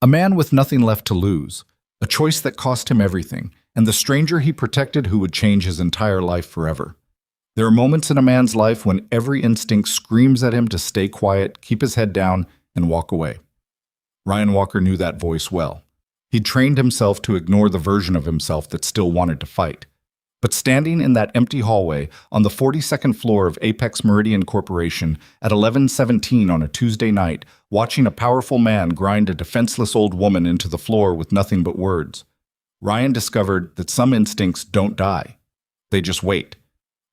A man with nothing left to lose, a choice that cost him everything, and the stranger he protected who would change his entire life forever. There are moments in a man's life when every instinct screams at him to stay quiet, keep his head down, and walk away. Ryan Walker knew that voice well. He'd trained himself to ignore the version of himself that still wanted to fight. But standing in that empty hallway on the 42nd floor of Apex Meridian Corporation at 11:17 on a Tuesday night, watching a powerful man grind a defenseless old woman into the floor with nothing but words, Ryan discovered that some instincts don't die. They just wait.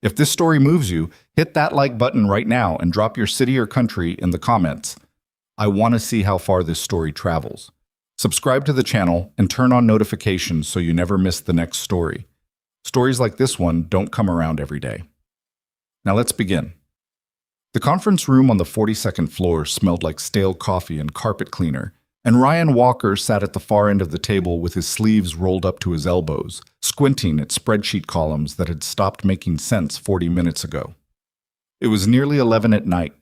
If this story moves you, hit that like button right now and drop your city or country in the comments. I want to see how far this story travels. Subscribe to the channel and turn on notifications so you never miss the next story. Stories like this one don't come around every day. Now let's begin. The conference room on the 42nd floor smelled like stale coffee and carpet cleaner, and Ryan Walker sat at the far end of the table with his sleeves rolled up to his elbows, squinting at spreadsheet columns that had stopped making sense 40 minutes ago. It was nearly 11 at night.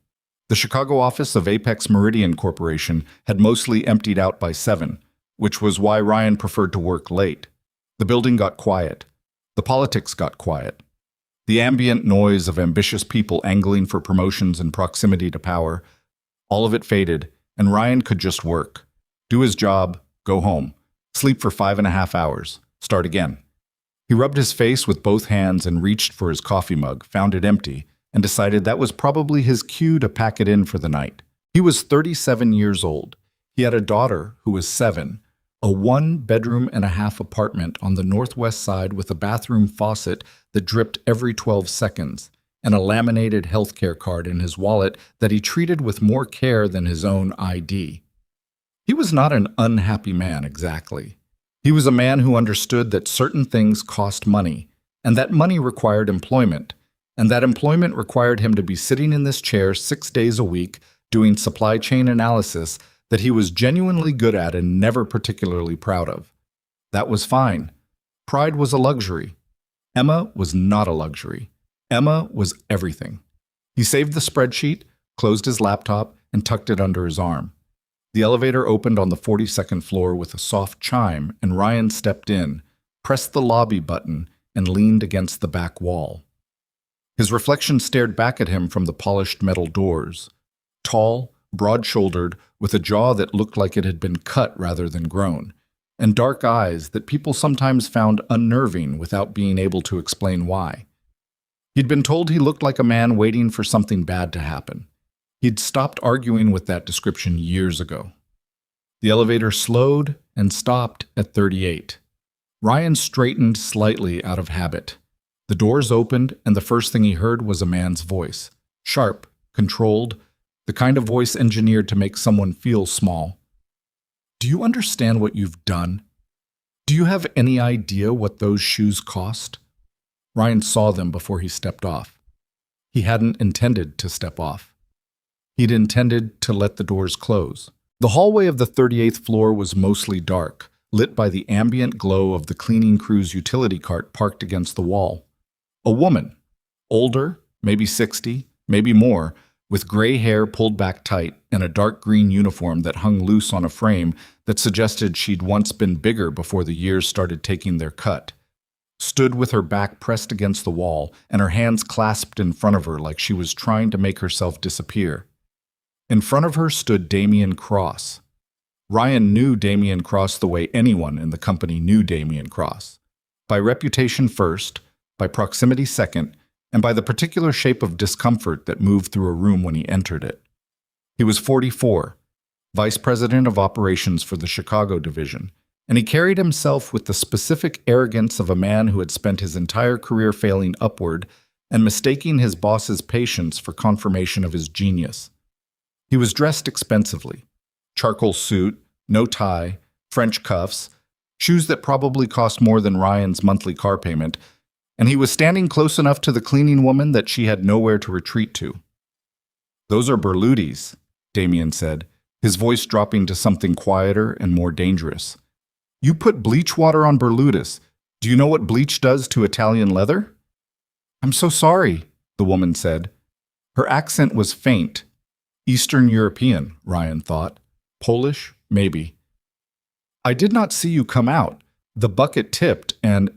The Chicago office of Apex Meridian Corporation had mostly emptied out by 7, which was why Ryan preferred to work late. The building got quiet. The politics got quiet. The ambient noise of ambitious people angling for promotions and proximity to power, all of it faded, and Ryan could just work. Do his job, go home, sleep for 5.5 hours, start again. He rubbed his face with both hands and reached for his coffee mug, found it empty, and decided that was probably his cue to pack it in for the night. He was 37 years old. He had a daughter who was 7, a 1-bedroom-and-a-half apartment on the northwest side with a bathroom faucet that dripped every 12 seconds, and a laminated healthcare card in his wallet that he treated with more care than his own ID. He was not an unhappy man exactly. He was a man who understood that certain things cost money, and that money required employment, and that employment required him to be sitting in this chair 6 days a week doing supply chain analysis that he was genuinely good at and never particularly proud of. That was fine. Pride was a luxury. Emma was not a luxury. Emma was everything. He saved the spreadsheet, closed his laptop, and tucked it under his arm. The elevator opened on the 42nd floor with a soft chime, and Ryan stepped in, pressed the lobby button, and leaned against the back wall. His reflection stared back at him from the polished metal doors. Tall, broad-shouldered, with a jaw that looked like it had been cut rather than grown, and dark eyes that people sometimes found unnerving without being able to explain why. He'd been told he looked like a man waiting for something bad to happen. He'd stopped arguing with that description years ago. The elevator slowed and stopped at 38. Ryan straightened slightly out of habit. The doors opened, and the first thing he heard was a man's voice. Sharp, controlled, the kind of voice engineered to make someone feel small. Do you understand what you've done? Do you have any idea what those shoes cost? Ryan saw them before he stepped off. He hadn't intended to step off. He'd intended to let the doors close. The hallway of the 38th floor was mostly dark, lit by the ambient glow of the cleaning crew's utility cart parked against the wall. A woman, older, maybe 60, maybe more, with gray hair pulled back tight and a dark green uniform that hung loose on a frame that suggested she'd once been bigger before the years started taking their cut, stood with her back pressed against the wall and her hands clasped in front of her like she was trying to make herself disappear. In front of her stood Damian Cross. Ryan knew Damian Cross the way anyone in the company knew Damian Cross. By reputation first, by proximity second, and by the particular shape of discomfort that moved through a room when he entered it. He was 44, vice president of operations for the Chicago division, and he carried himself with the specific arrogance of a man who had spent his entire career failing upward and mistaking his boss's patience for confirmation of his genius. He was dressed expensively. Charcoal suit, no tie, French cuffs, shoes that probably cost more than Ryan's monthly car payment, and he was standing close enough to the cleaning woman that she had nowhere to retreat to. "Those are Berlutis," Damian said, his voice dropping to something quieter and more dangerous. "You put bleach water on Berlutis. Do you know what bleach does to Italian leather?" "I'm so sorry," the woman said. Her accent was faint. Eastern European, Ryan thought. Polish, maybe. I did not see you come out. The bucket tipped, and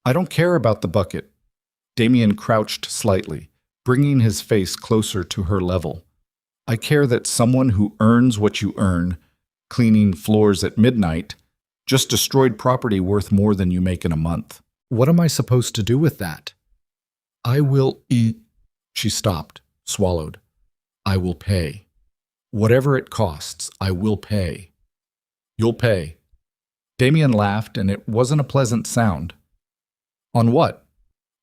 I don't care about the bucket. Damien crouched slightly, bringing his face closer to her level. I care that someone who earns what you earn, cleaning floors at midnight, just destroyed property worth more than you make in a month. What am I supposed to do with that? I will eat. She stopped, swallowed. I will pay. Whatever it costs, I will pay. You'll pay. Damien laughed, and it wasn't a pleasant sound. On what?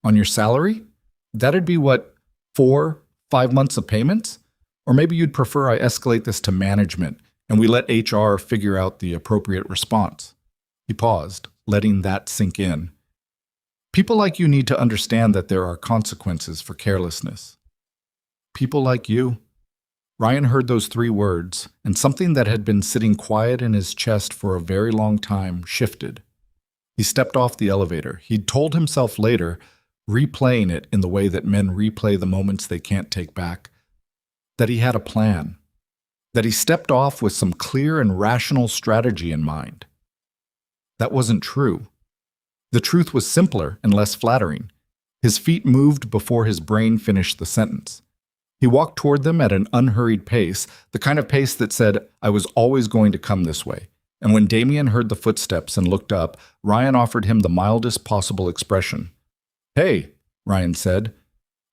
On your salary? That'd be what, 4-5 months of payments? Or maybe you'd prefer I escalate this to management and we let HR figure out the appropriate response. He paused, letting that sink in. People like you need to understand that there are consequences for carelessness. People like you? Ryan heard those 3 words, and something that had been sitting quiet in his chest for a very long time shifted. He stepped off the elevator. He'd told himself later, replaying it in the way that men replay the moments they can't take back, that he had a plan, that he stepped off with some clear and rational strategy in mind. That wasn't true. The truth was simpler and less flattering. His feet moved before his brain finished the sentence. He walked toward them at an unhurried pace, the kind of pace that said, I was always going to come this way. And when Damien heard the footsteps and looked up, Ryan offered him the mildest possible expression. Hey, Ryan said.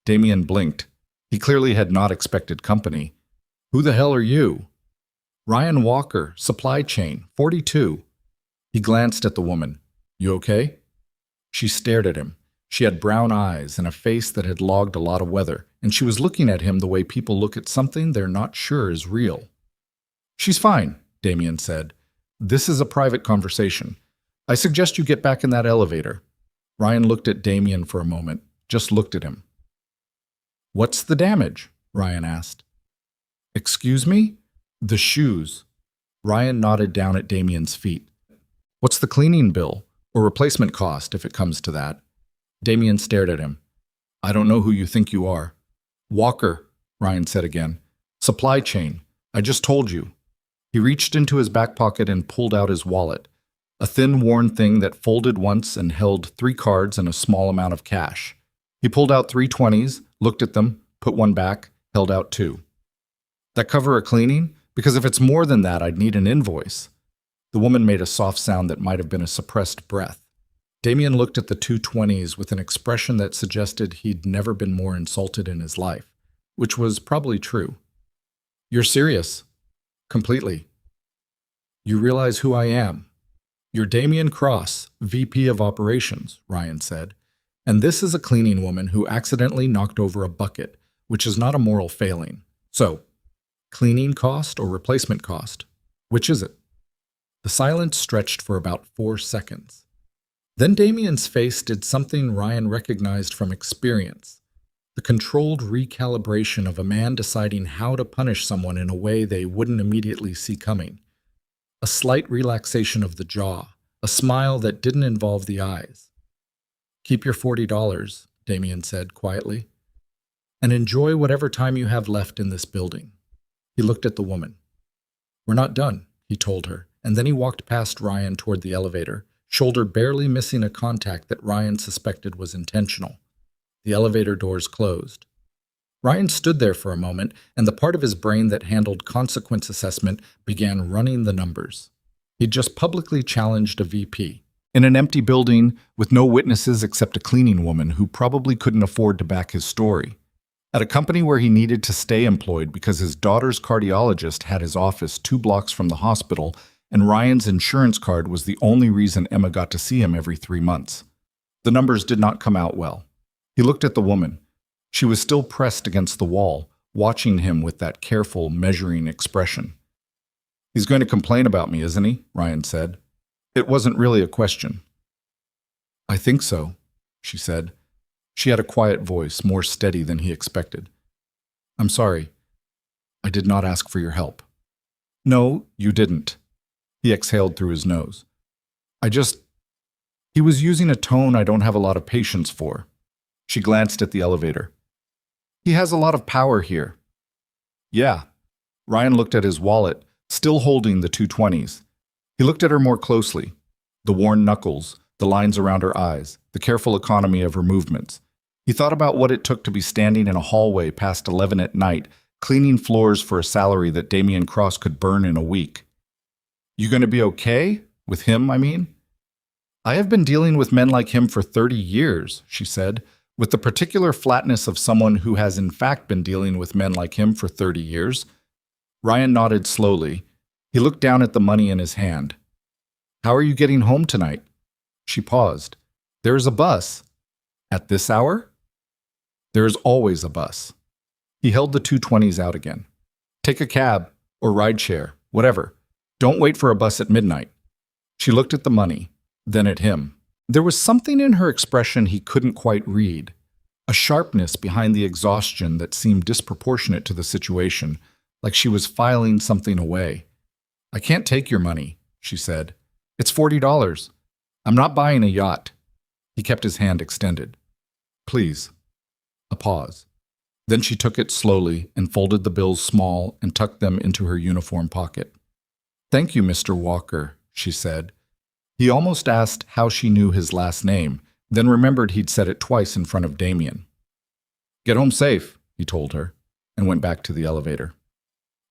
Damien blinked. He clearly had not expected company. Who the hell are you? Ryan Walker, supply chain, 42. He glanced at the woman. You okay? She stared at him. She had brown eyes and a face that had logged a lot of weather, and she was looking at him the way people look at something they're not sure is real. She's fine, Damien said. This is a private conversation. I suggest you get back in that elevator. Ryan looked at Damien for a moment, just looked at him. What's the damage? Ryan asked. Excuse me? The shoes. Ryan nodded down at Damien's feet. What's the cleaning bill, or replacement cost if it comes to that? Damien stared at him. I don't know who you think you are. Walker, Ryan said again. Supply chain. I just told you. He reached into his back pocket and pulled out his wallet, a thin, worn thing that folded once and held 3 cards and a small amount of cash. He pulled out 3 20s, looked at them, put one back, held out 2. That cover a cleaning? Because if it's more than that, I'd need an invoice. The woman made a soft sound that might have been a suppressed breath. Damien looked at the 2 20s with an expression that suggested he'd never been more insulted in his life, which was probably true. You're serious? Completely. You realize who I am? You're Damien Cross, VP of Operations, Ryan said. And this is a cleaning woman who accidentally knocked over a bucket, which is not a moral failing. So, cleaning cost or replacement cost? Which is it? The silence stretched for about 4 seconds. Then Damien's face did something Ryan recognized from experience, the controlled recalibration of a man deciding how to punish someone in a way they wouldn't immediately see coming. A slight relaxation of the jaw, a smile that didn't involve the eyes. Keep your $40, Damien said quietly, and enjoy whatever time you have left in this building. He looked at the woman. We're not done, he told her, and then he walked past Ryan toward the elevator, shoulder barely missing a contact that Ryan suspected was intentional. The elevator doors closed. Ryan stood there for a moment, and the part of his brain that handled consequence assessment began running the numbers. He'd just publicly challenged a VP. In an empty building, with no witnesses except a cleaning woman who probably couldn't afford to back his story. At a company where he needed to stay employed because his daughter's cardiologist had his office 2 blocks from the hospital, and Ryan's insurance card was the only reason Emma got to see him every 3 months. The numbers did not come out well. He looked at the woman. She was still pressed against the wall, watching him with that careful, measuring expression. He's going to complain about me, isn't he? Ryan said. It wasn't really a question. I think so, she said. She had a quiet voice, more steady than he expected. I'm sorry. I did not ask for your help. No, you didn't. He exhaled through his nose. He was using a tone I don't have a lot of patience for. She glanced at the elevator. He has a lot of power here. Yeah. Ryan looked at his wallet, still holding the 2 20s. He looked at her more closely. The worn knuckles, the lines around her eyes, the careful economy of her movements. He thought about what it took to be standing in a hallway past 11 at night, cleaning floors for a salary that Damien Cross could burn in a week. You going to be okay? With him, I mean? I have been dealing with men like him for 30 years, she said, with the particular flatness of someone who has in fact been dealing with men like him for 30 years. Ryan nodded slowly. He looked down at the money in his hand. How are you getting home tonight? She paused. There is a bus. At this hour? There is always a bus. He held the 220s out again. Take a cab or rideshare, whatever. Don't wait for a bus at midnight. She looked at the money, then at him. There was something in her expression he couldn't quite read, a sharpness behind the exhaustion that seemed disproportionate to the situation, like she was filing something away. I can't take your money, she said. It's $40. I'm not buying a yacht. He kept his hand extended. Please. A pause. Then she took it slowly and folded the bills small and tucked them into her uniform pocket. Thank you, Mr. Walker, she said. He almost asked how she knew his last name, then remembered he'd said it twice in front of Damien. Get home safe, he told her, and went back to the elevator.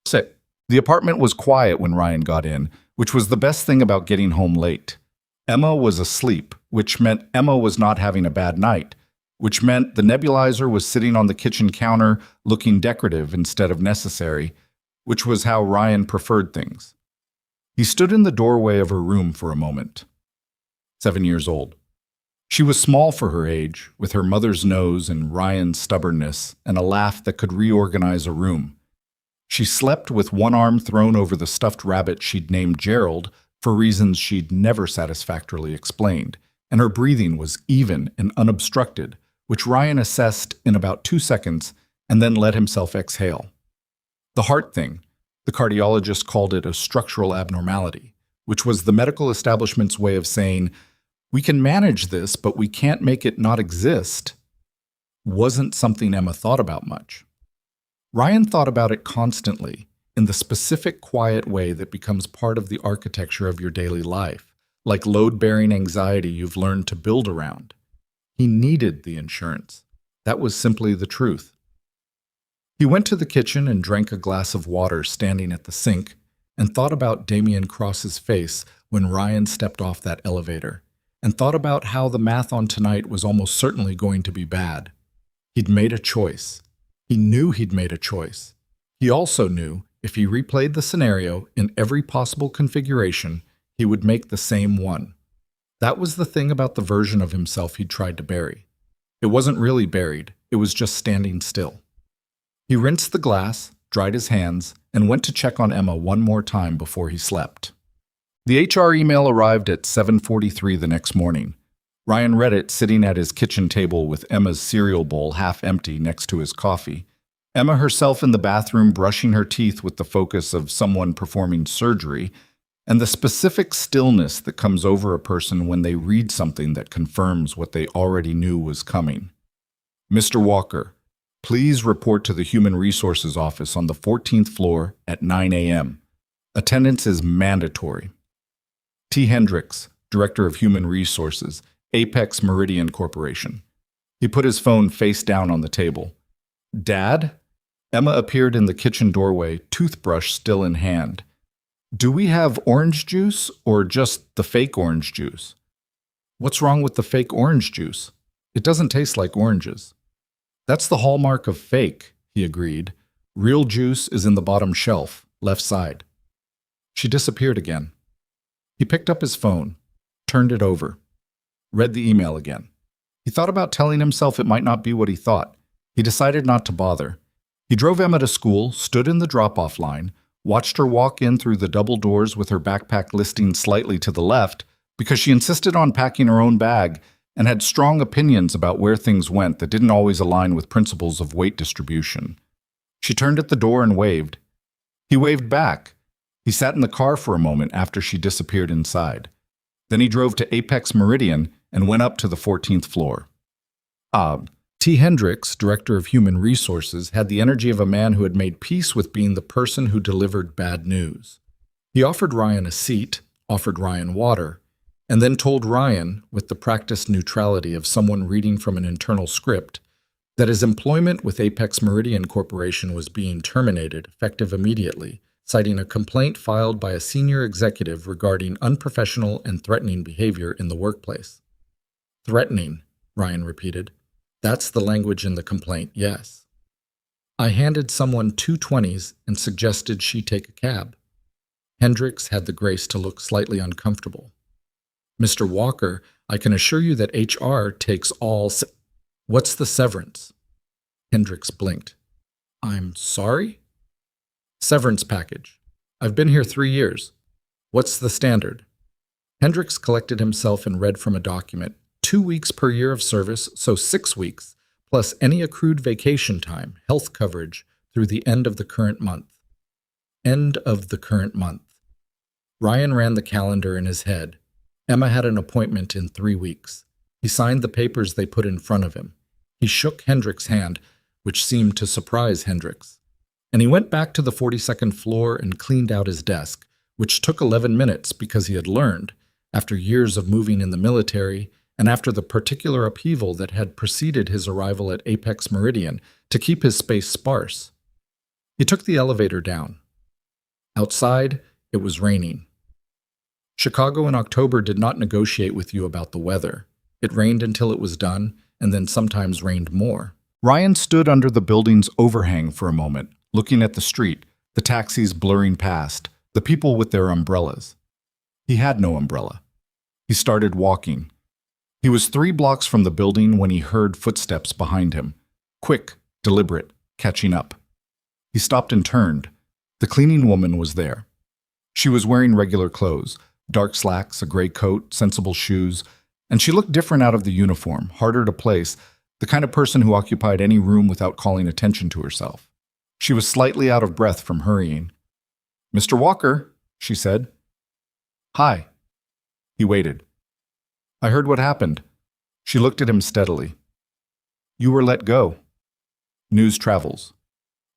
Sit. The apartment was quiet when Ryan got in, which was the best thing about getting home late. Emma was asleep, which meant Emma was not having a bad night, which meant the nebulizer was sitting on the kitchen counter looking decorative instead of necessary, which was how Ryan preferred things. He stood in the doorway of her room for a moment. 7 years old. She was small for her age, with her mother's nose and Ryan's stubbornness and a laugh that could reorganize a room. She slept with one arm thrown over the stuffed rabbit she'd named Gerald for reasons she'd never satisfactorily explained, and her breathing was even and unobstructed, which Ryan assessed in about 2 seconds and then let himself exhale. The heart thing, the cardiologist called it a structural abnormality, which was the medical establishment's way of saying, we can manage this, but we can't make it not exist, wasn't something Emma thought about much. Ryan thought about it constantly, in the specific quiet way that becomes part of the architecture of your daily life, like load-bearing anxiety you've learned to build around. He needed the insurance. That was simply the truth. He went to the kitchen and drank a glass of water standing at the sink and thought about Damien Cross's face when Ryan stepped off that elevator, and thought about how the math on tonight was almost certainly going to be bad. He'd made a choice. He knew he'd made a choice. He also knew if he replayed the scenario in every possible configuration, he would make the same one. That was the thing about the version of himself he'd tried to bury. It wasn't really buried, it was just standing still. He rinsed the glass, dried his hands, and went to check on Emma one more time before he slept. The HR email arrived at 7:43 the next morning. Ryan read it sitting at his kitchen table with Emma's cereal bowl half empty next to his coffee. Emma herself in the bathroom brushing her teeth with the focus of someone performing surgery, and the specific stillness that comes over a person when they read something that confirms what they already knew was coming. Mr. Walker, please report to the Human Resources Office on the 14th floor at 9 a.m. Attendance is mandatory. T. Hendricks, Director of Human Resources, Apex Meridian Corporation. He put his phone face down on the table. Dad? Emma appeared in the kitchen doorway, toothbrush still in hand. Do we have orange juice or just the fake orange juice? What's wrong with the fake orange juice? It doesn't taste like oranges. That's the hallmark of fake, he agreed. Real juice is in the bottom shelf, left side. She disappeared again. He picked up his phone, turned it over, read the email again. He thought about telling himself it might not be what he thought. He decided not to bother. He drove Emma to school, stood in the drop-off line, watched her walk in through the double doors with her backpack listing slightly to the left because she insisted on packing her own bag and had strong opinions about where things went that didn't always align with principles of weight distribution. She turned at the door and waved. He waved back. He sat in the car for a moment after she disappeared inside. Then he drove to Apex Meridian and went up to the 14th floor. T. Hendricks, Director of Human Resources, had the energy of a man who had made peace with being the person who delivered bad news. He offered Ryan a seat, offered Ryan water, and then told Ryan, with the practiced neutrality of someone reading from an internal script, that his employment with Apex Meridian Corporation was being terminated, effective immediately, citing a complaint filed by a senior executive regarding unprofessional and threatening behavior in the workplace. Threatening, Ryan repeated. That's the language in the complaint, yes. I handed someone 2 20s and suggested she take a cab. Hendricks had the grace to look slightly uncomfortable. Mr. Walker, I can assure you that HR takes all What's the severance? Hendricks blinked. I'm sorry? Severance package. I've been here 3 years. What's the standard? Hendricks collected himself and read from a document. 2 weeks per year of service, so 6 weeks, plus any accrued vacation time, health coverage, through the end of the current month. End of the current month. Ryan ran the calendar in his head. Emma had an appointment in 3 weeks. He signed the papers they put in front of him. He shook Hendricks' hand, which seemed to surprise Hendricks. And he went back to the 42nd floor and cleaned out his desk, which took 11 minutes because he had learned, after years of moving in the military and after the particular upheaval that had preceded his arrival at Apex Meridian, to keep his space sparse. He took the elevator down. Outside, it was raining. Chicago in October did not negotiate with you about the weather. It rained until it was done, and then sometimes rained more. Ryan stood under the building's overhang for a moment, looking at the street, the taxis blurring past, the people with their umbrellas. He had no umbrella. He started walking. He was 3 blocks from the building when he heard footsteps behind him. Quick, deliberate, catching up. He stopped and turned. The cleaning woman was there. She was wearing regular clothes, dark slacks, a gray coat, sensible shoes, and she looked different out of the uniform, harder to place, the kind of person who occupied any room without calling attention to herself. She was slightly out of breath from hurrying. "Mr. Walker," she said. "Hi." He waited. "I heard what happened." She looked at him steadily. "You were let go." News travels.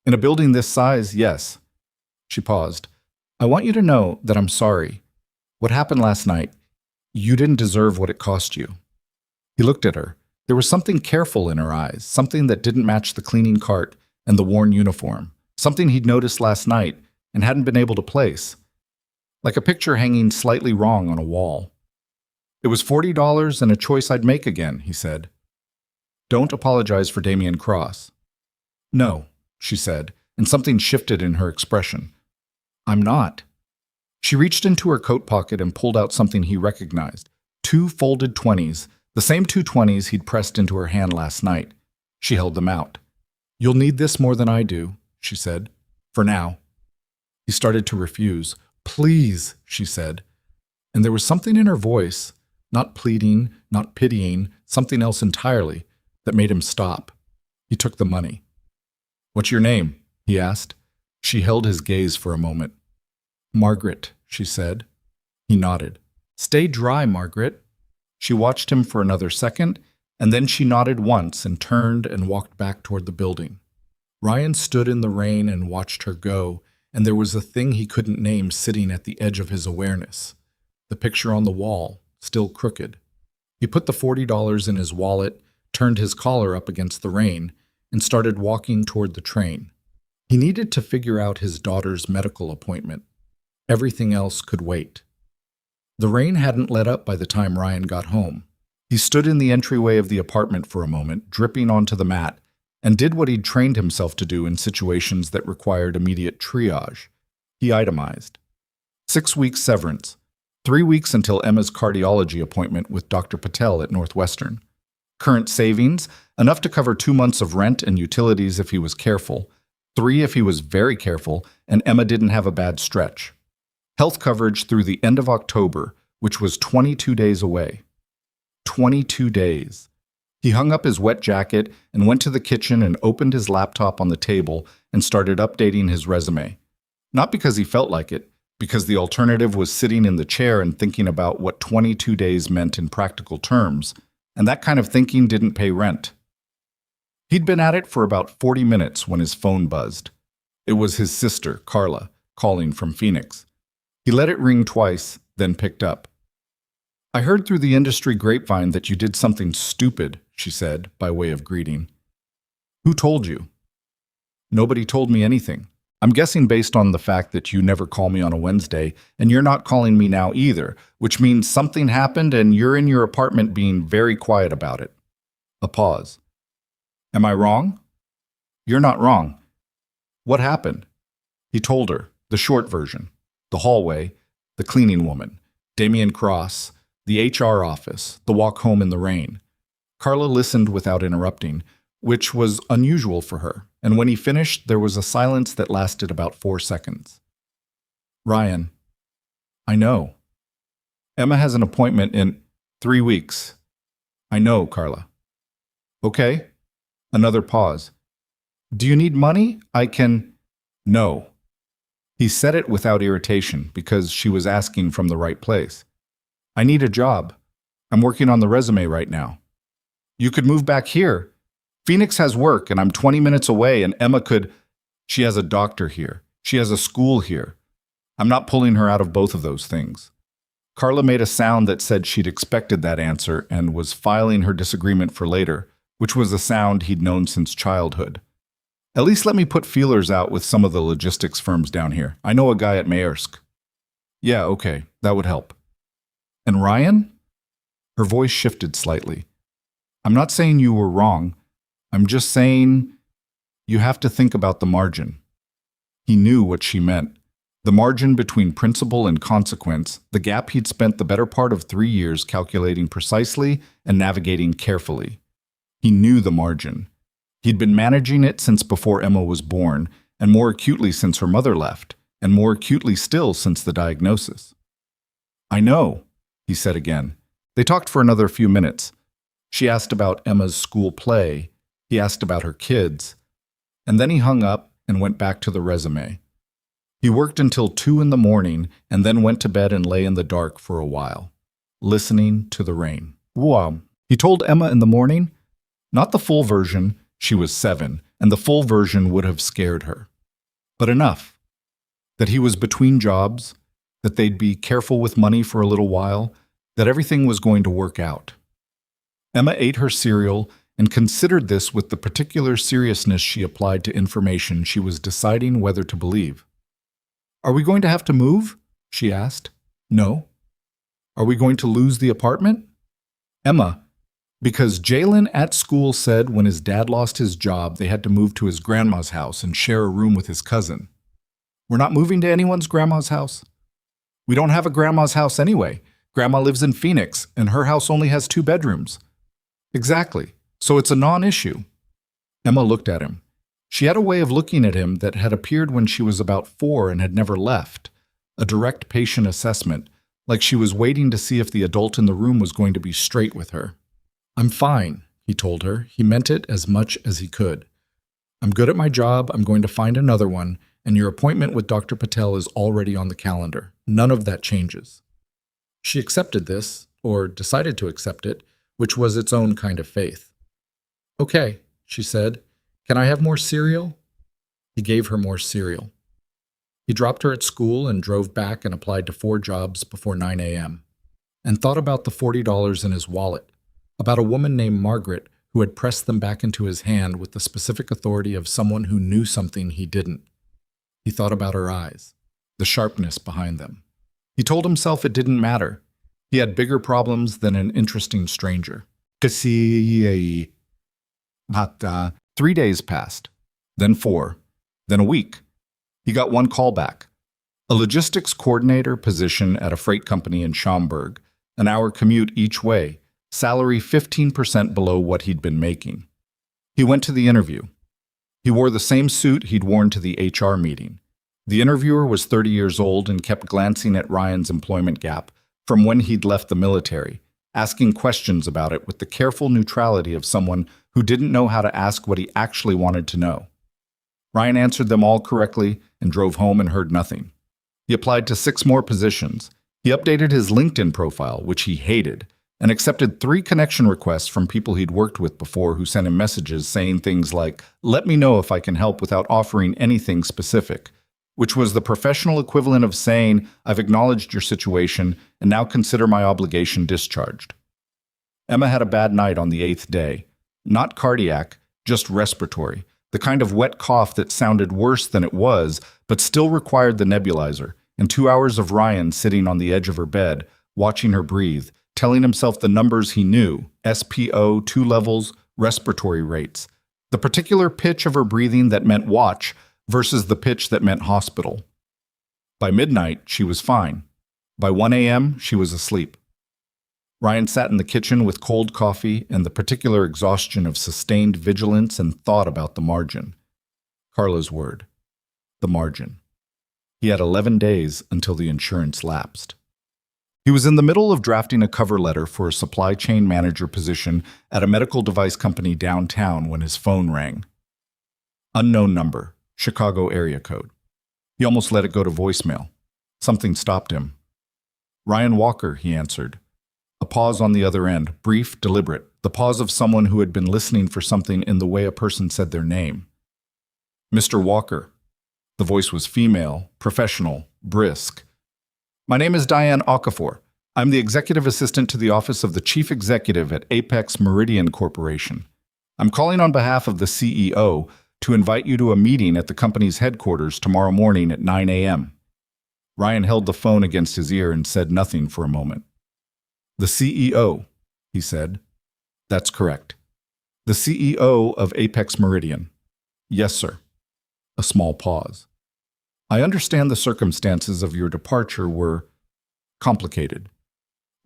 "In a building this size, yes." She paused. "I want you to know that I'm sorry. What happened last night, you didn't deserve what it cost you." He looked at her. There was something careful in her eyes, something that didn't match the cleaning cart and the worn uniform, something he'd noticed last night and hadn't been able to place, like a picture hanging slightly wrong on a wall. "It was $40 and a choice I'd make again," he said. "Don't apologize for Damien Cross." "No," she said, and something shifted in her expression. "I'm not." She reached into her coat pocket and pulled out something he recognized. 2 folded 20s, the same 2 20s he'd pressed into her hand last night. She held them out. "You'll need this more than I do," she said. "For now." He started to refuse. "Please," she said. And there was something in her voice, not pleading, not pitying, something else entirely, that made him stop. He took the money. "What's your name?" he asked. She held his gaze for a moment. "Margaret," she said. He nodded. "Stay dry, Margaret." She watched him for another second, and then she nodded once and turned and walked back toward the building. Ryan stood in the rain and watched her go, and there was a thing he couldn't name sitting at the edge of his awareness. The picture on the wall, still crooked. He put the $40 in his wallet, turned his collar up against the rain, and started walking toward the train. He needed to figure out his daughter's medical appointment. Everything else could wait. The rain hadn't let up by the time Ryan got home. He stood in the entryway of the apartment for a moment, dripping onto the mat, and did what he'd trained himself to do in situations that required immediate triage. He itemized. 6 weeks severance. 3 weeks until Emma's cardiology appointment with Dr. Patel at Northwestern. Current savings, enough to cover 2 months of rent and utilities if he was careful, 3 if he was very careful, and Emma didn't have a bad stretch. Health coverage through the end of October, which was 22 days away. 22 days. He hung up his wet jacket and went to the kitchen and opened his laptop on the table and started updating his resume. Not because he felt like it, because the alternative was sitting in the chair and thinking about what 22 days meant in practical terms, and that kind of thinking didn't pay rent. He'd been at it for about 40 minutes when his phone buzzed. It was his sister, Carla, calling from Phoenix. He let it ring twice, then picked up. "I heard through the industry grapevine that you did something stupid," she said, by way of greeting. "Who told you?" "Nobody told me anything. I'm guessing based on the fact that you never call me on a Wednesday, and you're not calling me now either, which means something happened and you're in your apartment being very quiet about it." A pause. "Am I wrong?" "You're not wrong. What happened?" He told her, the short version. The hallway, the cleaning woman, Damien Cross, the HR office, the walk home in the rain. Carla listened without interrupting, which was unusual for her, and when he finished, there was a silence that lasted about 4 seconds. "Ryan, I know. Emma has an appointment in 3 weeks. I know, Carla." "Okay." Another pause. "Do you need money? I can—" "No." He said it without irritation because she was asking from the right place. "I need a job. I'm working on the resume right now." "You could move back here. Phoenix has work and I'm 20 minutes away and Emma could—" "She has a doctor here. She has a school here. I'm not pulling her out of both of those things." Carla made a sound that said she'd expected that answer and was filing her disagreement for later, which was a sound he'd known since childhood. "At least let me put feelers out with some of the logistics firms down here. I know a guy at Maersk." "Yeah, okay, that would help." "And Ryan?" Her voice shifted slightly. "I'm not saying you were wrong. I'm just saying you have to think about the margin." He knew what she meant. The margin between principle and consequence, the gap he'd spent the better part of 3 years calculating precisely and navigating carefully. He knew the margin. He'd been managing it since before Emma was born, and more acutely since her mother left, and more acutely still since the diagnosis. "I know," he said again. They talked for another few minutes. She asked about Emma's school play. He asked about her kids. And then he hung up and went back to the resume. He worked until 2 in the morning and then went to bed and lay in the dark for a while, listening to the rain. Wow. He told Emma in the morning, not the full version, she was 7, and the full version would have scared her. But enough. That he was between jobs, that they'd be careful with money for a little while, that everything was going to work out. Emma ate her cereal and considered this with the particular seriousness she applied to information she was deciding whether to believe. "Are we going to have to move?" she asked. "No." "Are we going to lose the apartment?" "Emma, because Jalen at school said when his dad lost his job, they had to move to his grandma's house and share a room with his cousin." "We're not moving to anyone's grandma's house." "We don't have a grandma's house anyway. Grandma lives in Phoenix, and her house only has 2 bedrooms. "Exactly. So it's a non-issue." Emma looked at him. She had a way of looking at him that had appeared when she was about 4 and had never left, a direct patient assessment, like she was waiting to see if the adult in the room was going to be straight with her. "I'm fine," he told her. He meant it as much as he could. "I'm good at my job, I'm going to find another one, and your appointment with Dr. Patel is already on the calendar. None of that changes." She accepted this, or decided to accept it, which was its own kind of faith. "Okay," she said. "Can I have more cereal?" He gave her more cereal. He dropped her at school and drove back and applied to 4 jobs before 9 a.m. and thought about the $40 in his wallet, about a woman named Margaret who had pressed them back into his hand with the specific authority of someone who knew something he didn't. He thought about her eyes, the sharpness behind them. He told himself it didn't matter. He had bigger problems than an interesting stranger. 3 days passed, then 4, then a week. He got 1 call back. A logistics coordinator position at a freight company in Schaumburg, an hour commute each way, salary 15% below what he'd been making. He went to the interview. He wore the same suit he'd worn to the HR meeting. The interviewer was 30 years old and kept glancing at Ryan's employment gap from when he'd left the military, asking questions about it with the careful neutrality of someone who didn't know how to ask what he actually wanted to know. Ryan answered them all correctly and drove home and heard nothing. He applied to 6 more positions. He updated his LinkedIn profile, which he hated, and accepted 3 connection requests from people he'd worked with before who sent him messages saying things like, "Let me know if I can help," without offering anything specific. which was the professional equivalent of saying, "I've acknowledged your situation and now consider my obligation discharged." Emma had a bad night on the 8th day. Not cardiac, just respiratory, the kind of wet cough that sounded worse than it was, but still required the nebulizer, and 2 hours of Ryan sitting on the edge of her bed, watching her breathe, telling himself the numbers he knew, SPO, 2 levels, respiratory rates, the particular pitch of her breathing that meant watch versus the pitch that meant hospital. By midnight, she was fine. By 1 a.m., she was asleep. Ryan sat in the kitchen with cold coffee and the particular exhaustion of sustained vigilance and thought about the margin. Carla's word. The margin. He had 11 days until the insurance lapsed. He was in the middle of drafting a cover letter for a supply chain manager position at a medical device company downtown when his phone rang. Unknown number, Chicago area code. He almost let it go to voicemail. Something stopped him. "Ryan Walker," he answered. A pause on the other end, brief, deliberate, the pause of someone who had been listening for something in the way a person said their name. "Mr. Walker." The voice was female, professional, brisk. "My name is Diane Okafor. I'm the executive assistant to the office of the chief executive at Apex Meridian Corporation. I'm calling on behalf of the CEO to invite you to a meeting at the company's headquarters tomorrow morning at 9 a.m. Ryan held the phone against his ear and said nothing for a moment. "The CEO," he said. "That's correct. The CEO of Apex Meridian." "Yes, sir." A small pause. "I understand the circumstances of your departure were complicated.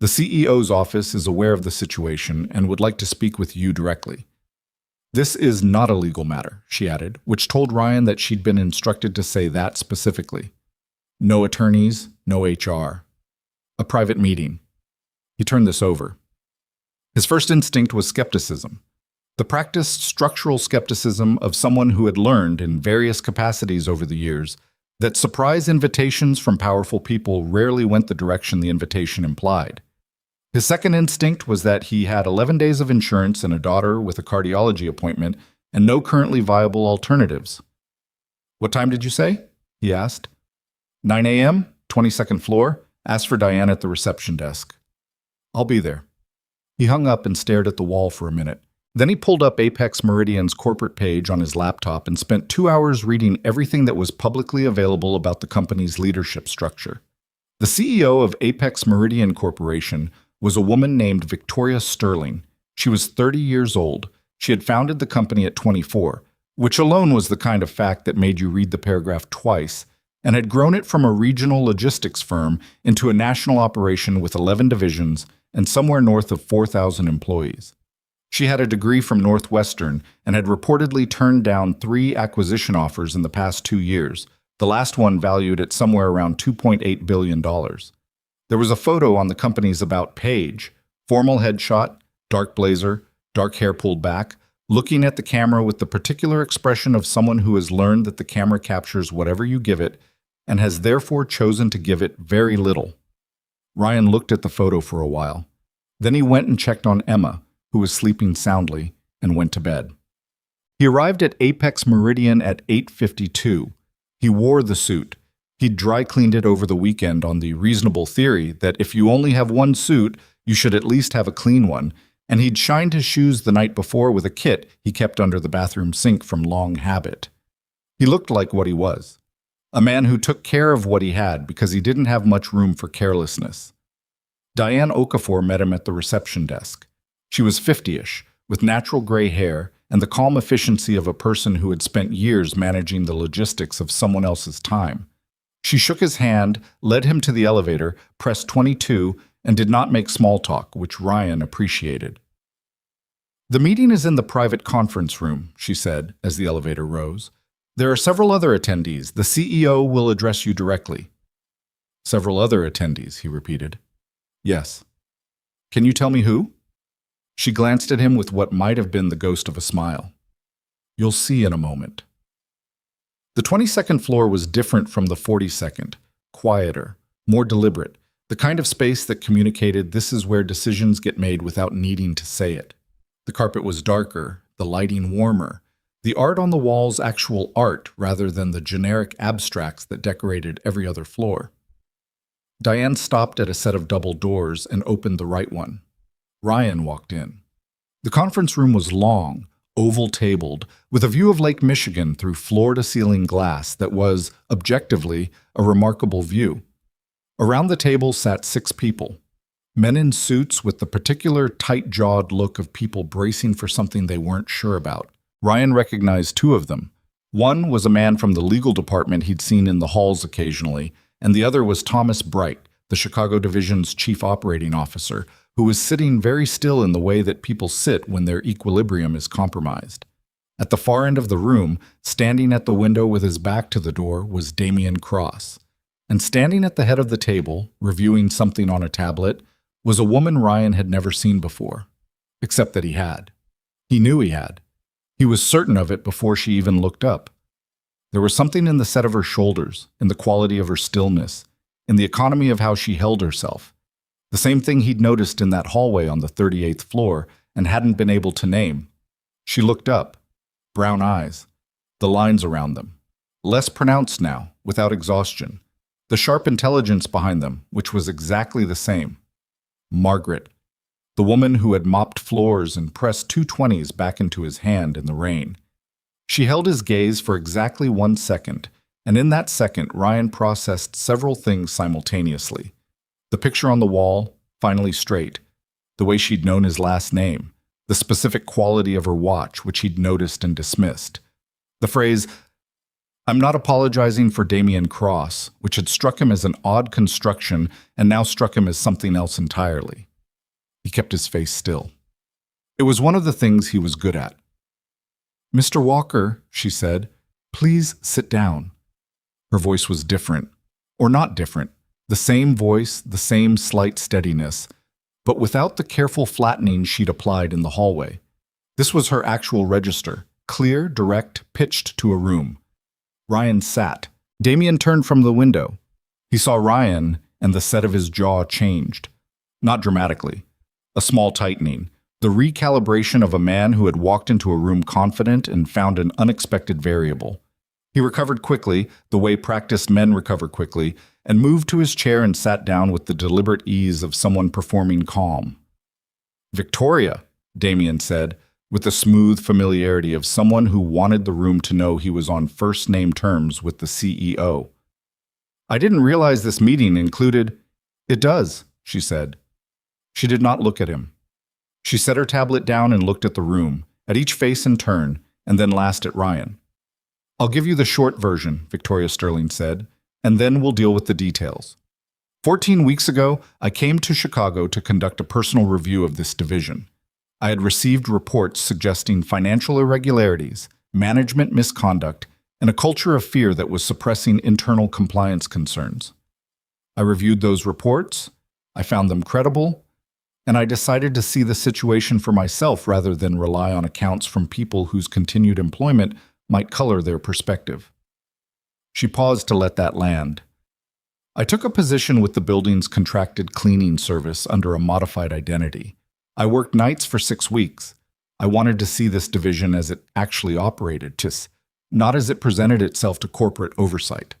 The CEO's office is aware of the situation and would like to speak with you directly." "This is not a legal matter," she added, which told Ryan that she'd been instructed to say that specifically. "No attorneys, no HR. A private meeting." He turned this over. His first instinct was skepticism. The practiced structural skepticism of someone who had learned in various capacities over the years that surprise invitations from powerful people rarely went the direction the invitation implied. His second instinct was that he had 11 days of insurance and a daughter with a cardiology appointment and no currently viable alternatives. "What time did you say?" he asked. 9 a.m., 22nd floor. Ask for Diane at the reception desk." "I'll be there." He hung up and stared at the wall for a minute. Then he pulled up Apex Meridian's corporate page on his laptop and spent 2 hours reading everything that was publicly available about the company's leadership structure. The CEO of Apex Meridian Corporation was a woman named Victoria Sterling. She was 30 years old. She had founded the company at 24, which alone was the kind of fact that made you read the paragraph twice, and had grown it from a regional logistics firm into a national operation with 11 divisions and somewhere north of 4,000 employees. She had a degree from Northwestern and had reportedly turned down 3 acquisition offers in the past 2 years, the last one valued at somewhere around $2.8 billion. There was a photo on the company's About page, formal headshot, dark blazer, dark hair pulled back, looking at the camera with the particular expression of someone who has learned that the camera captures whatever you give it and has therefore chosen to give it very little. Ryan looked at the photo for a while. Then he went and checked on Emma, who was sleeping soundly, and went to bed. He arrived at Apex Meridian at 8:52. He wore the suit. He'd dry cleaned it over the weekend on the reasonable theory that if you only have one suit, you should at least have a clean one, and he'd shined his shoes the night before with a kit he kept under the bathroom sink from long habit. He looked like what he was. A man who took care of what he had because he didn't have much room for carelessness. Diane Okafor met him at the reception desk. She was 50-ish, with natural gray hair and the calm efficiency of a person who had spent years managing the logistics of someone else's time. She shook his hand, led him to the elevator, pressed 22, and did not make small talk, which Ryan appreciated. "The meeting is in the private conference room," she said as the elevator rose. "There are several other attendees. The CEO will address you directly." "Several other attendees," he repeated. "Yes." "Can you tell me who?" She glanced at him with what might have been the ghost of a smile. "You'll see in a moment." The 22nd floor was different from the 42nd, quieter, more deliberate, the kind of space that communicated this is where decisions get made without needing to say it. The carpet was darker, the lighting warmer, The art on the walls actual art rather than the generic abstracts that decorated every other floor. Diane stopped at a set of double doors and opened the right one. Ryan walked in. The conference room was long, oval-tabled, with a view of Lake Michigan through floor-to-ceiling glass that was, objectively, a remarkable view. Around the table sat 6 people, men in suits with the particular tight-jawed look of people bracing for something they weren't sure about. Ryan recognized 2 of them. One was a man from the legal department he'd seen in the halls occasionally, and the other was Thomas Bright, the Chicago Division's chief operating officer, who was sitting very still in the way that people sit when their equilibrium is compromised. At the far end of the room, standing at the window with his back to the door, was Damian Cross. And standing at the head of the table, reviewing something on a tablet, was a woman Ryan had never seen before. Except that he had. He knew he had. He was certain of it before she even looked up. There was something in the set of her shoulders, in the quality of her stillness, in the economy of how she held herself. The same thing he'd noticed in that hallway on the 38th floor and hadn't been able to name. She looked up. Brown eyes. The lines around them. Less pronounced now, without exhaustion. The sharp intelligence behind them, which was exactly the same. Margaret. The woman who had mopped floors and pressed 220s back into his hand in the rain. She held his gaze for exactly 1 second, and in that second Ryan processed several things simultaneously. The picture on the wall, finally straight. The way she'd known his last name. The specific quality of her watch, which he'd noticed and dismissed. The phrase, "I'm not apologizing for Damian Cross," which had struck him as an odd construction and now struck him as something else entirely. He kept his face still. It was one of the things he was good at. "Mr. Walker," she said, "please sit down." Her voice was different, or not different. The same voice, the same slight steadiness, but without the careful flattening she'd applied in the hallway. This was her actual register, clear, direct, pitched to a room. Ryan sat. Damian turned from the window. He saw Ryan, and the set of his jaw changed. Not dramatically. A small tightening. The recalibration of a man who had walked into a room confident and found an unexpected variable. He recovered quickly, the way practiced men recover quickly, and moved to his chair and sat down with the deliberate ease of someone performing calm. "Victoria," Damian said, with the smooth familiarity of someone who wanted the room to know he was on first-name terms with the CEO. "I didn't realize this meeting included—" "It does," she said. She did not look at him. She set her tablet down and looked at the room, at each face in turn, and then last at Ryan. "I'll give you the short version," Victoria Sterling said, "and then we'll deal with the details. 14 weeks ago, I came to Chicago to conduct a personal review of this division. I had received reports suggesting financial irregularities, management misconduct, and a culture of fear that was suppressing internal compliance concerns. I reviewed those reports, I found them credible, and I decided to see the situation for myself rather than rely on accounts from people whose continued employment might color their perspective." She paused to let that land. "I took a position with the building's contracted cleaning service under a modified identity. I worked nights for 6 weeks. I wanted to see this division as it actually operated, not as it presented itself to corporate oversight."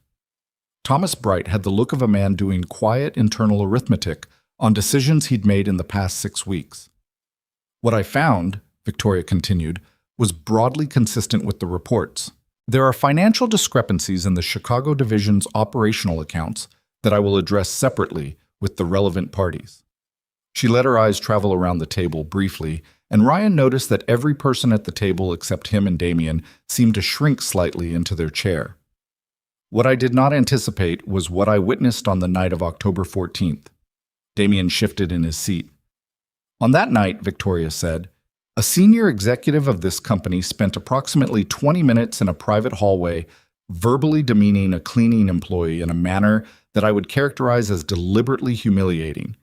Thomas Bright had the look of a man doing quiet internal arithmetic on decisions he'd made in the past 6 weeks. "What I found," Victoria continued, "was broadly consistent with the reports. There are financial discrepancies in the Chicago Division's operational accounts that I will address separately with the relevant parties." She let her eyes travel around the table briefly, and Ryan noticed that every person at the table except him and Damian seemed to shrink slightly into their chair. "What I did not anticipate was what I witnessed on the night of October 14th. Damian shifted in his seat. "On that night," Victoria said, "a senior executive of this company spent approximately 20 minutes in a private hallway verbally demeaning a cleaning employee in a manner that I would characterize as deliberately humiliating.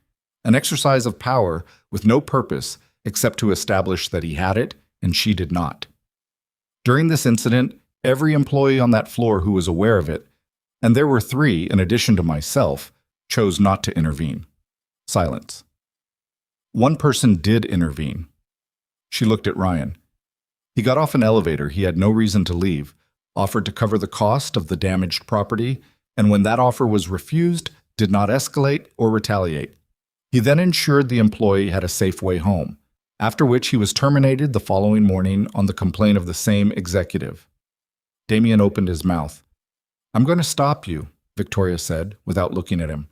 An exercise of power with no purpose except to establish that he had it and she did not. During this incident, every employee on that floor who was aware of it, and there were 3 in addition to myself, chose not to intervene." Silence. "One person did intervene." She looked at Ryan. He got off an elevator he had no reason to leave, offered to cover the cost of the damaged property, and when that offer was refused, did not escalate or retaliate. He then ensured the employee had a safe way home, after which he was terminated the following morning on the complaint of the same executive. Damien opened his mouth. "I'm going to stop you," Victoria said, without looking at him,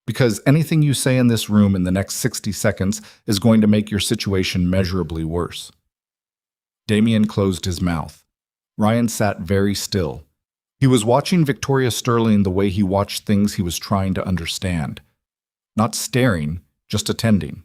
"because anything you say in this room in the next 60 seconds is going to make your situation measurably worse." Damien closed his mouth. Ryan sat very still. He was watching Victoria Sterling the way he watched things he was trying to understand. Not staring, just attending.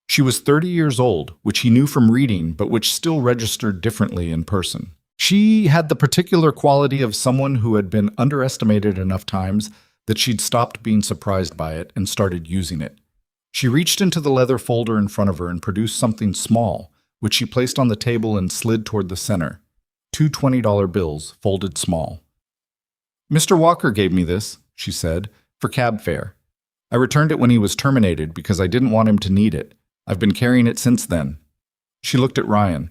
She was 30 years old, which he knew from reading, but which still registered differently in person. She had the particular quality of someone who had been underestimated enough times that she'd stopped being surprised by it and started using it. She reached into the leather folder in front of her and produced something small, which she placed on the table and slid toward the center. 2 $20 bills, folded small. "Mr. Walker gave me this," she said, "for cab fare. I returned it when he was terminated because I didn't want him to need it. I've been carrying it since then." She looked at Ryan.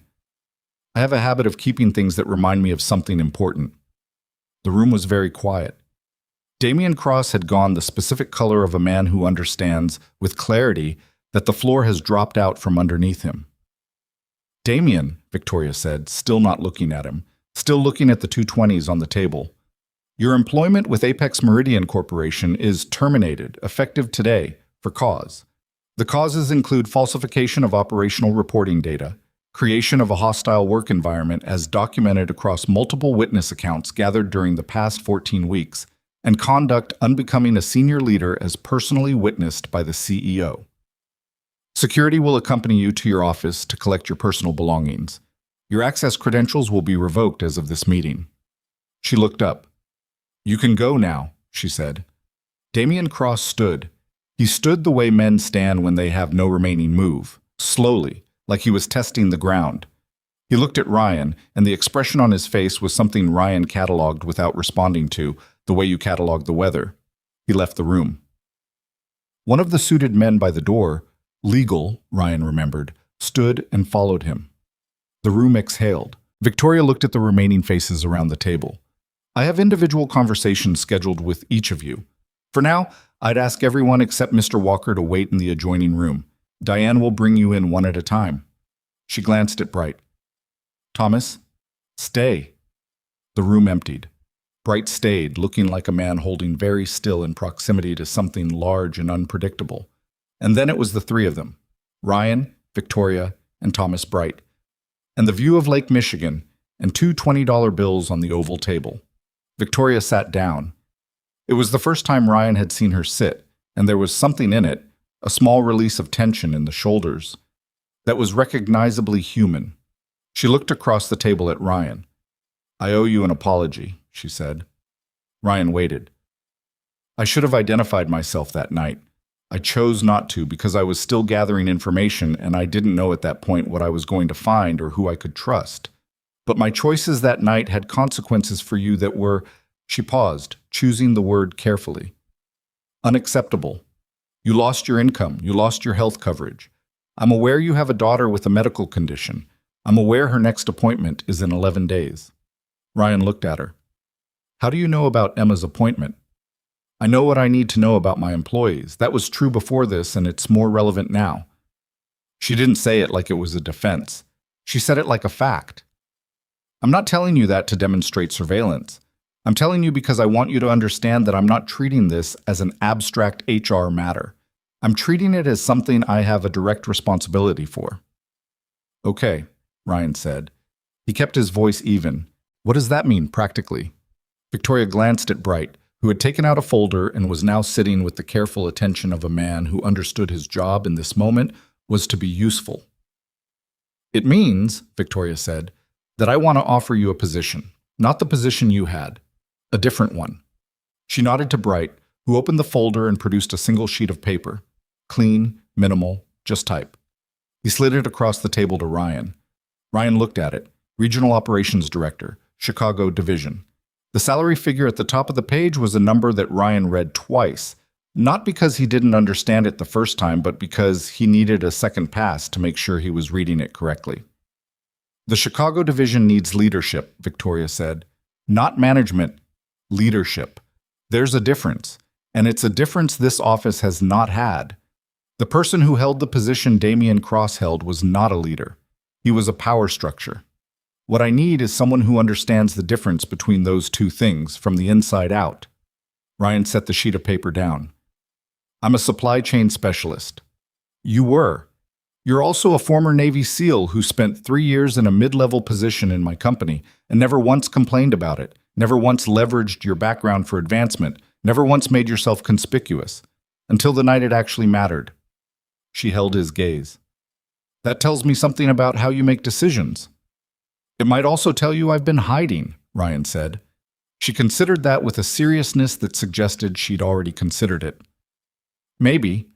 "I have a habit of keeping things that remind me of something important." The room was very quiet. Damien Cross had gone the specific color of a man who understands, with clarity, that the floor has dropped out from underneath him. "Damien," Victoria said, still not looking at him, still looking at the 220s on the table. "Your employment with Apex Meridian Corporation is terminated, effective today, for cause. The causes include falsification of operational reporting data, creation of a hostile work environment as documented across multiple witness accounts gathered during the past 14 weeks, and conduct unbecoming a senior leader as personally witnessed by the CEO. Security will accompany you to your office to collect your personal belongings. Your access credentials will be revoked as of this meeting." She looked up. "You can go now," she said. Damien Cross stood. He stood the way men stand when they have no remaining move, slowly, like he was testing the ground. He looked at Ryan, and the expression on his face was something Ryan cataloged without responding to, the way you catalog the weather. He left the room. One of the suited men by the door, legal, Ryan remembered, stood and followed him. The room exhaled. Victoria looked at the remaining faces around the table. "I have individual conversations scheduled with each of you. For now, I'd ask everyone except Mr. Walker to wait in the adjoining room. Diane will bring you in one at a time." She glanced at Bright. "Thomas, stay." The room emptied. Bright stayed, looking like a man holding very still in proximity to something large and unpredictable. And then it was the three of them, Ryan, Victoria, and Thomas Bright, and the view of Lake Michigan, and 2 $20 bills on the oval table. Victoria sat down. It was the first time Ryan had seen her sit, and there was something in it, a small release of tension in the shoulders, that was recognizably human. She looked across the table at Ryan. "I owe you an apology," she said. Ryan waited. "I should have identified myself that night. I chose not to because I was still gathering information and I didn't know at that point what I was going to find or who I could trust. But my choices that night had consequences for you that were," she paused, choosing the word carefully, "unacceptable. You lost your income, you lost your health coverage. I'm aware you have a daughter with a medical condition. I'm aware her next appointment is in 11 days. Ryan looked at her. "How do you know about Emma's appointment?" "I know what I need to know about my employees. That was true before this, and it's more relevant now." She didn't say it like it was a defense. She said it like a fact. "I'm not telling you that to demonstrate surveillance. I'm telling you because I want you to understand that I'm not treating this as an abstract HR matter. I'm treating it as something I have a direct responsibility for." "Okay," Ryan said. He kept his voice even. "What does that mean, practically?" Victoria glanced at Bright, who had taken out a folder and was now sitting with the careful attention of a man who understood his job in this moment was to be useful. "It means," Victoria said, "that I want to offer you a position, not the position you had, a different one." She nodded to Bright, who opened the folder and produced a single sheet of paper. Clean, minimal, just type. He slid it across the table to Ryan. Ryan looked at it. Regional Operations Director, Chicago Division. The salary figure at the top of the page was a number that Ryan read twice, not because he didn't understand it the first time, but because he needed a second pass to make sure he was reading it correctly. The Chicago division needs leadership, Victoria said. Not management, leadership. There's a difference, and it's a difference this office has not had. The person who held the position Damien Cross held was not a leader. He was a power structure. What I need is someone who understands the difference between those two things from the inside out. Ryan set the sheet of paper down. I'm a supply chain specialist. You were. You're also a former Navy SEAL who spent 3 years in a mid-level position in my company and never once complained about it, never once leveraged your background for advancement, never once made yourself conspicuous, until the night it actually mattered. She held his gaze. That tells me something about how you make decisions. It might also tell you I've been hiding, Ryan said. She considered that with a seriousness that suggested she'd already considered it. Maybe.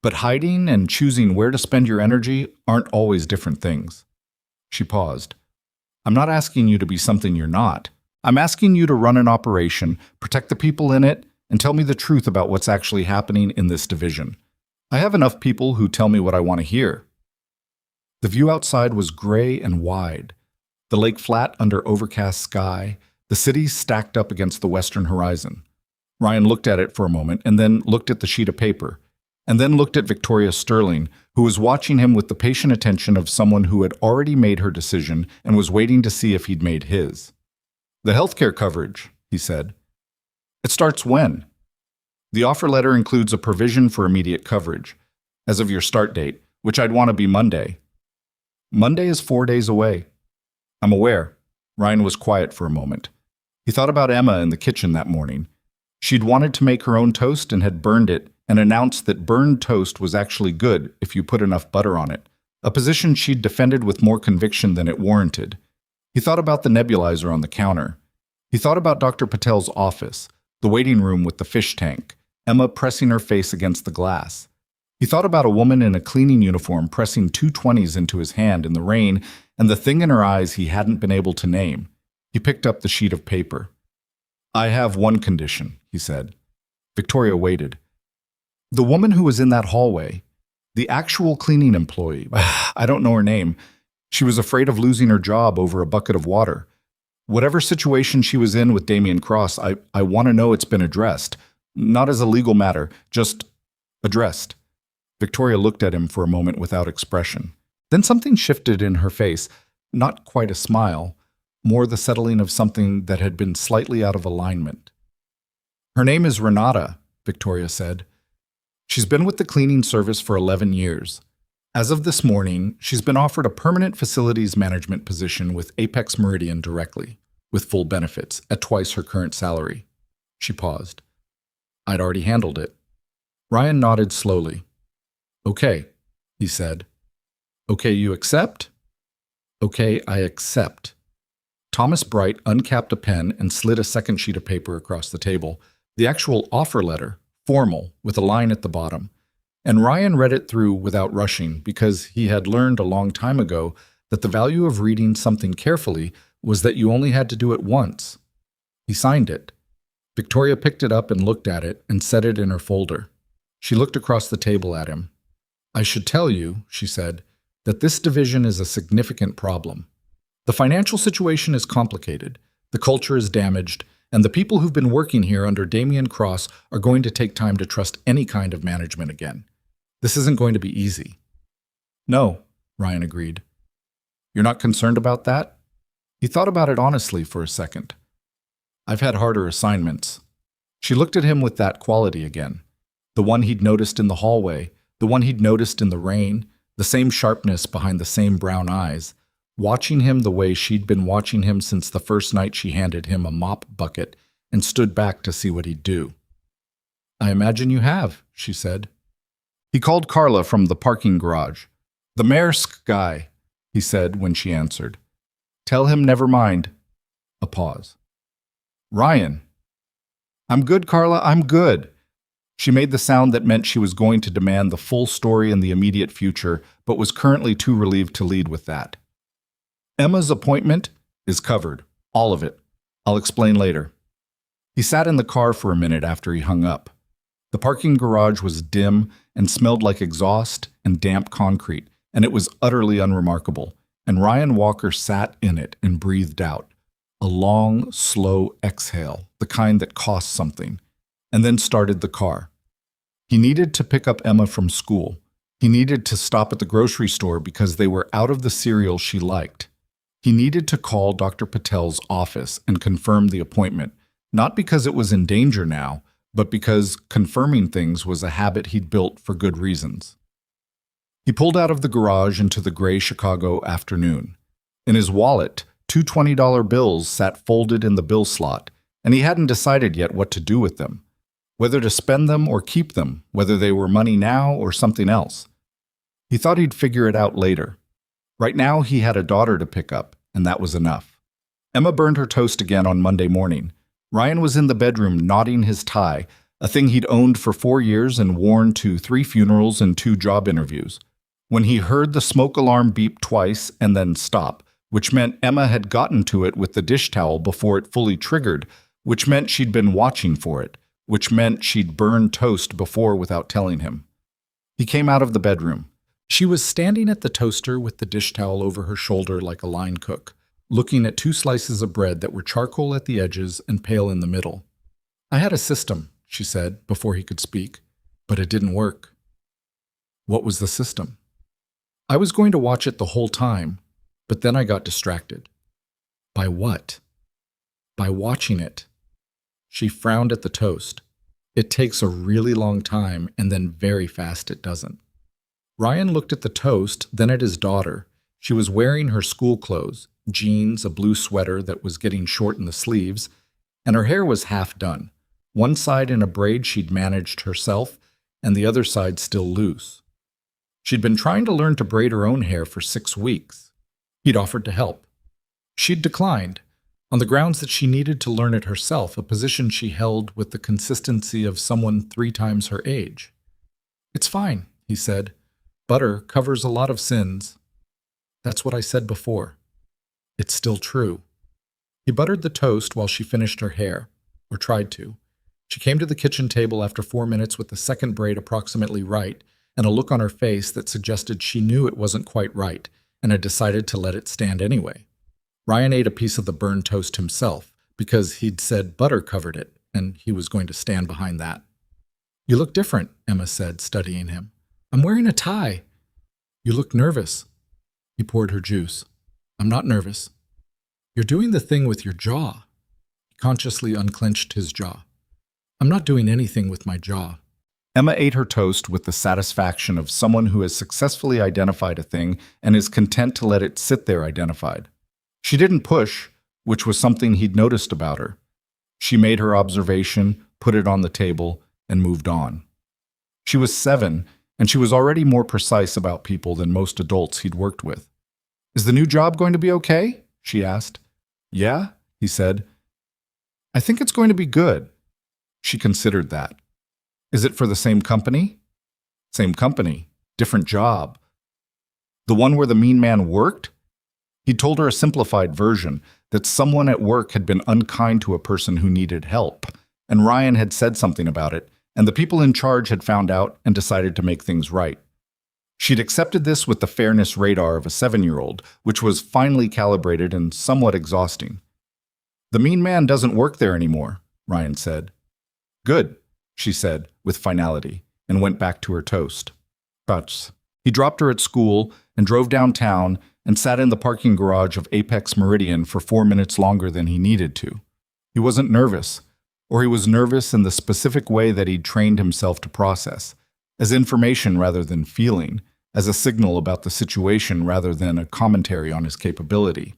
But hiding and choosing where to spend your energy aren't always different things. She paused. I'm not asking you to be something you're not. I'm asking you to run an operation, protect the people in it, and tell me the truth about what's actually happening in this division. I have enough people who tell me what I want to hear. The view outside was gray and wide. The lake flat under overcast sky, the city stacked up against the western horizon. Ryan looked at it for a moment and then looked at the sheet of paper, and then looked at Victoria Sterling, who was watching him with the patient attention of someone who had already made her decision and was waiting to see if he'd made his. The healthcare coverage, he said. It starts when? The offer letter includes a provision for immediate coverage, as of your start date, which I'd want to be Monday. Monday is 4 days away. I'm aware. Ryan was quiet for a moment. He thought about Emma in the kitchen that morning. She'd wanted to make her own toast and had burned it and announced that burned toast was actually good if you put enough butter on it, a position she'd defended with more conviction than it warranted. He thought about the nebulizer on the counter. He thought about Dr. Patel's office, the waiting room with the fish tank, Emma pressing her face against the glass. He thought about a woman in a cleaning uniform pressing 220s into his hand in the rain and the thing in her eyes he hadn't been able to name. He picked up the sheet of paper. I have one condition, he said. Victoria waited. The woman who was in that hallway, the actual cleaning employee, I don't know her name. She was afraid of losing her job over a bucket of water. Whatever situation she was in with Damien Cross, I want to know it's been addressed. Not as a legal matter, just addressed. Victoria looked at him for a moment without expression. Then something shifted in her face, not quite a smile, more the settling of something that had been slightly out of alignment. Her name is Renata, Victoria said. She's been with the cleaning service for 11 years. As of this morning, she's been offered a permanent facilities management position with Apex Meridian directly, with full benefits, at twice her current salary. She paused. I'd already handled it. Ryan nodded slowly. Okay, he said. Okay, you accept? Okay, I accept. Thomas Bright uncapped a pen and slid a second sheet of paper across the table, the actual offer letter, formal, with a line at the bottom. And Ryan read it through without rushing because he had learned a long time ago that the value of reading something carefully was that you only had to do it once. He signed it. Victoria picked it up and looked at it and set it in her folder. She looked across the table at him. I should tell you, she said, that this division is a significant problem. The financial situation is complicated, the culture is damaged, and the people who've been working here under Damien Cross are going to take time to trust any kind of management again. This isn't going to be easy. No, Ryan agreed. You're not concerned about that? He thought about it honestly for a second. I've had harder assignments. She looked at him with that quality again. The one he'd noticed in the hallway, the one he'd noticed in the rain, the same sharpness behind the same brown eyes, watching him the way she'd been watching him since the first night she handed him a mop bucket and stood back to see what he'd do. I imagine you have, she said. He called Carla from the parking garage. The Maersk guy, he said when she answered. Tell him never mind. A pause. Ryan. I'm good, Carla, I'm good. She made the sound that meant she was going to demand the full story in the immediate future, but was currently too relieved to lead with that. Emma's appointment is covered, all of it. I'll explain later. He sat in the car for a minute after he hung up. The parking garage was dim and smelled like exhaust and damp concrete, and it was utterly unremarkable. and Ryan Walker sat in it and breathed out. A long, slow exhale, the kind that costs something, and then started the car. He needed to pick up Emma from school. He needed to stop at the grocery store because they were out of the cereal she liked. He needed to call Dr. Patel's office and confirm the appointment, not because it was in danger now, but because confirming things was a habit he'd built for good reasons. He pulled out of the garage into the gray Chicago afternoon. In his wallet, two $20 bills sat folded in the bill slot, and he hadn't decided yet what to do with them, whether to spend them or keep them, whether they were money now or something else. He thought he'd figure it out later. Right now he had a daughter to pick up, and that was enough. Emma burned her toast again on Monday morning. Ryan was in the bedroom knotting his tie, a thing he'd owned for 4 years and worn to 3 funerals and 2 job interviews, when he heard the smoke alarm beep twice and then stop, which meant Emma had gotten to it with the dish towel before it fully triggered, which meant she'd been watching for it, which meant she'd burned toast before without telling him. He came out of the bedroom. She was standing at the toaster with the dish towel over her shoulder like a line cook, looking at 2 slices of bread that were charcoal at the edges and pale in the middle. "I had a system," she said before he could speak, "but it didn't work." "What was the system?" "I was going to watch it the whole time, but then I got distracted." "By what?" "By watching it." She frowned at the toast. "It takes a really long time, and then very fast it doesn't." Ryan looked at the toast, then at his daughter. She was wearing her school clothes, jeans, a blue sweater that was getting short in the sleeves, and her hair was half done, one side in a braid she'd managed herself, and the other side still loose. She'd been trying to learn to braid her own hair for 6 weeks. He'd offered to help. She'd declined, on the grounds that she needed to learn it herself, a position she held with the consistency of someone 3 times her age. "It's fine," he said. "Butter covers a lot of sins." "That's what I said before." "It's still true." He buttered the toast while she finished her hair, or tried to. She came to the kitchen table after 4 minutes with the second braid approximately right, and a look on her face that suggested she knew it wasn't quite right, and had decided to let it stand anyway. Ryan ate a piece of the burned toast himself, because he'd said butter covered it, and he was going to stand behind that. "You look different," Emma said, studying him. "I'm wearing a tie." "You look nervous." He poured her juice. "I'm not nervous." "You're doing the thing with your jaw." He consciously unclenched his jaw. "I'm not doing anything with my jaw." Emma ate her toast with the satisfaction of someone who has successfully identified a thing and is content to let it sit there identified. She didn't push, which was something he'd noticed about her. She made her observation, put it on the table, and moved on. She was 7, and she was already more precise about people than most adults he'd worked with. "Is the new job going to be okay?" she asked. "Yeah," he said. "I think it's going to be good." She considered that. "Is it for the same company?" "Same company, different job." "The one where the mean man worked?" He told her a simplified version, that someone at work had been unkind to a person who needed help, and Ryan had said something about it, and the people in charge had found out and decided to make things right. She'd accepted this with the fairness radar of a 7-year-old, which was finely calibrated and somewhat exhausting. "The mean man doesn't work there anymore," Ryan said. "Good," she said, with finality, and went back to her toast. But he dropped her at school and drove downtown and sat in the parking garage of Apex Meridian for 4 minutes longer than he needed to. He wasn't nervous, or he was nervous in the specific way that he'd trained himself to process, as information rather than feeling, as a signal about the situation rather than a commentary on his capability.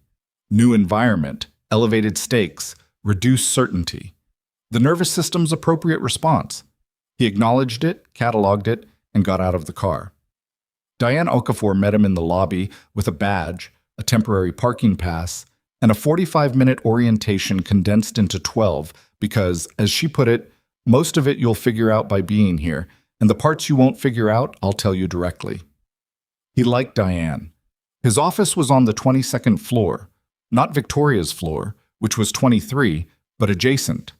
New environment, elevated stakes, reduced certainty. The nervous system's appropriate response. He acknowledged it, cataloged it, and got out of the car. Diane Okafor met him in the lobby with a badge, a temporary parking pass, and a 45-minute orientation condensed into 12 because, as she put it, most of it you'll figure out by being here, and the parts you won't figure out, I'll tell you directly. He liked Diane. His office was on the 22nd floor, not Victoria's floor, which was 23, but adjacent.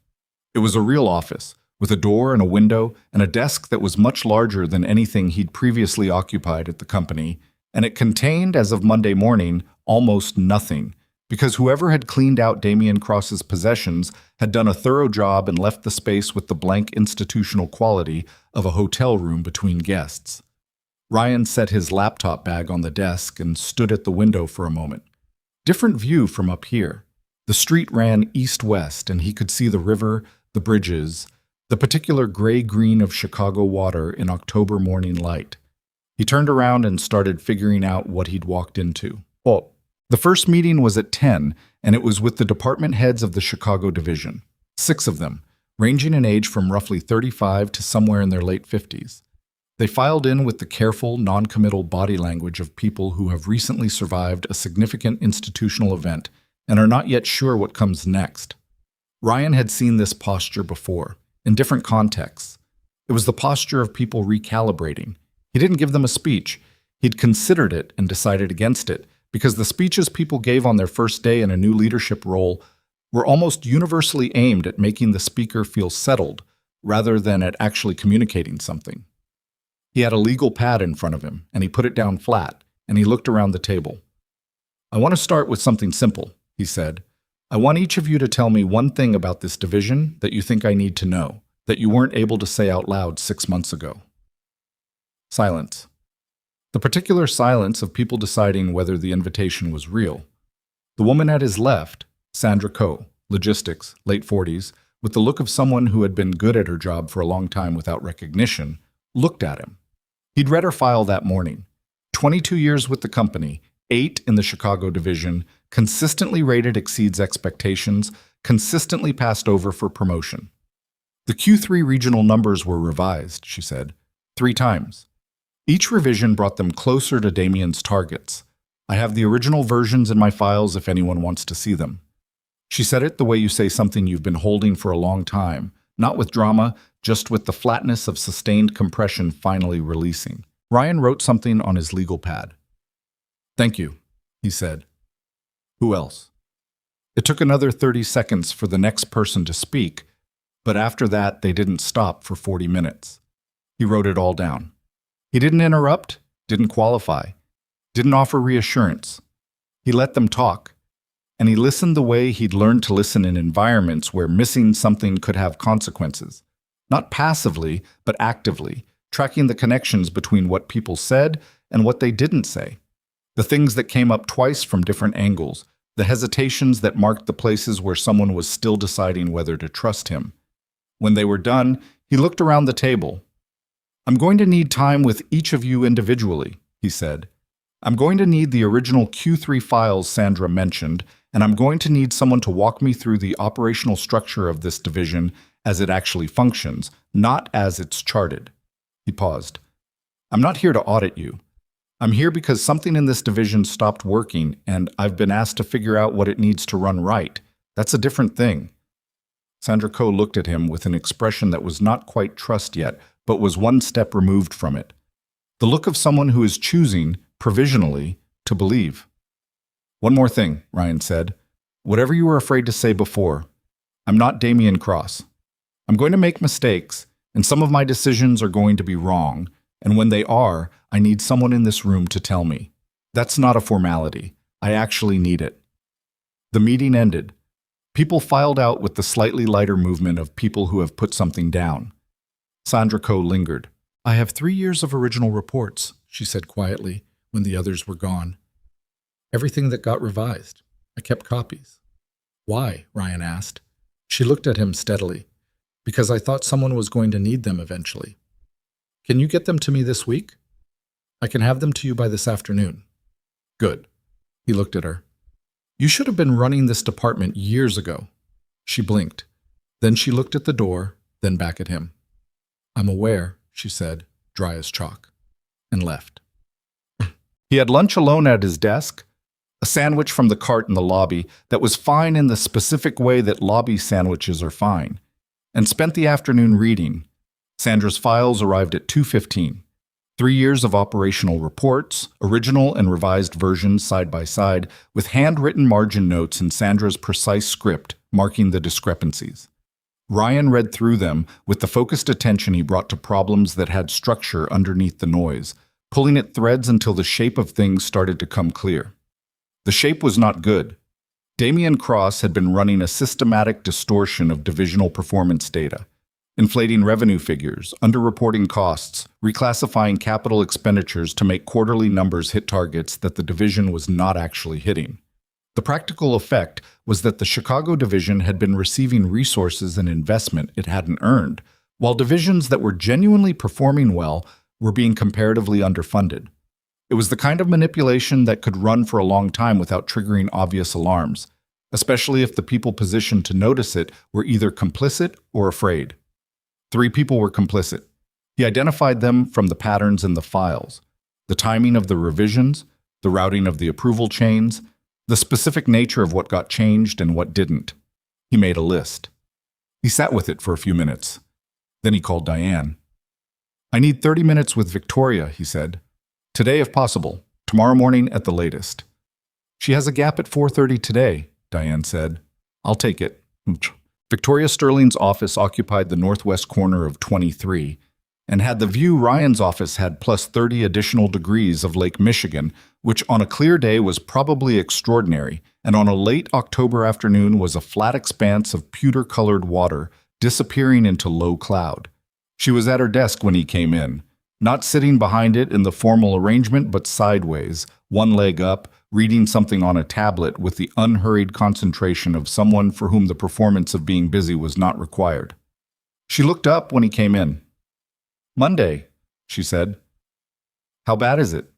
It was a real office, with a door and a window and a desk that was much larger than anything he'd previously occupied at the company, and it contained, as of Monday morning, almost nothing, because whoever had cleaned out Damien Cross's possessions had done a thorough job and left the space with the blank institutional quality of a hotel room between guests. Ryan set his laptop bag on the desk and stood at the window for a moment. Different view from up here. The street ran east-west, and he could see the river, the bridges, the particular gray-green of Chicago water in October morning light. He turned around and started figuring out what he'd walked into. Well, the first meeting was at 10, and it was with the department heads of the Chicago division. 6 of them, ranging in age from roughly 35 to somewhere in their late 50s. They filed in with the careful, non-committal body language of people who have recently survived a significant institutional event and are not yet sure what comes next. Ryan had seen this posture before, in different contexts. It was the posture of people recalibrating. He didn't give them a speech. He'd considered it and decided against it, because the speeches people gave on their first day in a new leadership role were almost universally aimed at making the speaker feel settled, rather than at actually communicating something. He had a legal pad in front of him, and he put it down flat, and he looked around the table. "I want to start with something simple," he said. "I want each of you to tell me one thing about this division that you think I need to know, that you weren't able to say out loud 6 months ago." Silence. The particular silence of people deciding whether the invitation was real. The woman at his left, Sandra Coe, logistics, late 40s, with the look of someone who had been good at her job for a long time without recognition, looked at him. He'd read her file that morning. 22 years with the company, 8 in the Chicago division, consistently rated exceeds expectations, consistently passed over for promotion. The Q3 regional numbers were revised, she said, 3 times. Each revision brought them closer to Damien's targets. I have the original versions in my files if anyone wants to see them. She said it the way you say something you've been holding for a long time, not with drama, just with the flatness of sustained compression finally releasing. Ryan wrote something on his legal pad. "Thank you," he said. "Who else?" It took another 30 seconds for the next person to speak, but after that they didn't stop for 40 minutes. He wrote it all down. He didn't interrupt, didn't qualify, didn't offer reassurance. He let them talk, and he listened the way he'd learned to listen in environments where missing something could have consequences. Not passively, but actively, tracking the connections between what people said and what they didn't say. The things that came up twice from different angles, the hesitations that marked the places where someone was still deciding whether to trust him. When they were done, he looked around the table. "I'm going to need time with each of you individually," he said. "I'm going to need the original Q3 files Sandra mentioned, and I'm going to need someone to walk me through the operational structure of this division as it actually functions, not as it's charted." He paused. "I'm not here to audit you. I'm here because something in this division stopped working, and I've been asked to figure out what it needs to run right. That's a different thing." Sandra Coe looked at him with an expression that was not quite trust yet, but was one step removed from it. The look of someone who is choosing, provisionally, to believe. "One more thing," Ryan said. "Whatever you were afraid to say before, I'm not Damien Cross. I'm going to make mistakes, and some of my decisions are going to be wrong, and when they are, I need someone in this room to tell me. That's not a formality. I actually need it." The meeting ended. People filed out with the slightly lighter movement of people who have put something down. Sandra Coe lingered. "I have 3 years of original reports," she said quietly when the others were gone. "Everything that got revised. I kept copies." "Why?" Ryan asked. She looked at him steadily. "Because I thought someone was going to need them eventually." "Can you get them to me this week?" "I can have them to you by this afternoon." "Good." He looked at her. "You should have been running this department years ago." She blinked. Then she looked at the door, then back at him. "I'm aware," she said, dry as chalk, and left. He had lunch alone at his desk, a sandwich from the cart in the lobby that was fine in the specific way that lobby sandwiches are fine, and spent the afternoon reading. Sandra's files arrived at 2:15. 3 years of operational reports, original and revised versions side by side, with handwritten margin notes in Sandra's precise script marking the discrepancies. Ryan read through them with the focused attention he brought to problems that had structure underneath the noise, pulling at threads until the shape of things started to come clear. The shape was not good. Damian Cross had been running a systematic distortion of divisional performance data, inflating revenue figures, underreporting costs, reclassifying capital expenditures to make quarterly numbers hit targets that the division was not actually hitting. The practical effect was that the Chicago division had been receiving resources and investment it hadn't earned, while divisions that were genuinely performing well were being comparatively underfunded. It was the kind of manipulation that could run for a long time without triggering obvious alarms, especially if the people positioned to notice it were either complicit or afraid. 3 people were complicit. He identified them from the patterns in the files, the timing of the revisions, the routing of the approval chains, the specific nature of what got changed and what didn't. He made a list. He sat with it for a few minutes. Then he called Diane. "I need 30 minutes with Victoria," he said. "Today if possible, tomorrow morning at the latest." "She has a gap at 4:30 today," Diane said. "I'll take it." Victoria Sterling's office occupied the northwest corner of 23 and had the view Ryan's office had plus 30 additional degrees of Lake Michigan, which on a clear day was probably extraordinary, and on a late October afternoon was a flat expanse of pewter-colored water disappearing into low cloud. She was at her desk when he came in, not sitting behind it in the formal arrangement, but sideways, one leg up, reading something on a tablet with the unhurried concentration of someone for whom the performance of being busy was not required. She looked up when he came in. "Monday," she said. "How bad is it?"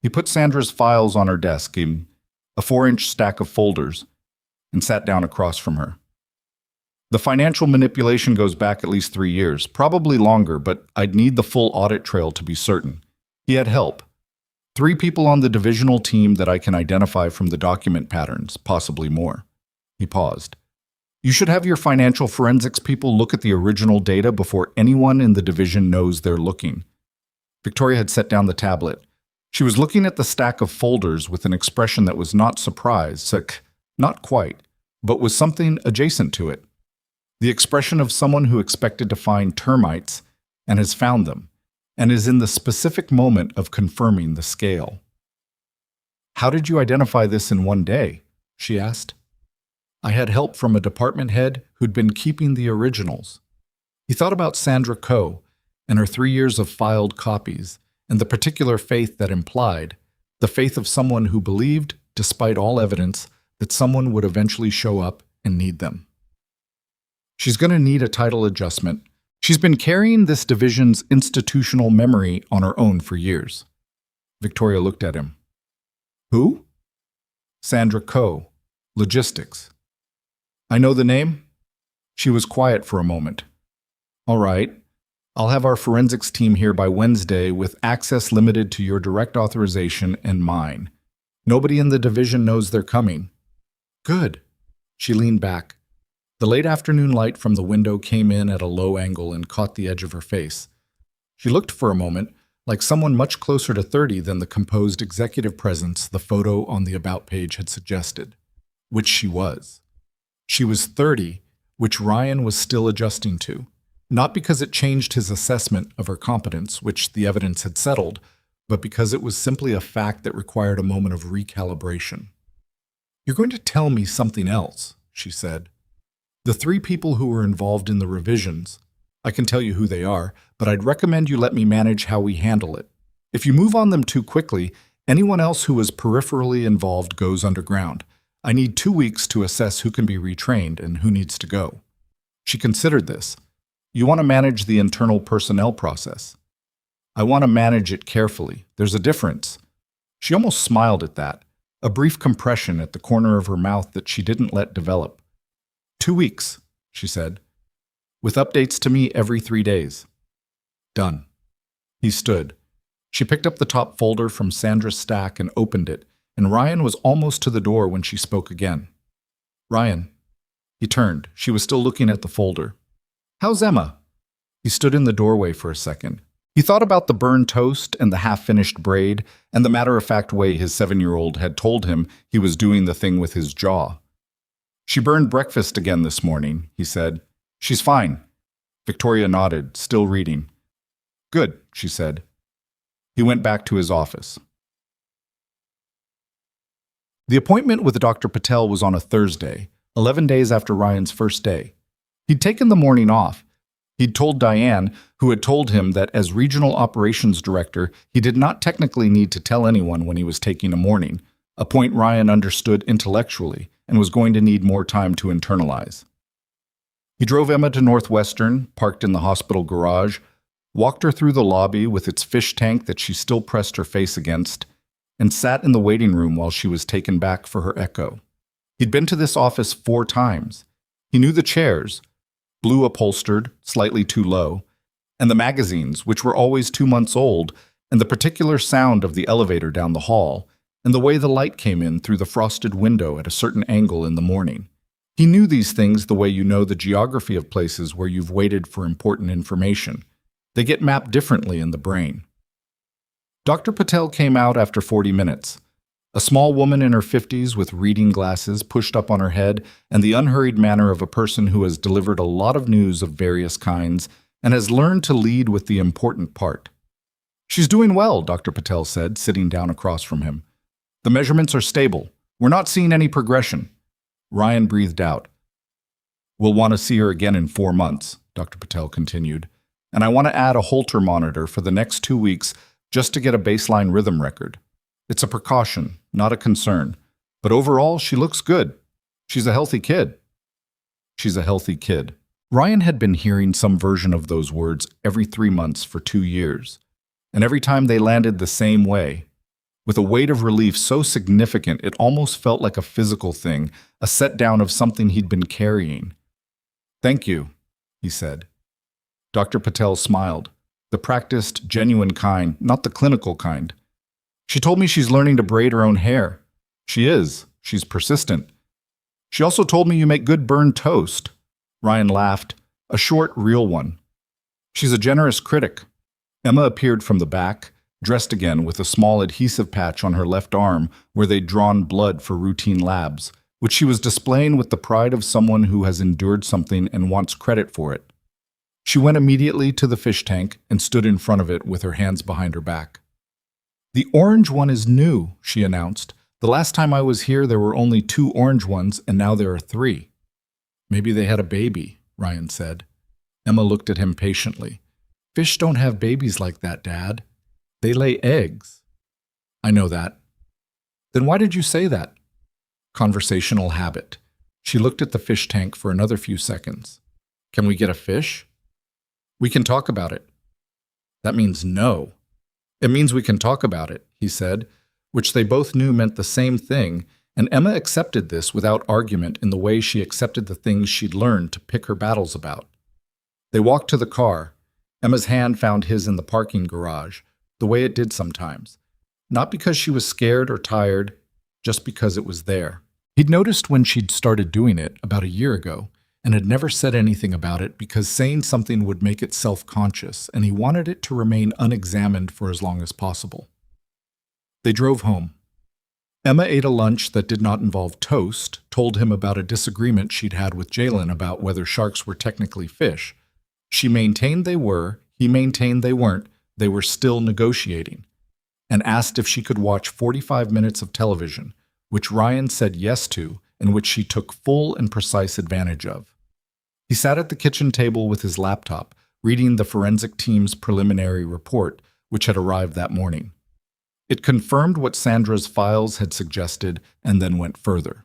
He put Sandra's files on her desk, a 4-inch stack of folders, and sat down across from her. "The financial manipulation goes back at least 3 years, probably longer, but I'd need the full audit trail to be certain." He had help. 3 people on the divisional team that I can identify from the document patterns, possibly more. He paused. "You should have your financial forensics people look at the original data before anyone in the division knows they're looking." Victoria had set down the tablet. She was looking at the stack of folders with an expression that was not surprise, not quite, but was something adjacent to it. The expression of someone who expected to find termites and has found them, and is in the specific moment of confirming the scale. "How did you identify this in one day?" she asked. "I had help from a department head who'd been keeping the originals." He thought about Sandra Coe and her 3 years of filed copies, and the particular faith that implied, the faith of someone who believed, despite all evidence, that someone would eventually show up and need them. "She's going to need a title adjustment. She's been carrying this division's institutional memory on her own for years." Victoria looked at him. "Who?" "Sandra Coe, Logistics." "I know the name?" She was quiet for a moment. "All right. I'll have our forensics team here by Wednesday with access limited to your direct authorization and mine. Nobody in the division knows they're coming." "Good." She leaned back. The late afternoon light from the window came in at a low angle and caught the edge of her face. She looked for a moment like someone much closer to 30 than the composed executive presence the photo on the About page had suggested, which she was. She was 30, which Ryan was still adjusting to, not because it changed his assessment of her competence, which the evidence had settled, but because it was simply a fact that required a moment of recalibration. "You're going to tell me something else," she said. "The 3 people who were involved in the revisions, I can tell you who they are, but I'd recommend you let me manage how we handle it. If you move on them too quickly, anyone else who was peripherally involved goes underground. I need 2 weeks to assess who can be retrained and who needs to go." She considered this. "You want to manage the internal personnel process. I want to manage it carefully. There's a difference." She almost smiled at that, a brief compression at the corner of her mouth that she didn't let develop. 2 weeks, she said, with updates to me every 3 days. "Done." He stood. She picked up the top folder from Sandra's stack and opened it, and Ryan was almost to the door when she spoke again. "Ryan." He turned. She was still looking at the folder. "How's Emma?" He stood in the doorway for a second. He thought about the burned toast and the half-finished braid and the matter-of-fact way his 7-year-old had told him he was doing the thing with his jaw. "She burned breakfast again this morning," he said. "She's fine." Victoria nodded, still reading. "Good," she said. He went back to his office. The appointment with Dr. Patel was on a Thursday, 11 days after Ryan's first day. He'd taken the morning off. He'd told Diane, who had told him that as regional operations director, he did not technically need to tell anyone when he was taking a morning, a point Ryan understood intellectually and was going to need more time to internalize. He drove Emma to Northwestern, parked in the hospital garage, walked her through the lobby with its fish tank that she still pressed her face against, and sat in the waiting room while she was taken back for her echo. He'd been to this office 4 times. He knew the chairs, blue upholstered, slightly too low, and the magazines, which were always 2 months old, and the particular sound of the elevator down the hall, and the way the light came in through the frosted window at a certain angle in the morning. He knew these things the way you know the geography of places where you've waited for important information. They get mapped differently in the brain. Dr. Patel came out after 40 minutes. A small woman in her 50s with reading glasses pushed up on her head and the unhurried manner of a person who has delivered a lot of news of various kinds and has learned to lead with the important part. "She's doing well," Dr. Patel said, sitting down across from him. "The measurements are stable. We're not seeing any progression." Ryan breathed out. "We'll want to see her again in 4 months," Dr. Patel continued. "And I want to add a Holter monitor for the next 2 weeks just to get a baseline rhythm record. It's a precaution, not a concern. But overall, she looks good. She's a healthy kid." She's a healthy kid. Ryan had been hearing some version of those words every 3 months for 2 years. And every time they landed the same way, with a weight of relief so significant it almost felt like a physical thing, a set-down of something he'd been carrying. "Thank you," he said. Dr. Patel smiled, the practiced, genuine kind, not the clinical kind. "She told me she's learning to braid her own hair. She is. She's persistent. She also told me you make good burned toast." Ryan laughed, a short, real one. "She's a generous critic." Emma appeared from the back, dressed again with a small adhesive patch on her left arm where they'd drawn blood for routine labs, which she was displaying with the pride of someone who has endured something and wants credit for it. She went immediately to the fish tank and stood in front of it with her hands behind her back. "The orange one is new," she announced. "The last time I was here there were only 2 orange ones and now there are 3. "Maybe they had a baby," Ryan said. Emma looked at him patiently. "Fish don't have babies like that, Dad. They lay eggs." "I know that." "Then why did you say that?" Conversational habit. She looked at the fish tank for another few seconds. "Can we get a fish?" "We can talk about it." "That means no." "It means we can talk about it," he said, which they both knew meant the same thing, and Emma accepted this without argument in the way she accepted the things she'd learned to pick her battles about. They walked to the car. Emma's hand found his in the parking garage, the way it did sometimes. Not because she was scared or tired, just because it was there. He'd noticed when she'd started doing it about a year ago, and had never said anything about it because saying something would make it self-conscious, and he wanted it to remain unexamined for as long as possible. They drove home. Emma ate a lunch that did not involve toast, told him about a disagreement she'd had with Jalen about whether sharks were technically fish. She maintained they were, he maintained they weren't, they were still negotiating, and asked if she could watch 45 minutes of television, which Ryan said yes to, and which she took full and precise advantage of. He sat at the kitchen table with his laptop, reading the forensic team's preliminary report, which had arrived that morning. It confirmed what Sandra's files had suggested and then went further.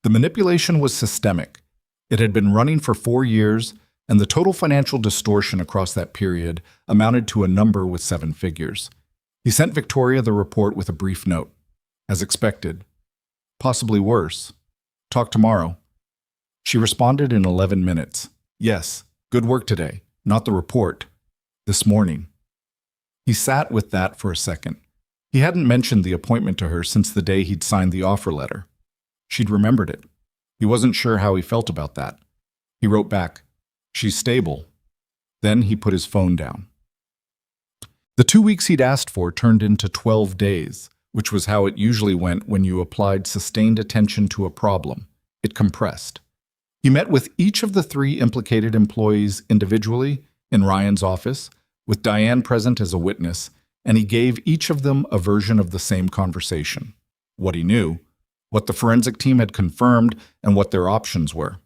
The manipulation was systemic. It had been running for 4 years, and the total financial distortion across that period amounted to a number with 7 figures. He sent Victoria the report with a brief note. As expected. Possibly worse. Talk tomorrow. She responded in 11 minutes. Yes, good work today. Not the report. This morning. He sat with that for a second. He hadn't mentioned the appointment to her since the day he'd signed the offer letter. She'd remembered it. He wasn't sure how he felt about that. He wrote back, "She's stable." Then he put his phone down. The 2 weeks he'd asked for turned into 12 days, which was how it usually went when you applied sustained attention to a problem. It compressed. He met with each of the 3 implicated employees individually in Ryan's office, with Diane present as a witness, and he gave each of them a version of the same conversation. What he knew, what the forensic team had confirmed, and what their options were.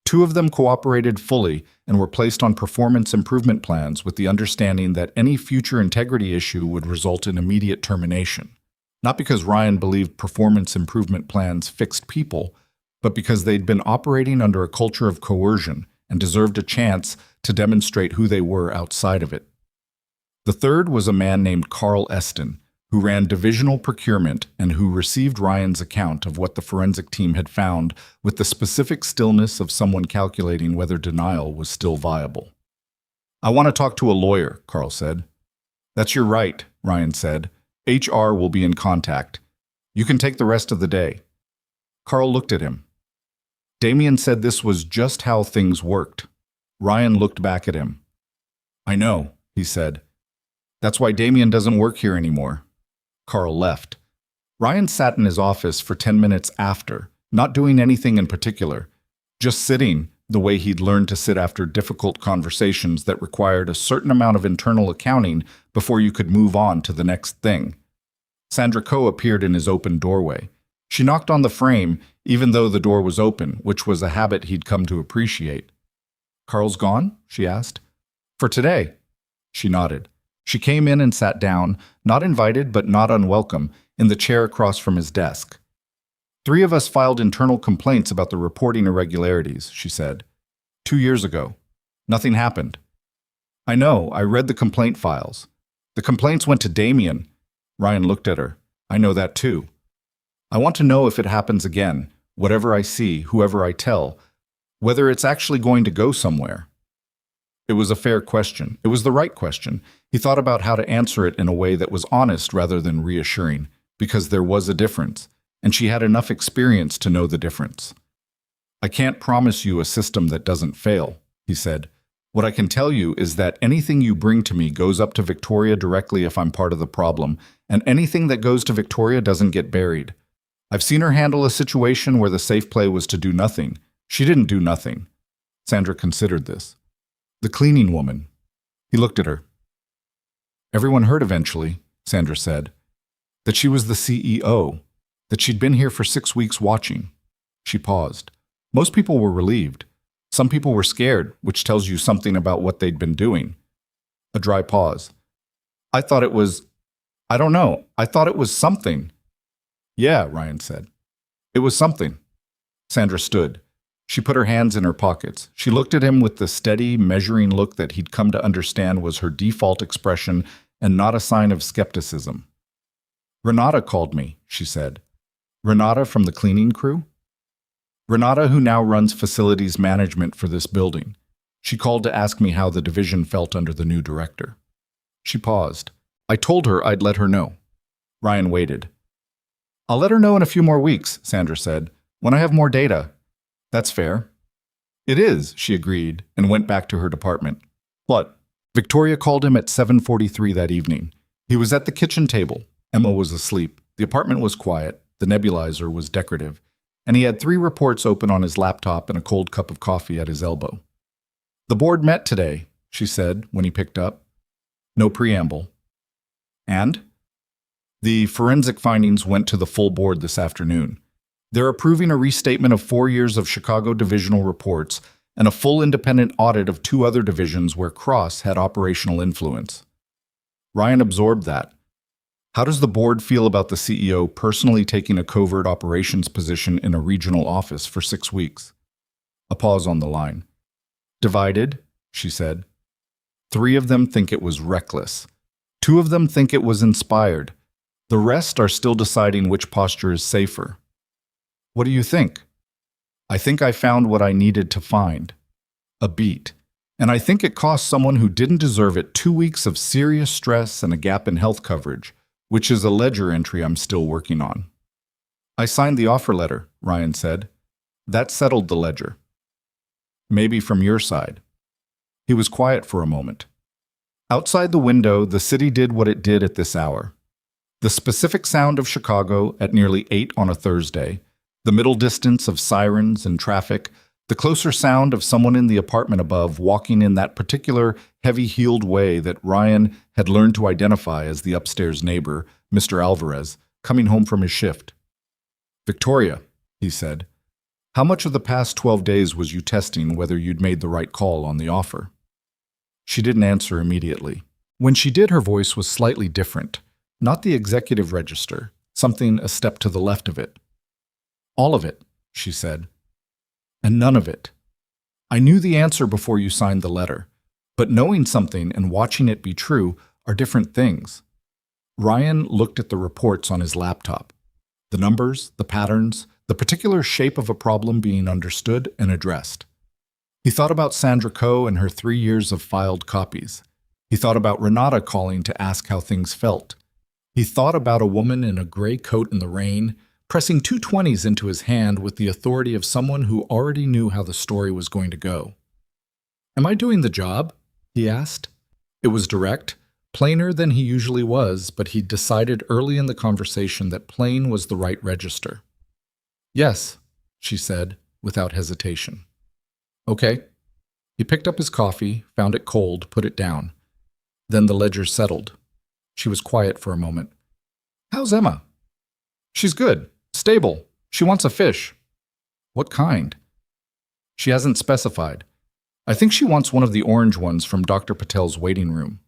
Two of them cooperated fully and were placed on performance improvement plans with the understanding that any future integrity issue would result in immediate termination. Not because Ryan believed performance improvement plans fixed people, but because they'd been operating under a culture of coercion and deserved a chance to demonstrate who they were outside of it. The third was a man named Carl Eston, who ran divisional procurement and who received Ryan's account of what the forensic team had found with the specific stillness of someone calculating whether denial was still viable. "I want to talk to a lawyer," Carl said. "That's your right," Ryan said. "HR will be in contact. You can take the rest of the day." Carl looked at him. Damien said this was just how things worked. Ryan looked back at him. "I know," he said. "That's why Damien doesn't work here anymore." Carl left. Ryan sat in his office for 10 minutes after, not doing anything in particular, just sitting the way he'd learned to sit after difficult conversations that required a certain amount of internal accounting before you could move on to the next thing. Sandra Coe appeared in his open doorway. She knocked on the frame, even though the door was open, which was a habit he'd come to appreciate. "Carl's gone?" she asked. "For today." She nodded. She came in and sat down, not invited but not unwelcome, in the chair across from his desk. "3 of us filed internal complaints about the reporting irregularities," she said. 2 years ago. Nothing happened." "I know, I read the complaint files. The complaints went to Damien." Ryan looked at her. "I know that too. I want to know if it happens again, whatever I see, whoever I tell, whether it's actually going to go somewhere." It was a fair question. It was the right question. He thought about how to answer it in a way that was honest rather than reassuring, because there was a difference, and she had enough experience to know the difference. "I can't promise you a system that doesn't fail," he said. "What I can tell you is that anything you bring to me goes up to Victoria directly if I'm part of the problem, and anything that goes to Victoria doesn't get buried. I've seen her handle a situation where the safe play was to do nothing. She didn't do nothing." Sandra considered this. "The cleaning woman." He looked at her. "Everyone heard eventually," Sandra said, "that she was the CEO, that she'd been here for 6 weeks watching." She paused. Most people were relieved. Some people were scared, which tells you something about what they'd been doing. A dry pause. I thought it was something." "Yeah," Ryan said. "It was something." Sandra stood. She put her hands in her pockets. She looked at him with the steady, measuring look that he'd come to understand was her default expression and not a sign of skepticism. "Renata called me," she said. "Renata from the cleaning crew?" "Renata, who now runs facilities management for this building. She called to ask me how the division felt under the new director." She paused. "I told her I'd let her know." Ryan waited. "I'll let her know in a few more weeks," Sandra said, "when I have more data." "That's fair." "It is," she agreed, and went back to her department. "What?" Victoria called him at 7:43 that evening. He was at the kitchen table. Emma was asleep. The apartment was quiet. The nebulizer was decorative. And he had 3 reports open on his laptop and a cold cup of coffee at his elbow. "The board met today," she said when he picked up. No preamble. "And?" "The forensic findings went to the full board this afternoon. They're approving a restatement of 4 years of Chicago divisional reports and a full independent audit of 2 other divisions where Cross had operational influence." Ryan absorbed that. How does the board feel about the CEO personally taking a covert operations position in a regional office for 6 weeks? A pause on the line. "Divided," she said. 3 of them think it was reckless. 2 of them think it was inspired. The rest are still deciding which posture is safer. "What do you think?" "I think I found what I needed to find. A beat. And I think it cost someone who didn't deserve it 2 weeks of serious stress and a gap in health coverage, which is a ledger entry I'm still working on." "I signed the offer letter," Ryan said. "That settled the ledger." "Maybe from your side." He was quiet for a moment. Outside the window, the city did what it did at this hour. The specific sound of Chicago at nearly 8 on a Thursday, the middle distance of sirens and traffic, the closer sound of someone in the apartment above walking in that particular heavy-heeled way that Ryan had learned to identify as the upstairs neighbor, Mr. Alvarez, coming home from his shift. "Victoria," he said, "how much of the past 12 days was you testing whether you'd made the right call on the offer?" She didn't answer immediately. When she did, her voice was slightly different. Not the executive register, something a step to the left of it. "All of it," she said. "And none of it. I knew the answer before you signed the letter, but knowing something and watching it be true are different things." Ryan looked at the reports on his laptop. The numbers, the patterns, the particular shape of a problem being understood and addressed. He thought about Sandra Coe and her 3 years of filed copies. He thought about Renata calling to ask how things felt. He thought about a woman in a gray coat in the rain, pressing 220s into his hand with the authority of someone who already knew how the story was going to go. "Am I doing the job?" he asked. It was direct, plainer than he usually was, but he decided early in the conversation that plain was the right register. "Yes," she said, without hesitation. "Okay." He picked up his coffee, found it cold, put it down. Then the ledger settled. She was quiet for a moment. "How's Emma?" "She's good. Stable. She wants a fish." "What kind?" "She hasn't specified. I think she wants one of the orange ones from Dr. Patel's waiting room."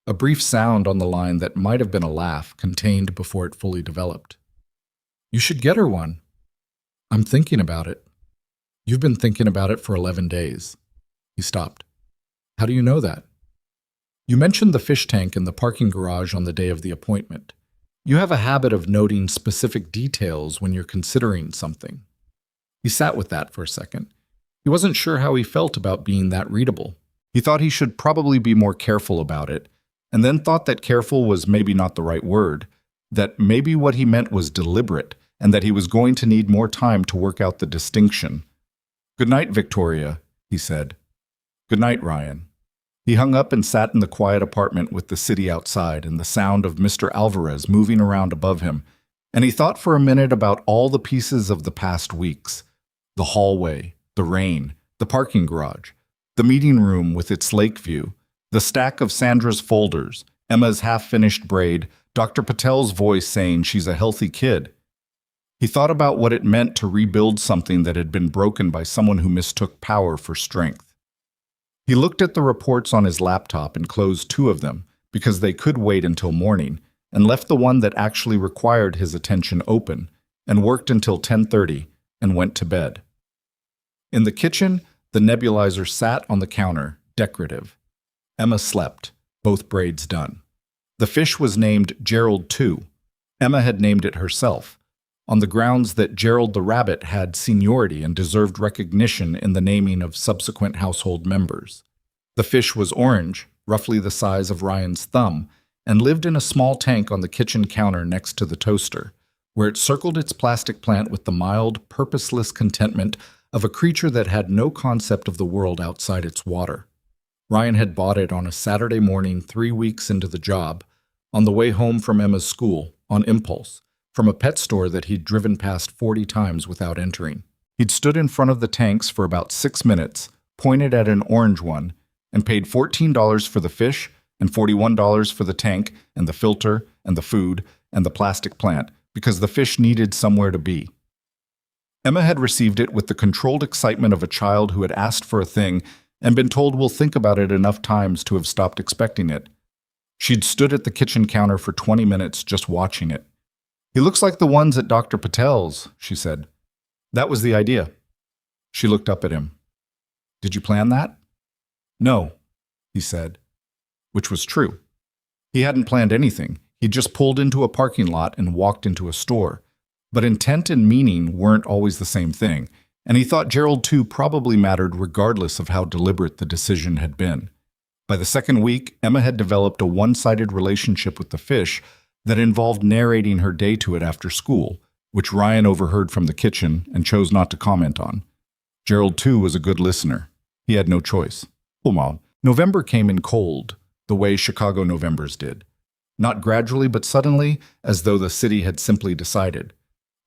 A brief sound on the line that might have been a laugh contained before it fully developed. "You should get her one." "I'm thinking about it." "You've been thinking about it for 11 days. He stopped. "How do you know that?" "You mentioned the fish tank in the parking garage on the day of the appointment. You have a habit of noting specific details when you're considering something." He sat with that for a second. He wasn't sure how he felt about being that readable. He thought he should probably be more careful about it, and then thought that careful was maybe not the right word, that maybe what he meant was deliberate, and that he was going to need more time to work out the distinction. "Good night, Victoria," he said. "Good night, Ryan." He hung up and sat in the quiet apartment with the city outside and the sound of Mr. Alvarez moving around above him, and he thought for a minute about all the pieces of the past weeks. The hallway, the rain, the parking garage, the meeting room with its lake view, the stack of Sandra's folders, Emma's half-finished braid, Dr. Patel's voice saying she's a healthy kid. He thought about what it meant to rebuild something that had been broken by someone who mistook power for strength. He looked at the reports on his laptop and closed 2 of them, because they could wait until morning, and left the one that actually required his attention open, and worked until 10:30, and went to bed. In the kitchen, the nebulizer sat on the counter, decorative. Emma slept, both braids done. The fish was named Gerald too. Emma had named it herself, on the grounds that Gerald the rabbit had seniority and deserved recognition in the naming of subsequent household members. The fish was orange, roughly the size of Ryan's thumb, and lived in a small tank on the kitchen counter next to the toaster, where it circled its plastic plant with the mild, purposeless contentment of a creature that had no concept of the world outside its water. Ryan had bought it on a Saturday morning 3 weeks into the job, on the way home from Emma's school, on impulse, from a pet store that he'd driven past 40 times without entering. He'd stood in front of the tanks for about 6 minutes, pointed at an orange one, and paid $14 for the fish and $41 for the tank and the filter and the food and the plastic plant, because the fish needed somewhere to be. Emma had received it with the controlled excitement of a child who had asked for a thing and been told we'll think about it enough times to have stopped expecting it. She'd stood at the kitchen counter for 20 minutes just watching it. "He looks like the ones at Dr. Patel's," she said. "That was the idea." She looked up at him. "Did you plan that?" "No," he said, which was true. He hadn't planned anything. He'd just pulled into a parking lot and walked into a store. But intent and meaning weren't always the same thing, and he thought Gerald too probably mattered regardless of how deliberate the decision had been. By the second week, Emma had developed a one-sided relationship with the fish that involved narrating her day to it after school, which Ryan overheard from the kitchen and chose not to comment on. Gerald, too, was a good listener. He had no choice. November came in cold, the way Chicago Novembers did. Not gradually, but suddenly, as though the city had simply decided.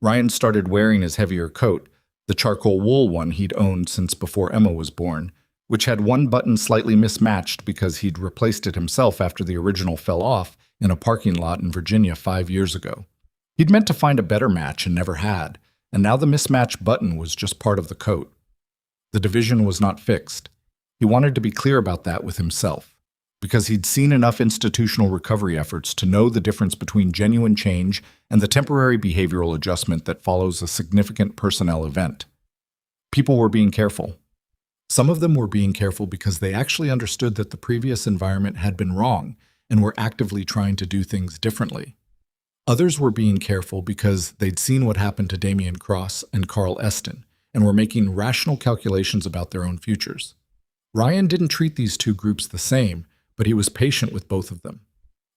Ryan started wearing his heavier coat, the charcoal wool one he'd owned since before Emma was born, which had one button slightly mismatched because he'd replaced it himself after the original fell off in a parking lot in Virginia 5 years ago. He'd meant to find a better match and never had, and now the mismatched button was just part of the coat. The division was not fixed. He wanted to be clear about that with himself, because he'd seen enough institutional recovery efforts to know the difference between genuine change and the temporary behavioral adjustment that follows a significant personnel event. People were being careful. Some of them were being careful because they actually understood that the previous environment had been wrong and were actively trying to do things differently. Others were being careful because they'd seen what happened to Damian Cross and Carl Eston and were making rational calculations about their own futures. Ryan didn't treat these two groups the same, but he was patient with both of them.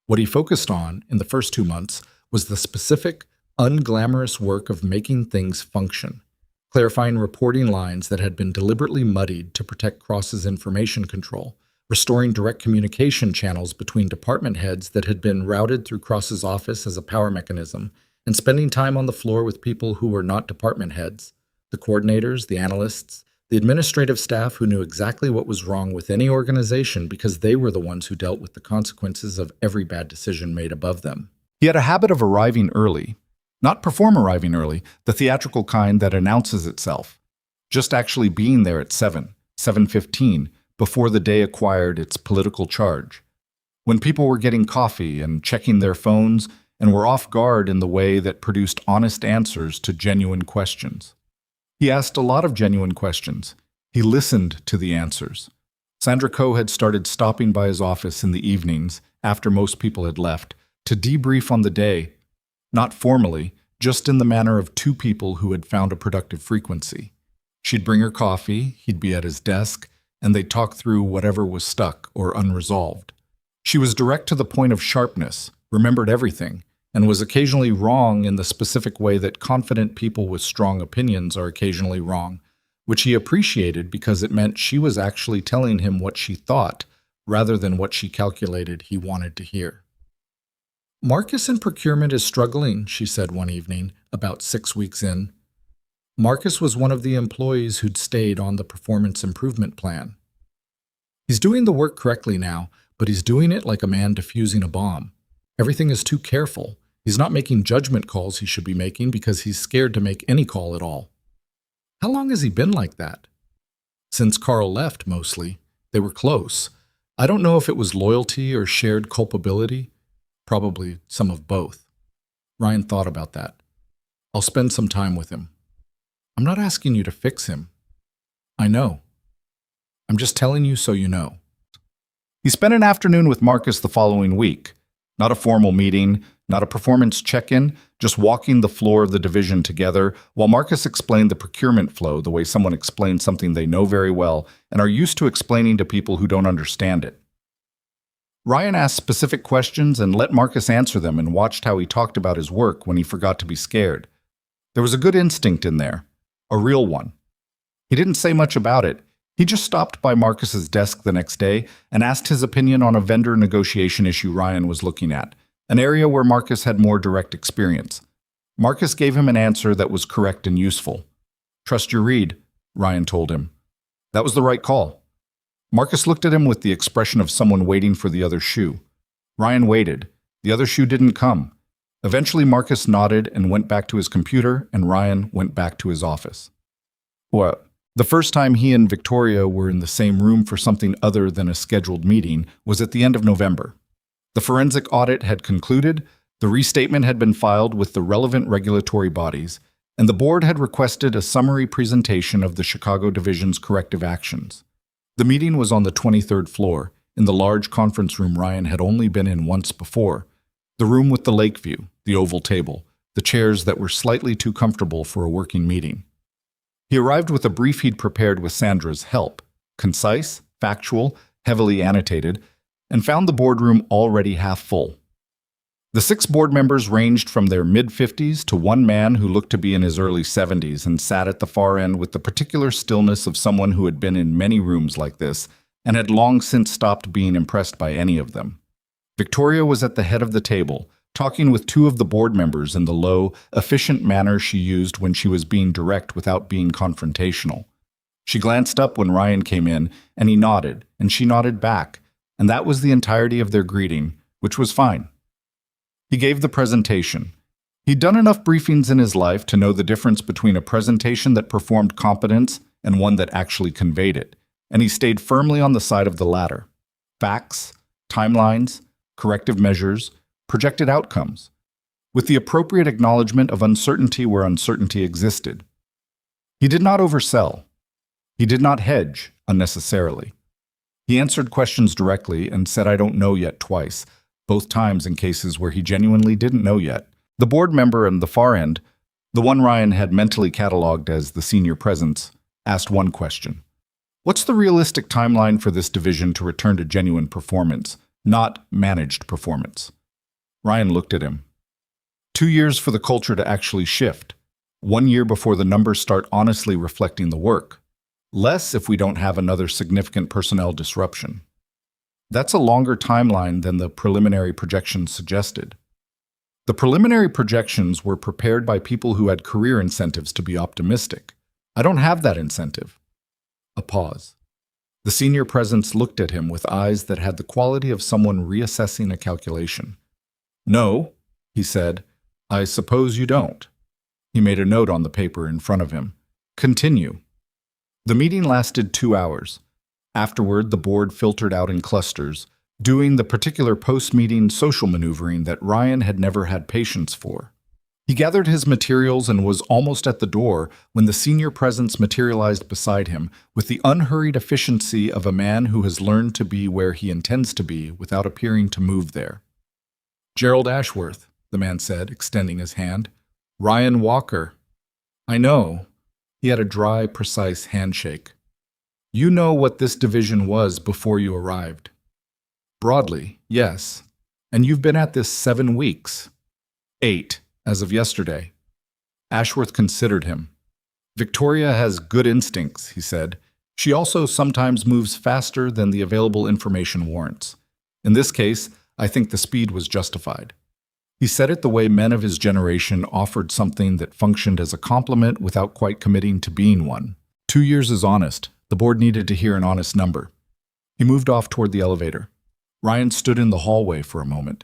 What he focused on in the first 2 months was the specific, unglamorous work of making things function, clarifying reporting lines that had been deliberately muddied to protect Cross's information control, restoring direct communication channels between department heads that had been routed through Cross's office as a power mechanism, and spending time on the floor with people who were not department heads, the coordinators, the analysts, the administrative staff who knew exactly what was wrong with any organization because they were the ones who dealt with the consequences of every bad decision made above them. He had a habit of arriving early. Not perform arriving early, the theatrical kind that announces itself. Just actually being there at 7:15, before the day acquired its political charge. When people were getting coffee and checking their phones and were off guard in the way that produced honest answers to genuine questions. He asked a lot of genuine questions. He listened to the answers. Sandra Coe had started stopping by his office in the evenings, after most people had left, to debrief on the day, not formally, just in the manner of two people who had found a productive frequency. She'd bring her coffee, he'd be at his desk, and they'd talk through whatever was stuck or unresolved. She was direct to the point of sharpness, remembered everything, and was occasionally wrong in the specific way that confident people with strong opinions are occasionally wrong, which he appreciated because it meant she was actually telling him what she thought rather than what she calculated he wanted to hear. "Marcus in procurement is struggling," she said one evening, about 6 weeks in. Marcus was one of the employees who'd stayed on the performance improvement plan. "He's doing the work correctly now, but he's doing it like a man defusing a bomb. Everything is too careful. He's not making judgment calls he should be making because he's scared to make any call at all." "How long has he been like that?" "Since Carl left, mostly. They were close. I don't know if it was loyalty or shared culpability. Probably some of both." Ryan thought about that. "I'll spend some time with him." "I'm not asking you to fix him." "I know. I'm just telling you so you know." He spent an afternoon with Marcus the following week. Not a formal meeting, not a performance check-in, just walking the floor of the division together while Marcus explained the procurement flow the way someone explains something they know very well and are used to explaining to people who don't understand it. Ryan asked specific questions and let Marcus answer them and watched how he talked about his work when he forgot to be scared. There was a good instinct in there, a real one. He didn't say much about it. He just stopped by Marcus's desk the next day and asked his opinion on a vendor negotiation issue Ryan was looking at, an area where Marcus had more direct experience. Marcus gave him an answer that was correct and useful. "Trust your read," Ryan told him. That was the right call. Marcus looked at him with the expression of someone waiting for the other shoe. Ryan waited. The other shoe didn't come. Eventually, Marcus nodded and went back to his computer, and Ryan went back to his office. What? The first time he and Victoria were in the same room for something other than a scheduled meeting was at the end of November. The forensic audit had concluded, the restatement had been filed with the relevant regulatory bodies, and the board had requested a summary presentation of the Chicago Division's corrective actions. The meeting was on the 23rd floor, in the large conference room Ryan had only been in once before, the room with the lake view, the oval table, the chairs that were slightly too comfortable for a working meeting. He arrived with a brief he'd prepared with Sandra's help, concise, factual, heavily annotated, and found the boardroom already half full. The 6 board members ranged from their mid-50s to one man who looked to be in his early 70s and sat at the far end with the particular stillness of someone who had been in many rooms like this and had long since stopped being impressed by any of them. Victoria was at the head of the table, talking with 2 of the board members in the low, efficient manner she used when she was being direct without being confrontational. She glanced up when Ryan came in, and he nodded, and she nodded back, and that was the entirety of their greeting, which was fine. He gave the presentation. He'd done enough briefings in his life to know the difference between a presentation that performed competence and one that actually conveyed it, and he stayed firmly on the side of the latter. Facts, timelines, corrective measures, projected outcomes, with the appropriate acknowledgement of uncertainty where uncertainty existed. He did not oversell. He did not hedge unnecessarily. He answered questions directly and said, "I don't know yet," twice, both times in cases where he genuinely didn't know yet. The board member on the far end, the one Ryan had mentally cataloged as the senior presence, asked one question. What's the realistic timeline for this division to return to genuine performance, not managed performance? Ryan looked at him. 2 years for the culture to actually shift. 1 year before the numbers start honestly reflecting the work. Less if we don't have another significant personnel disruption. That's a longer timeline than the preliminary projections suggested. The preliminary projections were prepared by people who had career incentives to be optimistic. I don't have that incentive. A pause. The senior presence looked at him with eyes that had the quality of someone reassessing a calculation. "No," he said, "I suppose you don't." He made a note on the paper in front of him. "Continue." The meeting lasted 2 hours. Afterward, the board filtered out in clusters, doing the particular post-meeting social maneuvering that Ryan had never had patience for. He gathered his materials and was almost at the door when the senior presence materialized beside him with the unhurried efficiency of a man who has learned to be where he intends to be without appearing to move there. "Gerald Ashworth," the man said, extending his hand. "Ryan Walker." "I know." He had a dry, precise handshake. "You know what this division was before you arrived?" "Broadly, yes. And you've been at this 7 weeks. 8, as of yesterday." Ashworth considered him. "Victoria has good instincts," he said. "She also sometimes moves faster than the available information warrants. In this case, I think the speed was justified." He said it the way men of his generation offered something that functioned as a compliment without quite committing to being one. 2 years is honest. The board needed to hear an honest number. He moved off toward the elevator. Ryan stood in the hallway for a moment.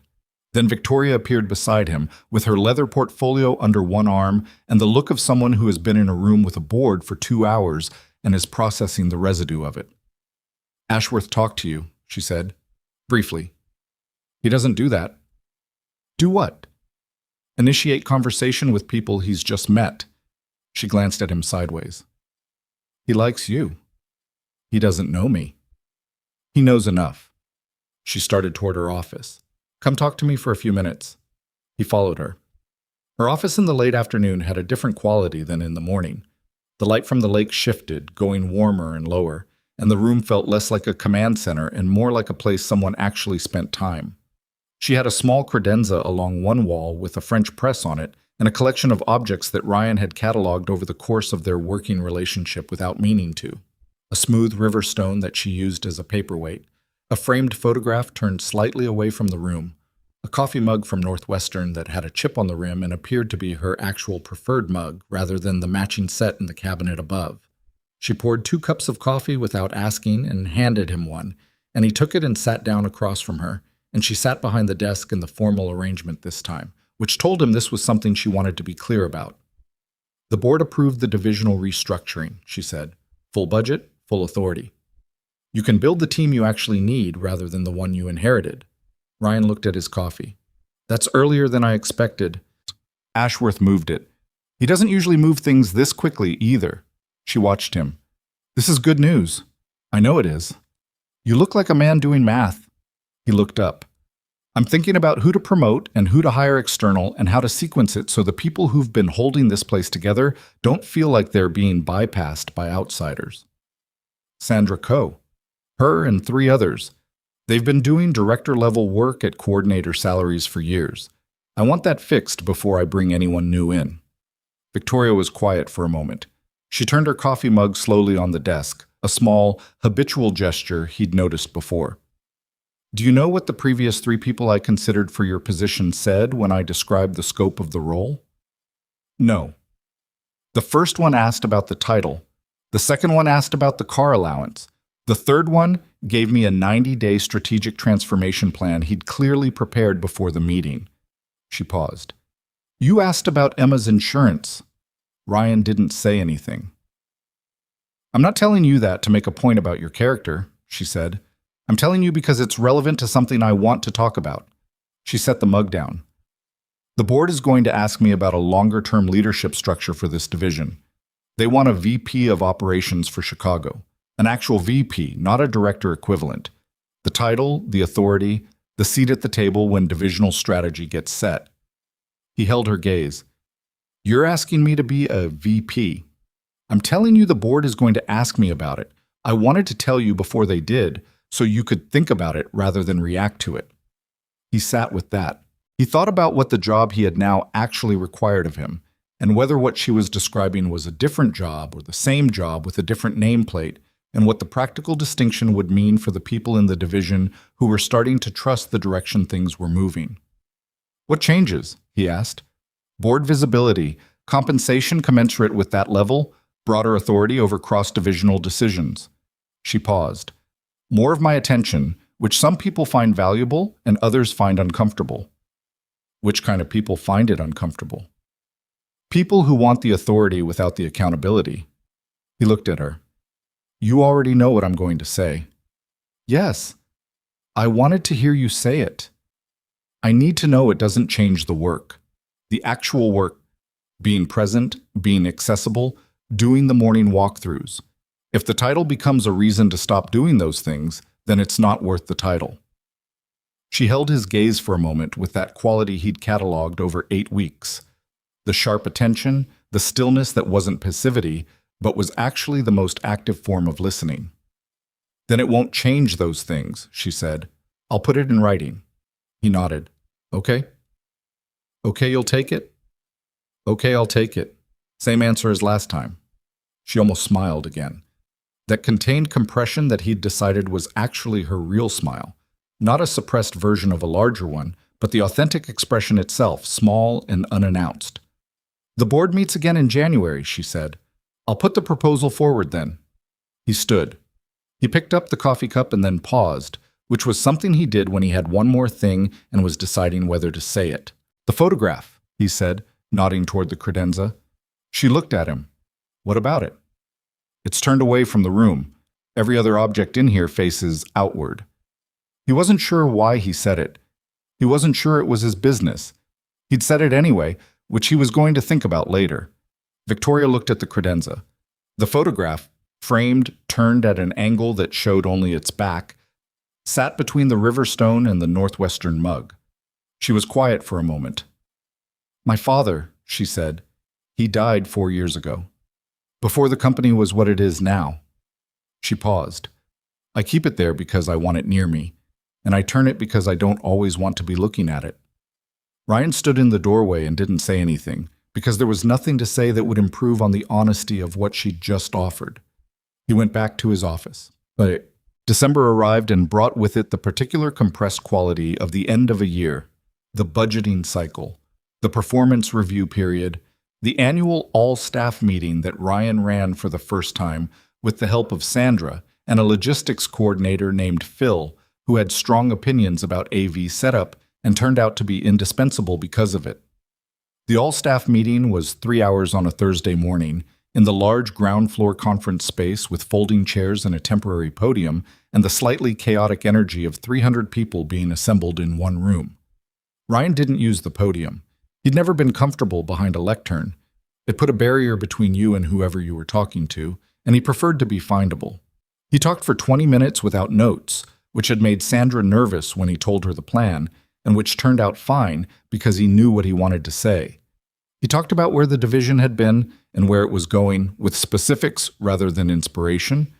Then Victoria appeared beside him, with her leather portfolio under one arm and the look of someone who has been in a room with a board for 2 hours and is processing the residue of it. "Ashworth talked to you," she said. "Briefly." "He doesn't do that." "Do what?" "Initiate conversation with people he's just met." She glanced at him sideways. "He likes you." "He doesn't know me." "He knows enough." She started toward her office. "Come talk to me for a few minutes." He followed her. Her office in the late afternoon had a different quality than in the morning. The light from the lake shifted, going warmer and lower, and the room felt less like a command center and more like a place someone actually spent time. She had a small credenza along one wall with a French press on it and a collection of objects that Ryan had cataloged over the course of their working relationship without meaning to. A smooth river stone that she used as a paperweight, a framed photograph turned slightly away from the room, a coffee mug from Northwestern that had a chip on the rim and appeared to be her actual preferred mug rather than the matching set in the cabinet above. She poured 2 cups of coffee without asking and handed him one, and he took it and sat down across from her, and she sat behind the desk in the formal arrangement this time, which told him this was something she wanted to be clear about. "The board approved the divisional restructuring," she said. "Full budget, full authority. You can build the team you actually need rather than the one you inherited." Ryan looked at his coffee. "That's earlier than I expected." Ashworth moved it. "He doesn't usually move things this quickly either." She watched him. "This is good news." "I know it is." "You look like a man doing math." He looked up. "I'm thinking about who to promote and who to hire external and how to sequence it so the people who've been holding this place together don't feel like they're being bypassed by outsiders." Sandra Coe. Her and 3 others. They've been doing director-level work at coordinator salaries for years. I want that fixed before I bring anyone new in. Victoria was quiet for a moment. She turned her coffee mug slowly on the desk, a small, habitual gesture he'd noticed before. "Do you know what the previous 3 people I considered for your position said when I described the scope of the role?" "No." "The first one asked about the title. The second one asked about the car allowance. The third one gave me a 90-day strategic transformation plan he'd clearly prepared before the meeting." She paused. You asked about Emma's insurance. Ryan didn't say anything. I'm not telling you that to make a point about your character, she said. I'm telling you because it's relevant to something I want to talk about. She set the mug down. The board is going to ask me about a longer-term leadership structure for this division. They want a VP of operations for Chicago. An actual VP, not a director equivalent. The title, the authority, the seat at the table when divisional strategy gets set. He held her gaze. You're asking me to be a VP. I'm telling you the board is going to ask me about it. I wanted to tell you before they did, so you could think about it rather than react to it. He sat with that. He thought about what the job he had now actually required of him, and whether what she was describing was a different job or the same job with a different nameplate, and what the practical distinction would mean for the people in the division who were starting to trust the direction things were moving. What changes? He asked. Board visibility, compensation commensurate with that level, broader authority over cross-divisional decisions. She paused. More of my attention, which some people find valuable and others find uncomfortable. Which kind of people find it uncomfortable? People who want the authority without the accountability. He looked at her. You already know what I'm going to say. Yes. I wanted to hear you say it. I need to know it doesn't change the work. The actual work. Being present, being accessible, doing the morning walkthroughs. If the title becomes a reason to stop doing those things, then it's not worth the title. She held his gaze for a moment with that quality he'd cataloged over 8 weeks. The sharp attention, the stillness that wasn't passivity, but was actually the most active form of listening. Then it won't change those things, she said. I'll put it in writing. He nodded. Okay? Okay, you'll take it? Okay, I'll take it. Same answer as last time. She almost smiled again. That contained compression that he'd decided was actually her real smile. Not a suppressed version of a larger one, but the authentic expression itself, small and unannounced. The board meets again in January, she said. I'll put the proposal forward then. He stood. He picked up the coffee cup and then paused, which was something he did when he had one more thing and was deciding whether to say it. The photograph, he said, nodding toward the credenza. She looked at him. What about it? It's turned away from the room. Every other object in here faces outward. He wasn't sure why he said it. He wasn't sure it was his business. He'd said it anyway, which he was going to think about later. Victoria looked at the credenza. The photograph, framed, turned at an angle that showed only its back, sat between the river stone and the northwestern mug. She was quiet for a moment. My father, she said, he died 4 years ago. Before the company was what it is now. She paused. I keep it there because I want it near me, and I turn it because I don't always want to be looking at it. Ryan stood in the doorway and didn't say anything, because there was nothing to say that would improve on the honesty of what she'd just offered. He went back to his office. But December arrived and brought with it the particular compressed quality of the end of a year, the budgeting cycle, the performance review period, the annual all-staff meeting that Ryan ran for the first time with the help of Sandra and a logistics coordinator named Phil, who had strong opinions about AV setup and turned out to be indispensable because of it. The all-staff meeting was 3 hours on a Thursday morning in the large ground floor conference space with folding chairs and a temporary podium and the slightly chaotic energy of 300 people being assembled in one room. Ryan didn't use the podium. He'd never been comfortable behind a lectern. It put a barrier between you and whoever you were talking to, and he preferred to be findable. He talked for 20 minutes without notes, which had made Sandra nervous when he told her the plan, and which turned out fine because he knew what he wanted to say. He talked about where the division had been and where it was going, with specifics rather than inspiration.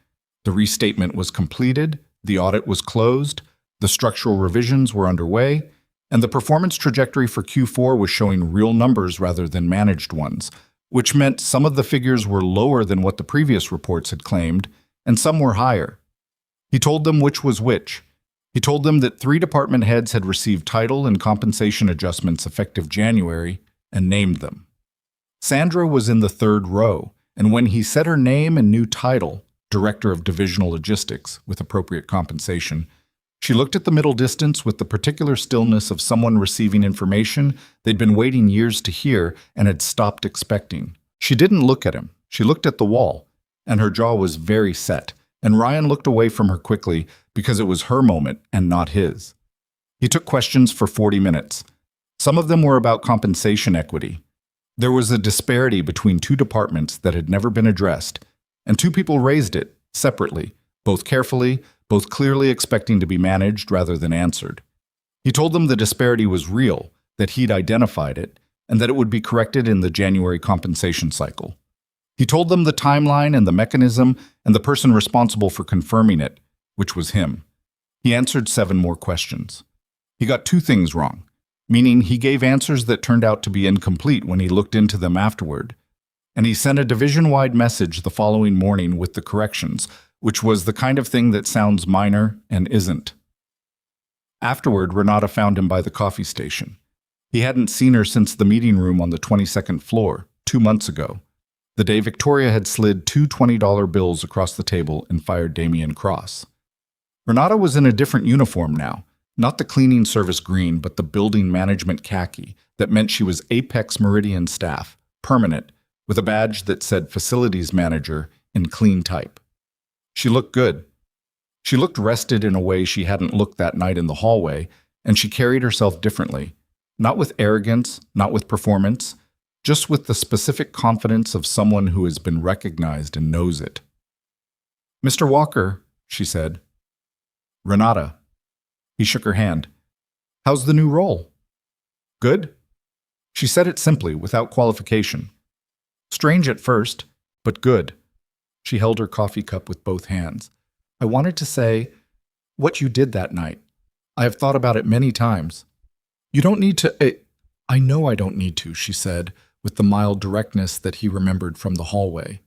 The restatement was completed, the audit was closed, the structural revisions were underway, and the performance trajectory for Q4 was showing real numbers rather than managed ones, which meant some of the figures were lower than what the previous reports had claimed, and some were higher. He told them which was which. He told them that 3 department heads had received title and compensation adjustments effective January, and named them. Sandra was in the 3rd row, and when he said her name and new title, Director of Divisional Logistics, with appropriate compensation, She looked at the middle distance with the particular stillness of someone receiving information they'd been waiting years to hear and had stopped expecting. She didn't look at him. She looked at the wall, and her jaw was very set, and Ryan looked away from her quickly because it was her moment and not his. He took questions for 40 minutes. Some of them were about compensation equity. There was a disparity between two departments that had never been addressed, and two people raised it, separately, both carefully, both clearly expecting to be managed rather than answered. He told them the disparity was real, that he'd identified it, and that it would be corrected in the January compensation cycle. He told them the timeline and the mechanism and the person responsible for confirming it, which was him. He answered 7 more questions. He got 2 things wrong, meaning he gave answers that turned out to be incomplete when he looked into them afterward. And he sent a division-wide message the following morning with the corrections, which was the kind of thing that sounds minor and isn't. Afterward, Renata found him by the coffee station. He hadn't seen her since the meeting room on the 22nd floor, 2 months ago, the day Victoria had slid 2 $20 bills across the table and fired Damien Cross. Renata was in a different uniform now, not the cleaning service green, but the building management khaki that meant she was Apex Meridian staff, permanent, with a badge that said Facilities Manager in clean type. She looked good. She looked rested in a way she hadn't looked that night in the hallway, and she carried herself differently, not with arrogance, not with performance, just with the specific confidence of someone who has been recognized and knows it. "Mr. Walker," she said. "Renata." He shook her hand. "How's the new role?" "Good?" She said it simply, without qualification. "Strange at first, but good." She held her coffee cup with both hands. "I wanted to say what you did that night. I have thought about it many times." "You don't need to—" "I know I don't need to," she said, with the mild directness that he remembered from the hallway.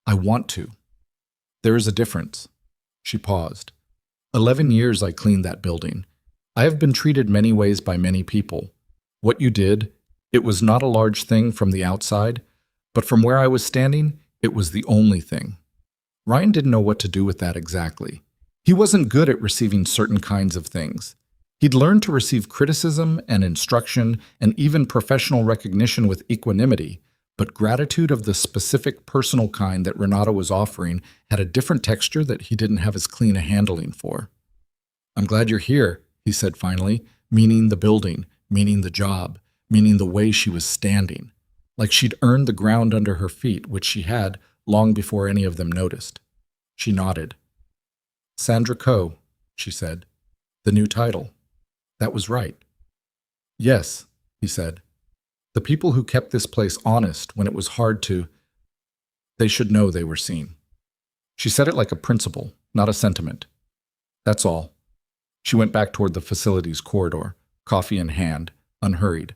"I want to. There is a difference." She paused. 11 years I cleaned that building. I have been treated many ways by many people. What you did, it was not a large thing from the outside, but from where I was standing, it was the only thing. Ryan didn't know what to do with that exactly. He wasn't good at receiving certain kinds of things. He'd learned to receive criticism and instruction and even professional recognition with equanimity, but gratitude of the specific personal kind that Renata was offering had a different texture that he didn't have as clean a handling for. "I'm glad you're here," he said finally, meaning the building, meaning the job, meaning the way she was standing, like she'd earned the ground under her feet, which she had long before any of them noticed. She nodded. "Sandra Coe," she said. "The new title." That was right. "Yes," he said. "The people who kept this place honest when it was hard to, they should know they were seen." She said it like a principle, not a sentiment. "That's all." She went back toward the facilities corridor, coffee in hand, unhurried.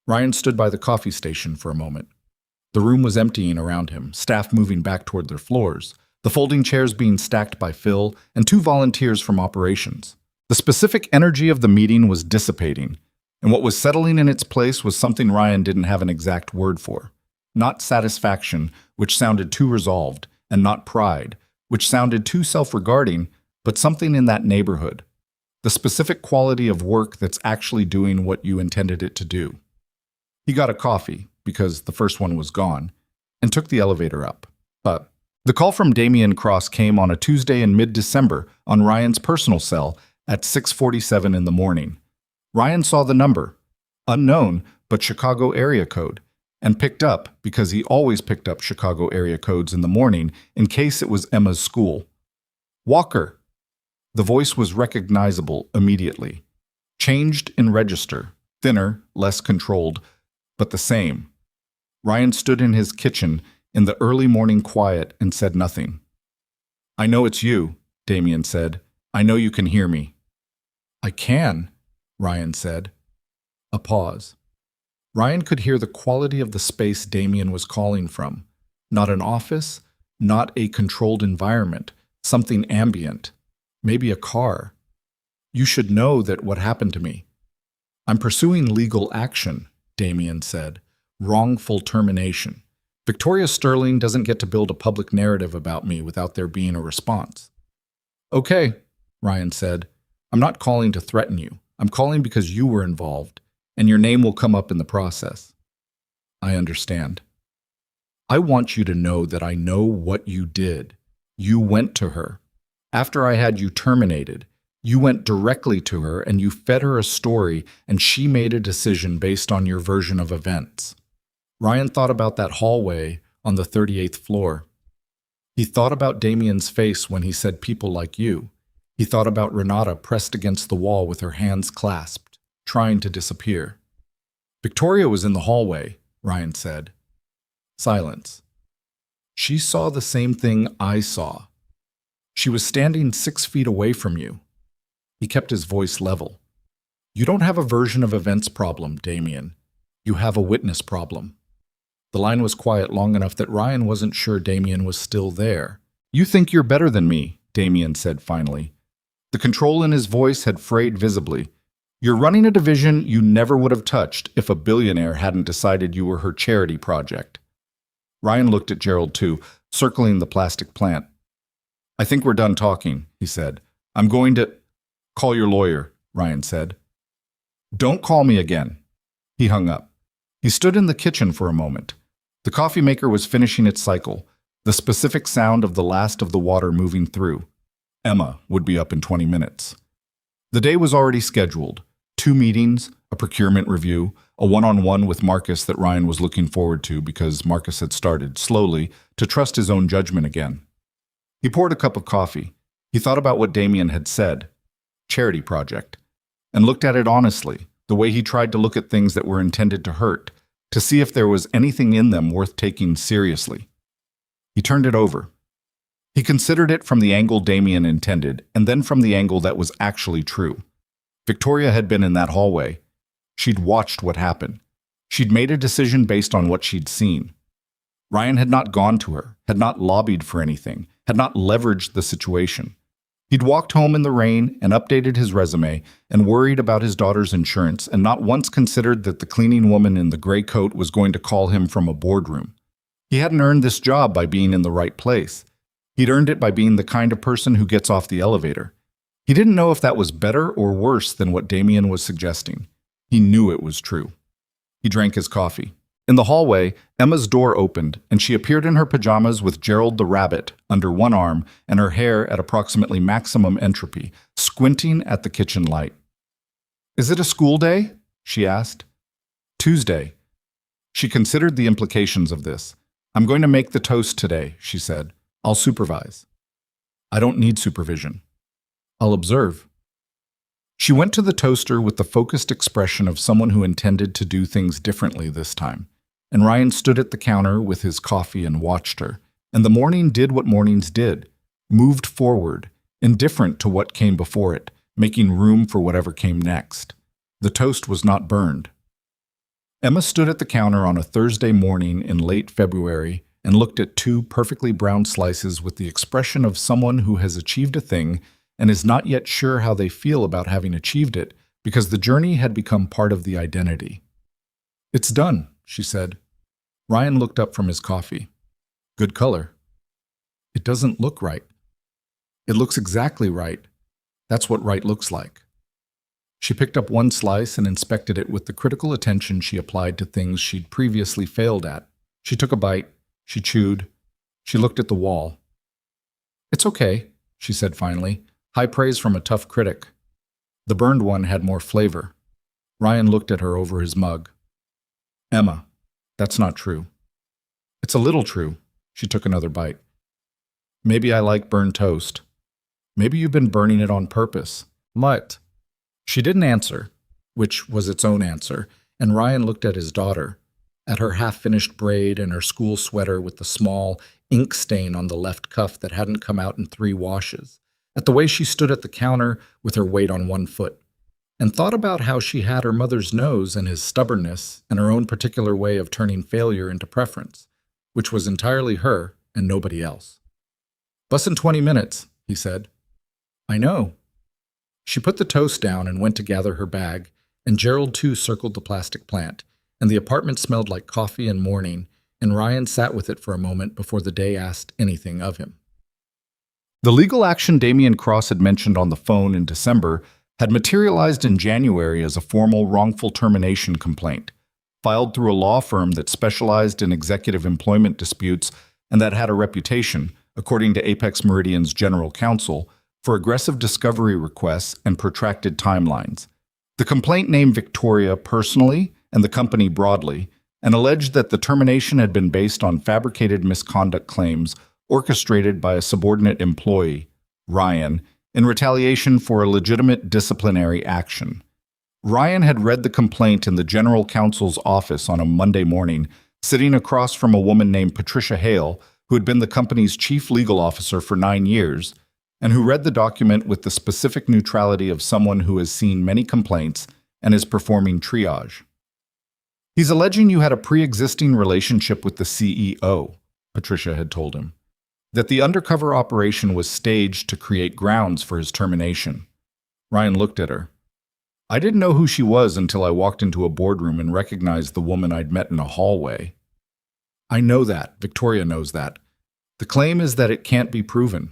Ryan stood by the coffee station for a moment. The room was emptying around him, staff moving back toward their floors, the folding chairs being stacked by Phil, and 2 volunteers from operations. The specific energy of the meeting was dissipating, and what was settling in its place was something Ryan didn't have an exact word for. Not satisfaction, which sounded too resolved, and not pride, which sounded too self-regarding, but something in that neighborhood. The specific quality of work that's actually doing what you intended it to do. He got a coffee, because the first one was gone, and took the elevator up. But the call from Damien Cross came on a Tuesday in mid-December on Ryan's personal cell at 6:47 in the morning. Ryan saw the number, unknown but Chicago area code, and picked up because he always picked up Chicago area codes in the morning in case it was Emma's school. "Walker." The voice was recognizable immediately. Changed in register, thinner, less controlled, but the same. Ryan stood in his kitchen in the early morning quiet and said nothing. "I know it's you," Damien said. "I know you can hear me." "I can," Ryan said. A pause. Ryan could hear the quality of the space Damien was calling from. Not an office, not a controlled environment, something ambient. Maybe a car. "You should know that what happened to me." "I'm pursuing legal action," Damien said. "Wrongful termination. Victoria Sterling doesn't get to build a public narrative about me without there being a response." "Okay," Ryan said. I'm not calling to threaten you. I'm calling because you were involved, and your name will come up in the process. I understand. I want you to know that I know what you did. You went to her. After I had you terminated, you went directly to her and you fed her a story, and she made a decision based on your version of events. Ryan thought about that hallway on the 38th floor. He thought about Damien's face when he said people like you. He thought about Renata pressed against the wall with her hands clasped, trying to disappear. Victoria was in the hallway, Ryan said. Silence. She saw the same thing I saw. She was standing 6 feet away from you. He kept his voice level. You don't have a version of events problem, Damien. You have a witness problem. The line was quiet long enough that Ryan wasn't sure Damien was still there. You think you're better than me, Damien said finally. The control in his voice had frayed visibly. You're running a division you never would have touched if a billionaire hadn't decided you were her charity project. Ryan looked at Gerald too, circling the plastic plant. I think we're done talking, he said. I'm going to... Call your lawyer, Ryan said. Don't call me again. He hung up. He stood in the kitchen for a moment. The coffee maker was finishing its cycle, the specific sound of the last of the water moving through. Emma would be up in 20 minutes. The day was already scheduled. 2 meetings, a procurement review, a one-on-one with Marcus that Ryan was looking forward to because Marcus had started, slowly, to trust his own judgment again. He poured a cup of coffee. He thought about what Damien had said, charity project, and looked at it honestly, the way he tried to look at things that were intended to hurt, to see if there was anything in them worth taking seriously. He turned it over. He considered it from the angle Damien intended, and then from the angle that was actually true. Victoria had been in that hallway. She'd watched what happened. She'd made a decision based on what she'd seen. Ryan had not gone to her, had not lobbied for anything, had not leveraged the situation. He'd walked home in the rain and updated his resume and worried about his daughter's insurance and not once considered that the cleaning woman in the gray coat was going to call him from a boardroom. He hadn't earned this job by being in the right place. He'd earned it by being the kind of person who gets off the elevator. He didn't know if that was better or worse than what Damien was suggesting. He knew it was true. He drank his coffee. In the hallway, Emma's door opened, and she appeared in her pajamas with Gerald the rabbit under one arm and her hair at approximately maximum entropy, squinting at the kitchen light. Is it a school day? She asked. Tuesday. She considered the implications of this. I'm going to make the toast today, she said. I'll supervise. I don't need supervision. I'll observe. She went to the toaster with the focused expression of someone who intended to do things differently this time. And Ryan stood at the counter with his coffee and watched her. And the morning did what mornings did, moved forward, indifferent to what came before it, making room for whatever came next. The toast was not burned. Emma stood at the counter on a Thursday morning in late February and looked at 2 perfectly brown slices with the expression of someone who has achieved a thing and is not yet sure how they feel about having achieved it because the journey had become part of the identity. It's done, she said. Ryan looked up from his coffee. Good color. It doesn't look right. It looks exactly right. That's what right looks like. She picked up 1 slice and inspected it with the critical attention she applied to things she'd previously failed at. She took a bite. She chewed. She looked at the wall. It's okay, she said finally. High praise from a tough critic. The burned one had more flavor. Ryan looked at her over his mug. Emma, that's not true. It's a little true. She took another bite. Maybe I like burned toast. Maybe you've been burning it on purpose. What? She didn't answer, which was its own answer, and Ryan looked at his daughter, at her half-finished braid and her school sweater with the small ink stain on the left cuff that hadn't come out in 3 washes, at the way she stood at the counter with her weight on 1 foot, and thought about how she had her mother's nose and his stubbornness and her own particular way of turning failure into preference, which was entirely her and nobody else. Bus in 20 minutes, he said. I know. She put the toast down and went to gather her bag, and Gerald too circled the plastic plant, and the apartment smelled like coffee and morning, and Ryan sat with it for a moment before the day asked anything of him. The legal action Damien Cross had mentioned on the phone in December had materialized in January as a formal wrongful termination complaint, filed through a law firm that specialized in executive employment disputes and that had a reputation, according to Apex Meridian's general counsel, for aggressive discovery requests and protracted timelines. The complaint named Victoria personally and the company broadly, and alleged that the termination had been based on fabricated misconduct claims orchestrated by a subordinate employee, Ryan, in retaliation for a legitimate disciplinary action. Ryan had read the complaint in the general counsel's office on a Monday morning, sitting across from a woman named Patricia Hale, who had been the company's chief legal officer for 9 years, and who read the document with the specific neutrality of someone who has seen many complaints and is performing triage. "He's alleging you had a pre-existing relationship with the CEO," Patricia had told him, "that the undercover operation was staged to create grounds for his termination." Ryan looked at her. "I didn't know who she was until I walked into a boardroom and recognized the woman I'd met in a hallway." "I know that. Victoria knows that. The claim is that it can't be proven.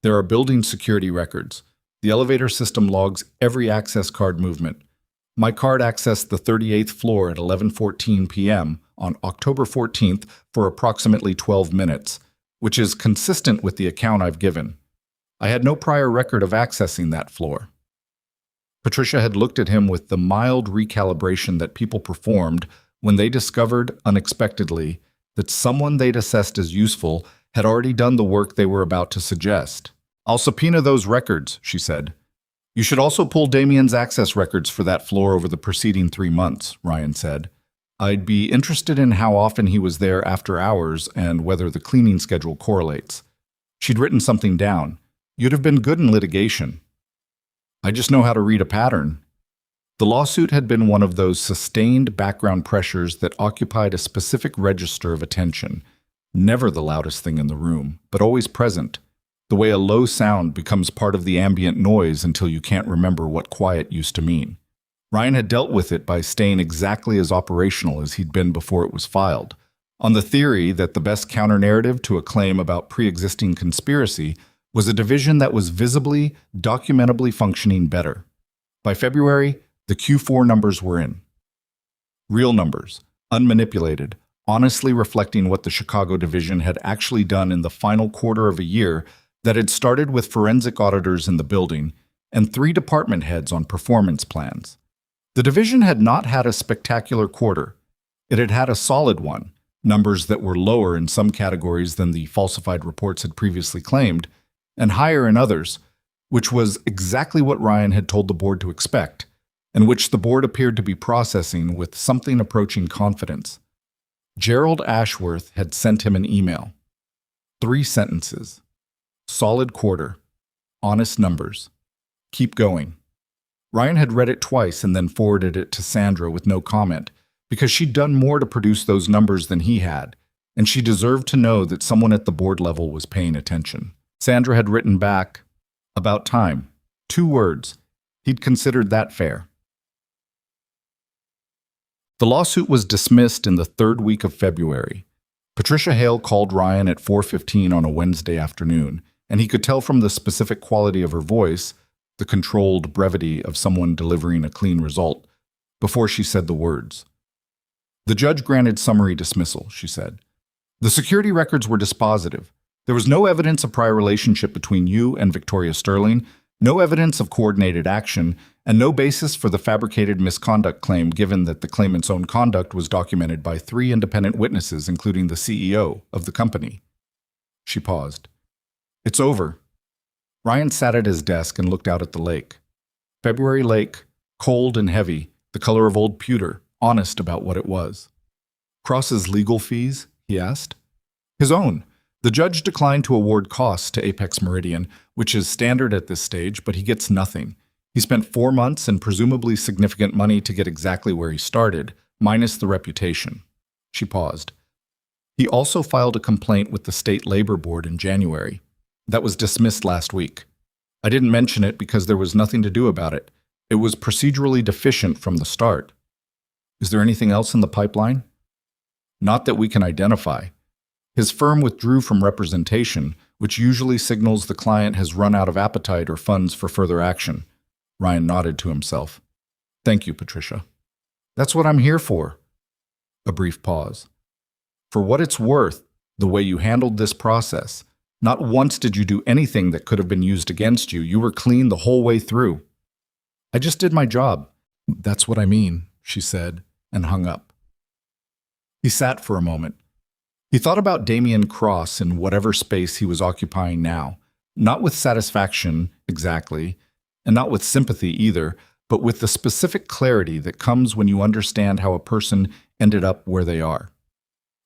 There are building security records. The elevator system logs every access card movement. My card accessed the 38th floor at 11:14 p.m. on October 14th for approximately 12 minutes, which is consistent with the account I've given. I had no prior record of accessing that floor." Patricia had looked at him with the mild recalibration that people performed when they discovered, unexpectedly, that someone they'd assessed as useful had already done the work they were about to suggest. "I'll subpoena those records," she said. "You should also pull Damien's access records for that floor over the preceding 3 months," Ryan said. "I'd be interested in how often he was there after hours and whether the cleaning schedule correlates." She'd written something down. "You'd have been good in litigation." "I just know how to read a pattern." The lawsuit had been one of those sustained background pressures that occupied a specific register of attention, never the loudest thing in the room, but always present, the way a low sound becomes part of the ambient noise until you can't remember what quiet used to mean. Ryan had dealt with it by staying exactly as operational as he'd been before it was filed, on the theory that the best counter-narrative to a claim about pre-existing conspiracy was a division that was visibly, documentably functioning better. By February, the Q4 numbers were in. Real numbers, unmanipulated, honestly reflecting what the Chicago division had actually done in the final quarter of a year that had started with forensic auditors in the building and 3 department heads on performance plans. The division had not had a spectacular quarter. It had had a solid one, numbers that were lower in some categories than the falsified reports had previously claimed, and higher in others, which was exactly what Ryan had told the board to expect, and which the board appeared to be processing with something approaching confidence. Gerald Ashworth had sent him an email. 3 sentences. Solid quarter. Honest numbers. Keep going. Ryan had read it twice and then forwarded it to Sandra with no comment, because she'd done more to produce those numbers than he had, and she deserved to know that someone at the board level was paying attention. Sandra had written back, "About time." 2 words. He'd considered that fair. The lawsuit was dismissed in the 3rd week of February. Patricia Hale called Ryan at 4:15 on a Wednesday afternoon, and he could tell from the specific quality of her voice, the controlled brevity of someone delivering a clean result, before she said the words. "The judge granted summary dismissal," she said. "The security records were dispositive. There was no evidence of prior relationship between you and Victoria Sterling, no evidence of coordinated action, and no basis for the fabricated misconduct claim given that the claimant's own conduct was documented by 3 independent witnesses, including the CEO of the company." She paused. "It's over." Ryan sat at his desk and looked out at the lake. February lake, cold and heavy, the color of old pewter, honest about what it was. "Cross's legal fees?" he asked. "His own. The judge declined to award costs to Apex Meridian, which is standard at this stage, but he gets nothing. He spent 4 months and presumably significant money to get exactly where he started, minus the reputation." She paused. "He also filed a complaint with the State Labor Board in January. That was dismissed last week. I didn't mention it because there was nothing to do about it. It was procedurally deficient from the start." "Is there anything else in the pipeline?" "Not that we can identify." His firm withdrew from representation, which usually signals the client has run out of appetite or funds for further action. Ryan nodded to himself. Thank you, Patricia. That's what I'm here for. A brief pause. For what it's worth, the way you handled this process, not once did you do anything that could have been used against you. You were clean the whole way through. I just did my job. That's what I mean, she said, and hung up. He sat for a moment. He thought about Damien Cross in whatever space he was occupying now, not with satisfaction, exactly, and not with sympathy either, but with the specific clarity that comes when you understand how a person ended up where they are.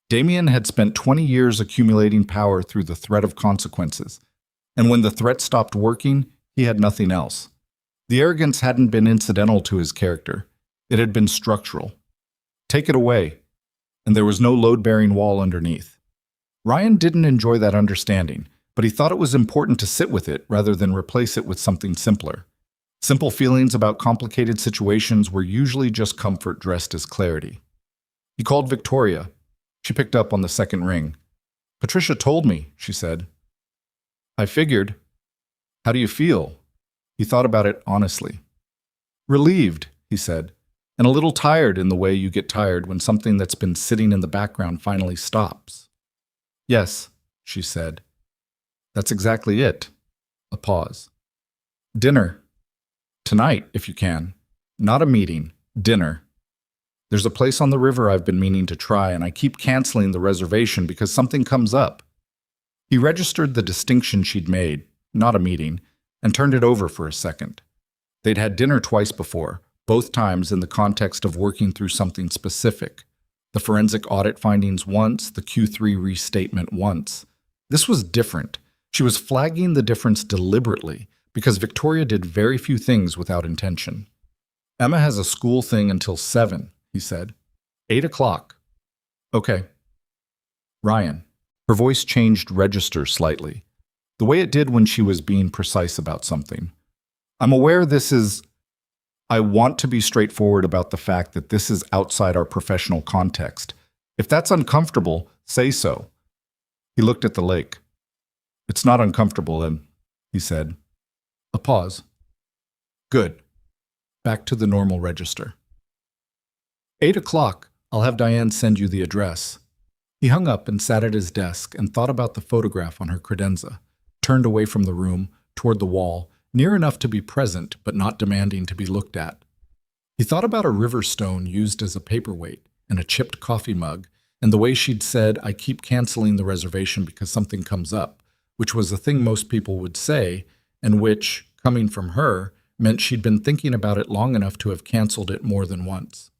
Damien had spent 20 years accumulating power through the threat of consequences, and when the threat stopped working, he had nothing else. The arrogance hadn't been incidental to his character. It had been structural. Take it away, and there was no load-bearing wall underneath. Ryan didn't enjoy that understanding, but he thought it was important to sit with it rather than replace it with something simpler. Simple feelings about complicated situations were usually just comfort dressed as clarity. He called Victoria. She picked up on the second ring. Patricia told me, she said. I figured. How do you feel? He thought about it honestly. Relieved, he said, and a little tired in the way you get tired when something that's been sitting in the background finally stops. Yes, she said. That's exactly it. A pause. Dinner. Tonight, if you can. Not a meeting. Dinner. There's a place on the river I've been meaning to try, and I keep canceling the reservation because something comes up. He registered the distinction she'd made, not a meeting, and turned it over for a second. They'd had dinner twice before, both times in the context of working through something specific. The forensic audit findings once, the Q3 restatement once. This was different. She was flagging the difference deliberately because Victoria did very few things without intention. Emma has a school thing until 7, he said. 8 o'clock. Okay. Ryan. Her voice changed register slightly, the way it did when she was being precise about something. I'm aware this is... I want to be straightforward about the fact that this is outside our professional context. If that's uncomfortable, say so. He looked at the lake. It's not uncomfortable, then, he said. A pause. Good. Back to the normal register. 8 o'clock. I'll have Diane send you the address. He hung up and sat at his desk and thought about the photograph on her credenza, turned away from the room, toward the wall, near enough to be present but not demanding to be looked at. He thought about a river stone used as a paperweight and a chipped coffee mug, and the way she'd said, I keep canceling the reservation because something comes up, which was a thing most people would say, and which, coming from her, meant she'd been thinking about it long enough to have canceled it more than once.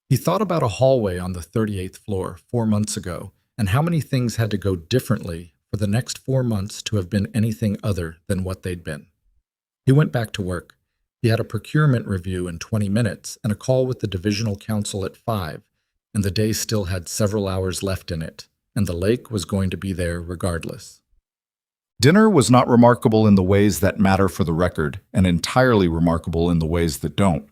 He thought about a hallway on the 38th floor 4 months ago, and how many things had to go differently for the next 4 months to have been anything other than what they'd been. He went back to work. He had a procurement review in 20 minutes and a call with the divisional counsel at 5, and the day still had several hours left in it, and the lake was going to be there regardless. Dinner was not remarkable in the ways that matter for the record, and entirely remarkable in the ways that don't.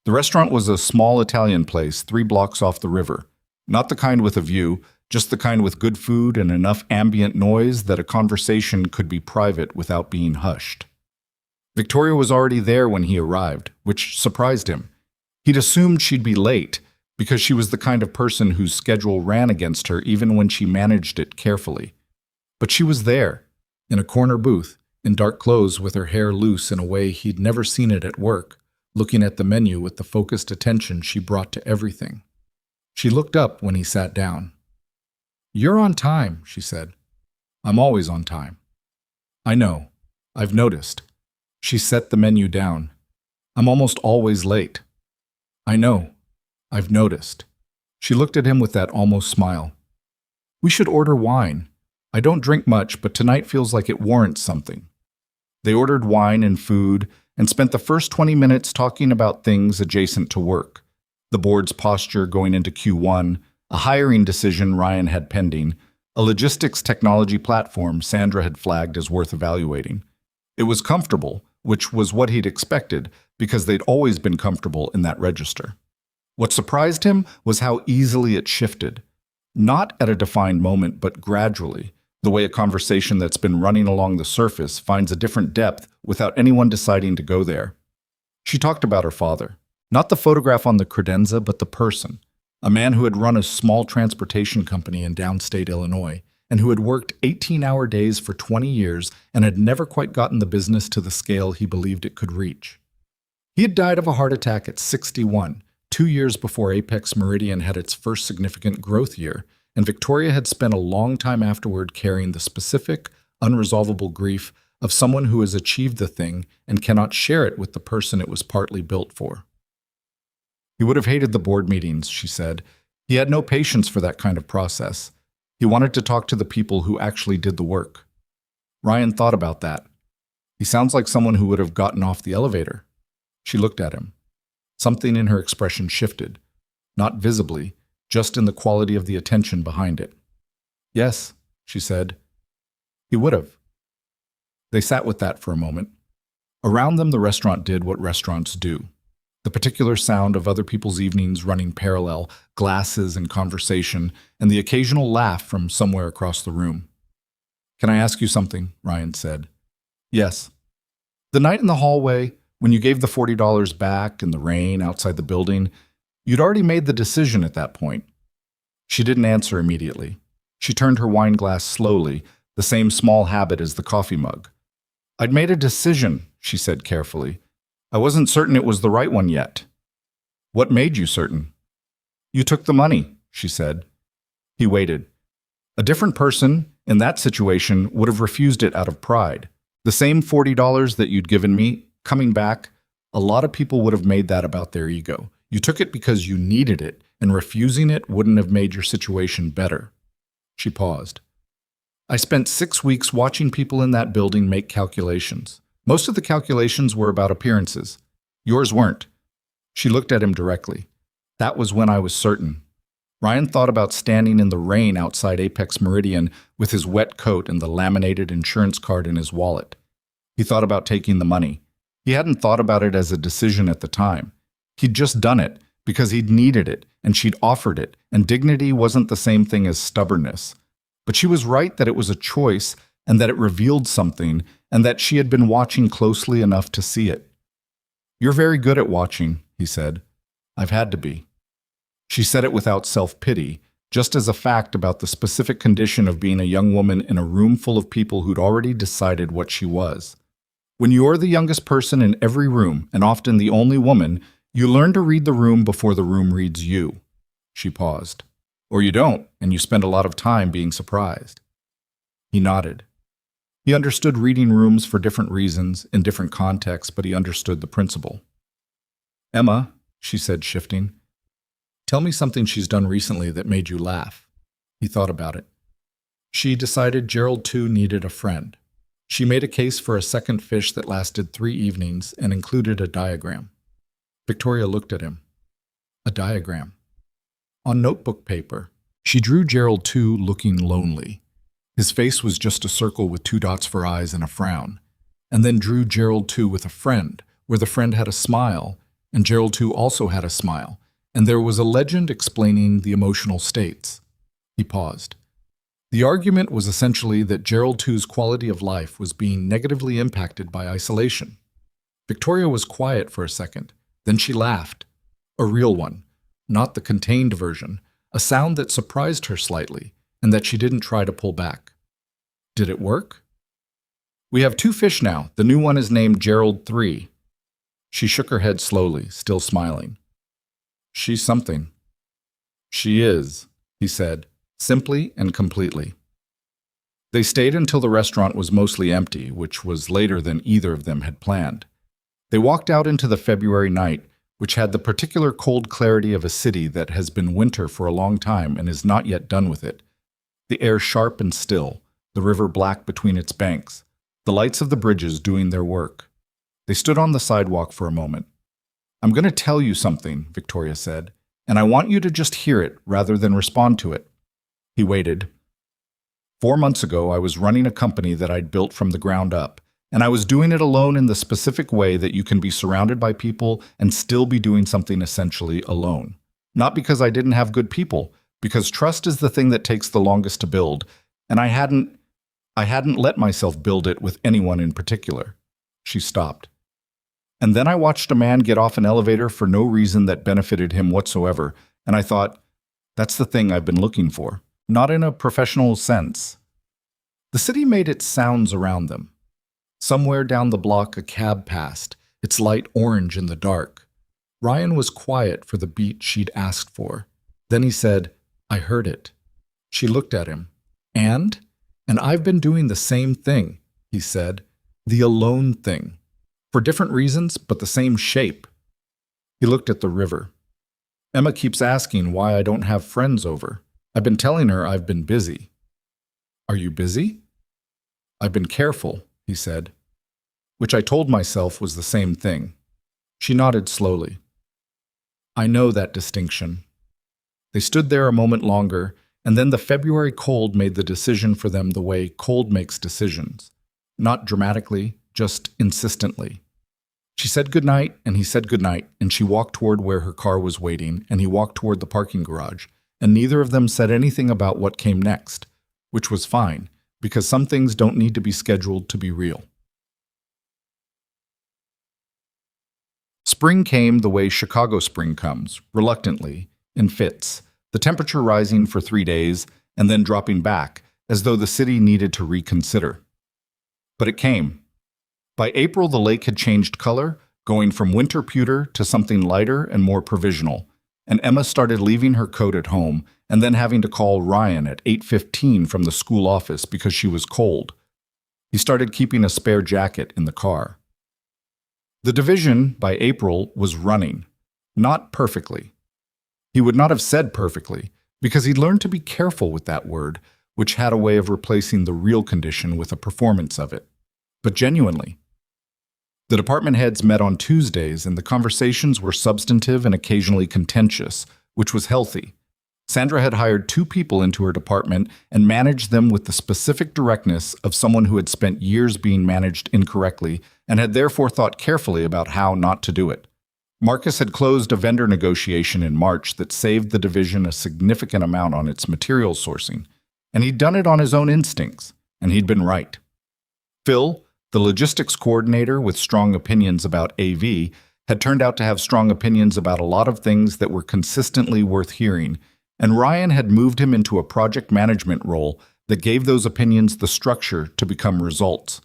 The restaurant was a small Italian place 3 blocks off the river, not the kind with a view, just the kind with good food and enough ambient noise that a conversation could be private without being hushed. Victoria was already there when he arrived, which surprised him. He'd assumed she'd be late, because she was the kind of person whose schedule ran against her even when she managed it carefully. But she was there, in a corner booth, in dark clothes with her hair loose in a way he'd never seen it at work, looking at the menu with the focused attention she brought to everything. She looked up when he sat down. You're on time, she said. I'm always on time. I know. I've noticed. She set the menu down. I'm almost always late. I know. I've noticed. She looked at him with that almost smile. We should order wine. I don't drink much, but tonight feels like it warrants something. They ordered wine and food and spent the first 20 minutes talking about things adjacent to work. The board's posture going into Q1, a hiring decision Ryan had pending, a logistics technology platform Sandra had flagged as worth evaluating. It was comfortable, which was what he'd expected, because they'd always been comfortable in that register. What surprised him was how easily it shifted. Not at a defined moment, but gradually, The way a conversation that's been running along the surface finds a different depth without anyone deciding to go there. She talked about her father. Not the photograph on the credenza, but the person. A man who had run a small transportation company in downstate Illinois, and who had worked 18-hour days for 20 years and had never quite gotten the business to the scale he believed it could reach. He had died of a heart attack at 61, 2 years before Apex Meridian had its first significant growth year, and Victoria had spent a long time afterward carrying the specific, unresolvable grief of someone who has achieved the thing and cannot share it with the person it was partly built for. He would have hated the board meetings, she said. He had no patience for that kind of process. He wanted to talk to the people who actually did the work. Ryan thought about that. He sounds like someone who would have gotten off the elevator. She looked at him. Something in her expression shifted, not visibly, just in the quality of the attention behind it. Yes, she said. He would have. They sat with that for a moment. Around them, the restaurant did what restaurants do. The particular sound of other people's evenings running parallel, glasses and conversation, and the occasional laugh from somewhere across the room. "Can I ask you something?" Ryan said. "Yes." "The night in the hallway, when you gave the $40 back in the rain outside the building, you'd already made the decision at that point." She didn't answer immediately. She turned her wine glass slowly, the same small habit as the coffee mug. "I'd made a decision," she said carefully. "I wasn't certain it was the right one yet." "What made you certain?" "You took the money," she said. He waited. A different person, in that situation, would have refused it out of pride. The same $40 that you'd given me, coming back, a lot of people would have made that about their ego. You took it because you needed it, and refusing it wouldn't have made your situation better. She paused. "I spent 6 weeks watching people in that building make calculations. Most of the calculations were about appearances. Yours weren't." She looked at him directly. "That was when I was certain." Ryan thought about standing in the rain outside Apex Meridian with his wet coat and the laminated insurance card in his wallet. He thought about taking the money. He hadn't thought about it as a decision at the time. He'd just done it because he'd needed it, and she'd offered it, and dignity wasn't the same thing as stubbornness. But she was right that it was a choice, and that it revealed something, and that she had been watching closely enough to see it. "You're very good at watching," he said. "I've had to be." She said it without self-pity, just as a fact about the specific condition of being a young woman in a room full of people who'd already decided what she was. When you're the youngest person in every room, and often the only woman, you learn to read the room before the room reads you. She paused. Or you don't, and you spend a lot of time being surprised. He nodded. He understood reading rooms for different reasons, in different contexts, but he understood the principle. "Emma," she said, shifting, "tell me something she's done recently that made you laugh." He thought about it. She decided Gerald too needed a friend. She made a case for a second fish that lasted 3 evenings and included a diagram. Victoria looked at him. A diagram. On notebook paper, she drew Gerald too looking lonely. His face was just a circle with 2 dots for eyes and a frown, and then drew Gerald too with a friend, where the friend had a smile, and Gerald too also had a smile, and there was a legend explaining the emotional states. He paused. The argument was essentially that Gerald too's quality of life was being negatively impacted by isolation. Victoria was quiet for a second, then she laughed. A real one, not the contained version, a sound that surprised her slightly, and that she didn't try to pull back. Did it work? "We have 2 fish now. The new one is named Gerald 3. She shook her head slowly, still smiling. "She's something." "She is," he said, simply and completely. They stayed until the restaurant was mostly empty, which was later than either of them had planned. They walked out into the February night, which had the particular cold clarity of a city that has been winter for a long time and is not yet done with it. The air sharp and still, the river black between its banks, the lights of the bridges doing their work. They stood on the sidewalk for a moment. "I'm going to tell you something," Victoria said, "and I want you to just hear it rather than respond to it." He waited. 4 months ago, I was running a company that I'd built from the ground up, and I was doing it alone in the specific way that you can be surrounded by people and still be doing something essentially alone. Not because I didn't have good people, because trust is the thing that takes the longest to build, and I hadn't I hadn't let myself build it with anyone in particular. She stopped. And then I watched a man get off an elevator for no reason that benefited him whatsoever, and I thought, that's the thing I've been looking for. Not in a professional sense. The city made its sounds around them. Somewhere down the block a cab passed, its light orange in the dark. Ryan was quiet for the beat she'd asked for. Then he said, I heard it. She looked at him. And I've been doing the same thing, he said. The alone thing. For different reasons, but the same shape. He looked at the river. Emma keeps asking why I don't have friends over. I've been telling her I've been busy. Are you busy? I've been careful, he said, which I told myself was the same thing. She nodded slowly. I know that distinction. They stood there a moment longer, and then the February cold made the decision for them the way cold makes decisions. Not dramatically, just insistently. She said goodnight, and he said goodnight, and she walked toward where her car was waiting, and he walked toward the parking garage, and neither of them said anything about what came next, which was fine, because some things don't need to be scheduled to be real. Spring came the way Chicago spring comes, reluctantly, in fits, the temperature rising for 3 days and then dropping back, as though the city needed to reconsider. But it came. By April, the lake had changed color, going from winter pewter to something lighter and more provisional, and Emma started leaving her coat at home and then having to call Ryan at 8:15 from the school office because she was cold. He started keeping a spare jacket in the car. The division, by April, was running. Not perfectly. He would not have said perfectly, because he'd learned to be careful with that word, which had a way of replacing the real condition with a performance of it. But genuinely. The department heads met on Tuesdays, and the conversations were substantive and occasionally contentious, which was healthy. Sandra had hired 2 people into her department and managed them with the specific directness of someone who had spent years being managed incorrectly and had therefore thought carefully about how not to do it. Marcus had closed a vendor negotiation in March that saved the division a significant amount on its material sourcing, and he'd done it on his own instincts, and he'd been right. Phil, the logistics coordinator with strong opinions about AV, had turned out to have strong opinions about a lot of things that were consistently worth hearing, and Ryan had moved him into a project management role that gave those opinions the structure to become results.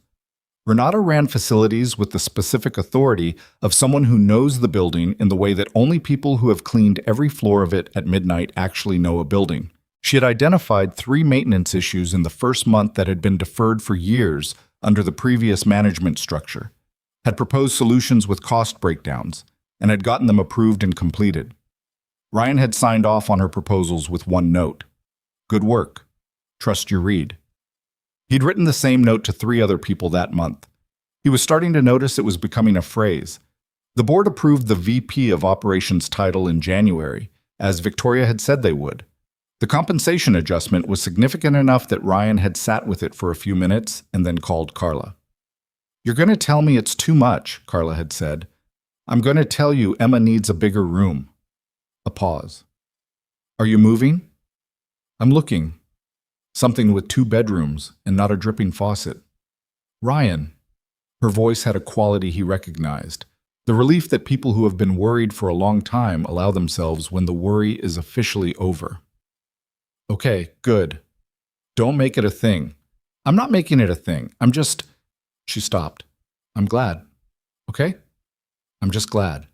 Renata ran facilities with the specific authority of someone who knows the building in the way that only people who have cleaned every floor of it at midnight actually know a building. She had identified 3 maintenance issues in the first month that had been deferred for years under the previous management structure, had proposed solutions with cost breakdowns, and had gotten them approved and completed. Ryan had signed off on her proposals with one note. Good work. Trust your read. He'd written the same note to 3 other people that month. He was starting to notice it was becoming a phrase. The board approved the VP of Operations title in January, as Victoria had said they would. The compensation adjustment was significant enough that Ryan had sat with it for a few minutes and then called Carla. You're going to tell me it's too much, Carla had said. I'm going to tell you Emma needs a bigger room. A pause. Are you moving? I'm looking. Something with 2 bedrooms and not a dripping faucet. Ryan. Her voice had a quality he recognized. The relief that people who have been worried for a long time allow themselves when the worry is officially over. Okay, good. Don't make it a thing. I'm not making it a thing. I'm just... She stopped. I'm glad. Okay? I'm just glad.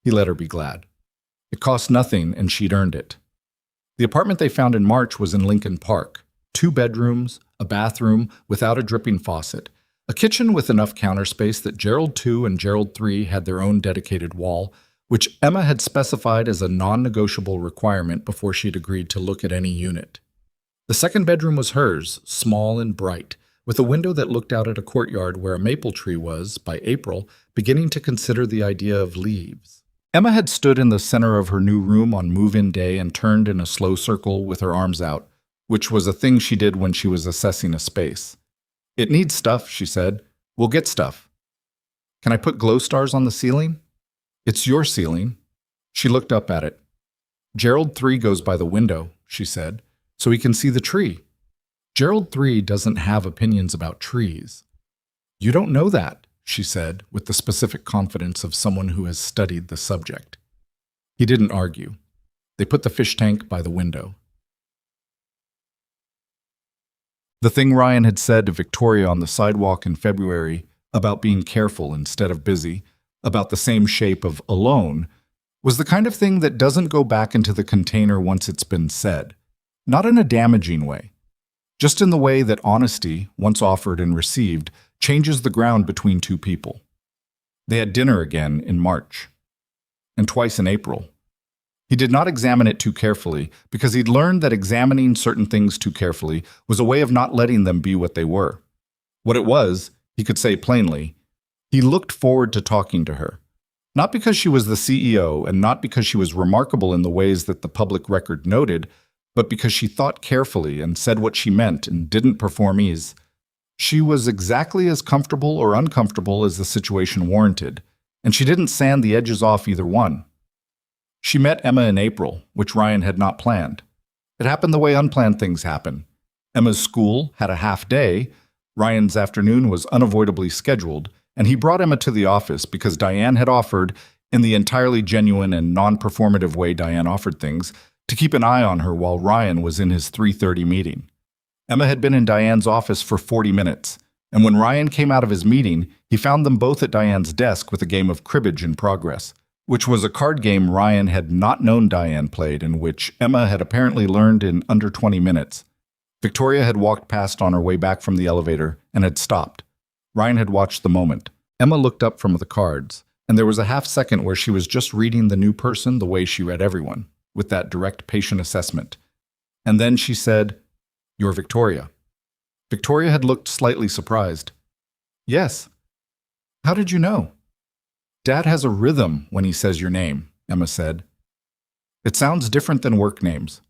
He let her be glad. It cost nothing, and she'd earned it. The apartment they found in March was in Lincoln Park. 2 bedrooms, a bathroom without a dripping faucet, a kitchen with enough counter space that Gerald 2 and Gerald 3 had their own dedicated wall, which Emma had specified as a non-negotiable requirement before she'd agreed to look at any unit. The second bedroom was hers, small and bright, with a window that looked out at a courtyard where a maple tree was, by April, beginning to consider the idea of leaves. Emma had stood in the center of her new room on move-in day and turned in a slow circle with her arms out, which was a thing she did when she was assessing a space. It needs stuff, she said. We'll get stuff. Can I put glow stars on the ceiling? It's your ceiling. She looked up at it. Gerald 3 goes by the window, she said, so he can see the tree. Gerald 3 doesn't have opinions about trees. You don't know that, she said, with the specific confidence of someone who has studied the subject. He didn't argue. They put the fish tank by the window. The thing Ryan had said to Victoria on the sidewalk in February about being careful instead of busy, about the same shape of alone, was the kind of thing that doesn't go back into the container once it's been said. Not in a damaging way. Just in the way that honesty, once offered and received, changes the ground between two people. They had dinner again in March, and twice in April. He did not examine it too carefully because he'd learned that examining certain things too carefully was a way of not letting them be what they were. What it was, he could say plainly, he looked forward to talking to her. Not because she was the CEO and not because she was remarkable in the ways that the public record noted, but because she thought carefully and said what she meant and didn't perform ease. She was exactly as comfortable or uncomfortable as the situation warranted, and she didn't sand the edges off either one. She met Emma in April, which Ryan had not planned. It happened the way unplanned things happen. Emma's school had a half day, Ryan's afternoon was unavoidably scheduled, and he brought Emma to the office because Diane had offered, in the entirely genuine and non-performative way Diane offered things, to keep an eye on her while Ryan was in his 3:30 meeting. Emma had been in Diane's office for 40 minutes, and when Ryan came out of his meeting, he found them both at Diane's desk with a game of cribbage in progress, which was a card game Ryan had not known Diane played and which Emma had apparently learned in under 20 minutes. Victoria had walked past on her way back from the elevator and had stopped. Ryan had watched the moment. Emma looked up from the cards, and there was a half-second where she was just reading the new person the way she read everyone, with that direct patient assessment. And then she said, "You're Victoria." Victoria had looked slightly surprised. "Yes." "How did you know?" "Dad has a rhythm when he says your name," Emma said. "It sounds different than work names."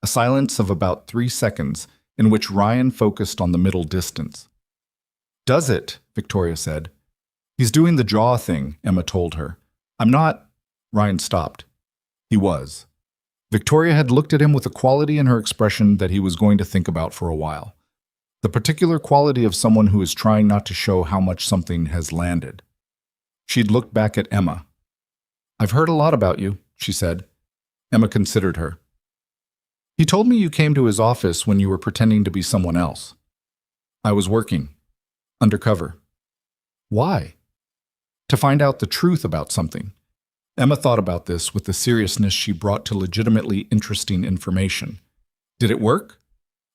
A silence of about 3 seconds in which Ryan focused on the middle distance. "Does it?" Victoria said. "He's doing the jaw thing," Emma told her. "I'm not—" Ryan stopped. He was. Victoria had looked at him with a quality in her expression that he was going to think about for a while. The particular quality of someone who is trying not to show how much something has landed. She'd looked back at Emma. "I've heard a lot about you," she said. Emma considered her. "He told me you came to his office when you were pretending to be someone else." "I was working. Undercover." "Why?" "To find out the truth about something." Emma thought about this with the seriousness she brought to legitimately interesting information. "Did it work?"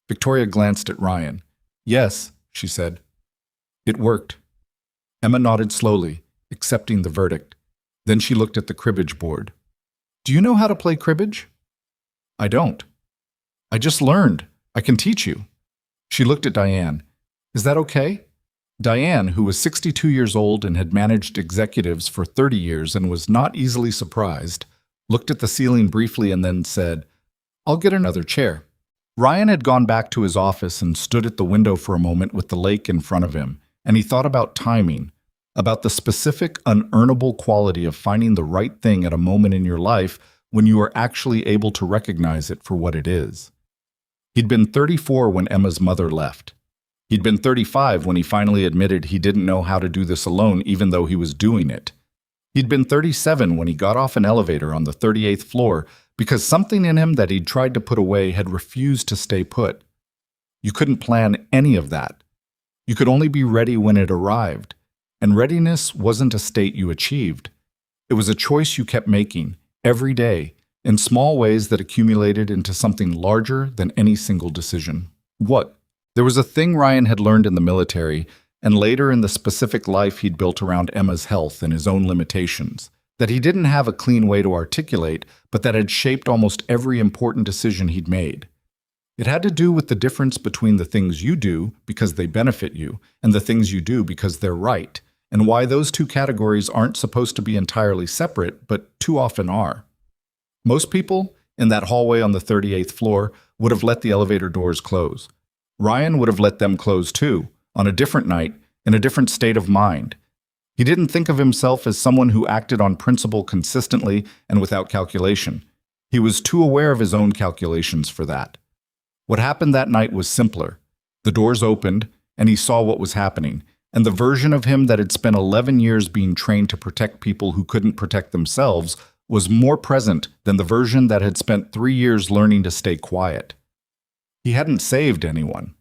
Victoria glanced at Ryan. "Yes," she said. "It worked." Emma nodded slowly, accepting the verdict. Then she looked at the cribbage board. "Do you know how to play cribbage?" "I don't." "I just learned. I can teach you." She looked at Diane. "Is that okay?" Diane, who was 62 years old and had managed executives for 30 years and was not easily surprised, looked at the ceiling briefly and then said, "I'll get another chair." Ryan had gone back to his office and stood at the window for a moment with the lake in front of him, and he thought about timing, about the specific, unearnable quality of finding the right thing at a moment in your life when you are actually able to recognize it for what it is. He'd been 34 when Emma's mother left. He'd been 35 when he finally admitted he didn't know how to do this alone even though he was doing it. He'd been 37 when he got off an elevator on the 38th floor because something in him that he'd tried to put away had refused to stay put. You couldn't plan any of that. You could only be ready when it arrived. And readiness wasn't a state you achieved. It was a choice you kept making, every day, in small ways that accumulated into something larger than any single decision. What? There was a thing Ryan had learned in the military, and later in the specific life he'd built around Emma's health and his own limitations, that he didn't have a clean way to articulate, but that had shaped almost every important decision he'd made. It had to do with the difference between the things you do because they benefit you and the things you do because they're right, and why those two categories aren't supposed to be entirely separate, but too often are. Most people, in that hallway on the 38th floor, would have let the elevator doors close. Ryan would have let them close too, on a different night, in a different state of mind. He didn't think of himself as someone who acted on principle consistently and without calculation. He was too aware of his own calculations for that. What happened that night was simpler. The doors opened, and he saw what was happening, and the version of him that had spent 11 years being trained to protect people who couldn't protect themselves was more present than the version that had spent 3 years learning to stay quiet. He hadn't saved anyone.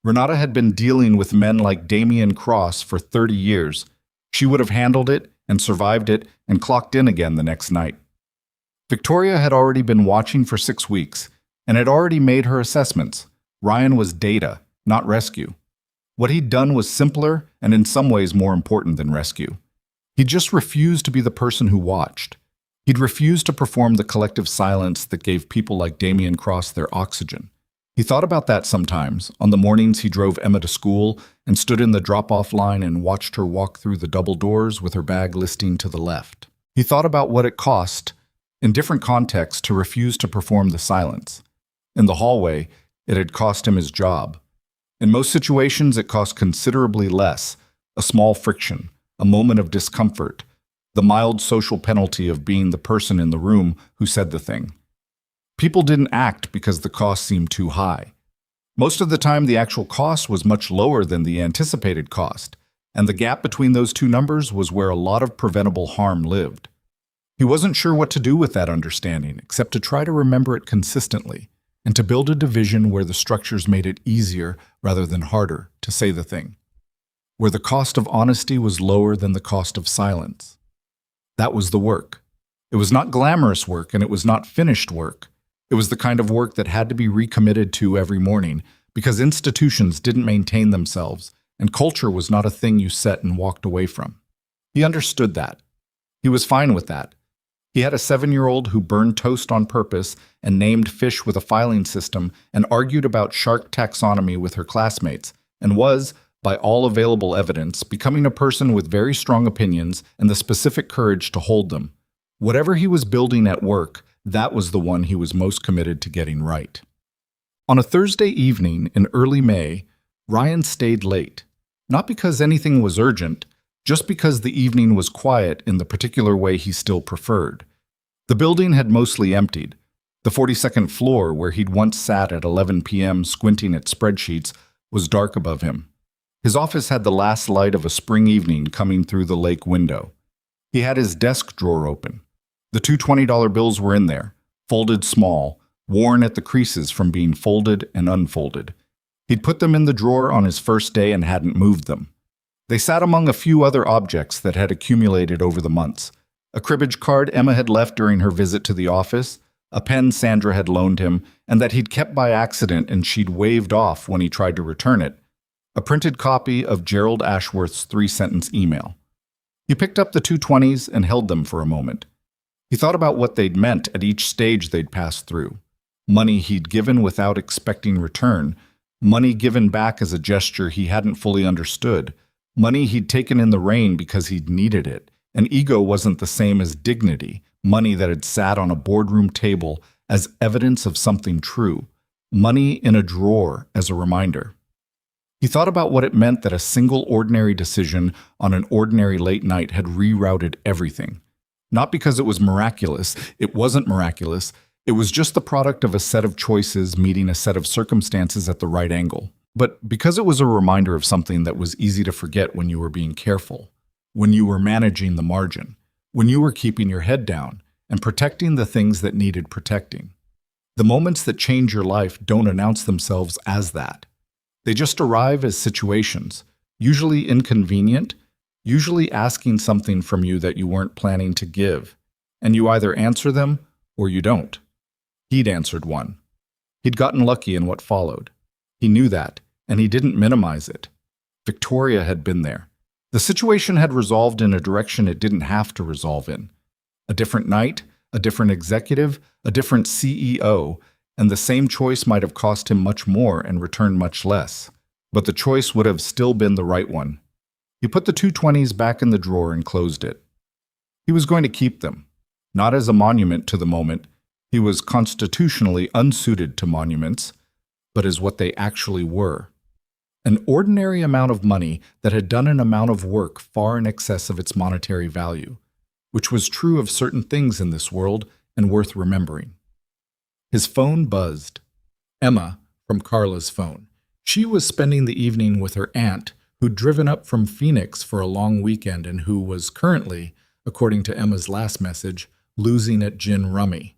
Renata had been dealing with men like Damian Cross for 30 years. She would have handled it and survived it and clocked in again the next night. Victoria had already been watching for 6 weeks and had already made her assessments. Ryan was data, not rescue. What he'd done was simpler and in some ways more important than rescue. He just refused to be the person who watched. He'd refused to perform the collective silence that gave people like Damian Cross their oxygen. He thought about that sometimes, on the mornings he drove Emma to school and stood in the drop-off line and watched her walk through the double doors with her bag listing to the left. He thought about what it cost, in different contexts, to refuse to perform the silence. In the hallway, it had cost him his job. In most situations, it cost considerably less, a small friction, a moment of discomfort, the mild social penalty of being the person in the room who said the thing. People didn't act because the cost seemed too high. Most of the time, the actual cost was much lower than the anticipated cost, and the gap between those two numbers was where a lot of preventable harm lived. He wasn't sure what to do with that understanding, except to try to remember it consistently, and to build a division where the structures made it easier rather than harder to say the thing, where the cost of honesty was lower than the cost of silence. That was the work. It was not glamorous work, and it was not finished work. It was the kind of work that had to be recommitted to every morning, because institutions didn't maintain themselves, and culture was not a thing you set and walked away from. He understood that. He was fine with that. He had a 7-year-old who burned toast on purpose and named fish with a filing system and argued about shark taxonomy with her classmates, and was, by all available evidence, becoming a person with very strong opinions and the specific courage to hold them. Whatever he was building at work, that was the one he was most committed to getting right. On a Thursday evening in early May, Ryan stayed late, not because anything was urgent, just because the evening was quiet in the particular way he still preferred. The building had mostly emptied. The 42nd floor, where he'd once sat at 11 p.m. squinting at spreadsheets, was dark above him. His office had the last light of a spring evening coming through the lake window. He had his desk drawer open. The two $20 bills were in there, folded small, worn at the creases from being folded and unfolded. He'd put them in the drawer on his first day and hadn't moved them. They sat among a few other objects that had accumulated over the months. A cribbage card Emma had left during her visit to the office, a pen Sandra had loaned him, and that he'd kept by accident and she'd waved off when he tried to return it, a printed copy of Gerald Ashworth's 3-sentence email. He picked up the two 20s and held them for a moment. He thought about what they'd meant at each stage they'd passed through. Money he'd given without expecting return, money given back as a gesture he hadn't fully understood, money he'd taken in the rain because he'd needed it. And ego wasn't the same as dignity, money that had sat on a boardroom table as evidence of something true, money in a drawer as a reminder. He thought about what it meant that a single ordinary decision on an ordinary late night had rerouted everything. Not because it was miraculous, it wasn't miraculous, it was just the product of a set of choices meeting a set of circumstances at the right angle. But because it was a reminder of something that was easy to forget when you were being careful, when you were managing the margin, when you were keeping your head down and protecting the things that needed protecting. The moments that change your life don't announce themselves as that. They just arrive as situations, usually inconvenient, usually asking something from you that you weren't planning to give, and you either answer them or you don't. He'd answered one. He'd gotten lucky in what followed. He knew that, and he didn't minimize it. Victoria had been there. The situation had resolved in a direction it didn't have to resolve in. A different night, a different executive, a different CEO, and the same choice might have cost him much more and returned much less. But the choice would have still been the right one. He put the two 20s back in the drawer and closed it. He was going to keep them, not as a monument to the moment. He was constitutionally unsuited to monuments, but as what they actually were. An ordinary amount of money that had done an amount of work far in excess of its monetary value, which was true of certain things in this world and worth remembering. His phone buzzed. Emma, from Carla's phone. She was spending the evening with her aunt, who'd driven up from Phoenix for a long weekend and who was currently, according to Emma's last message, losing at gin rummy.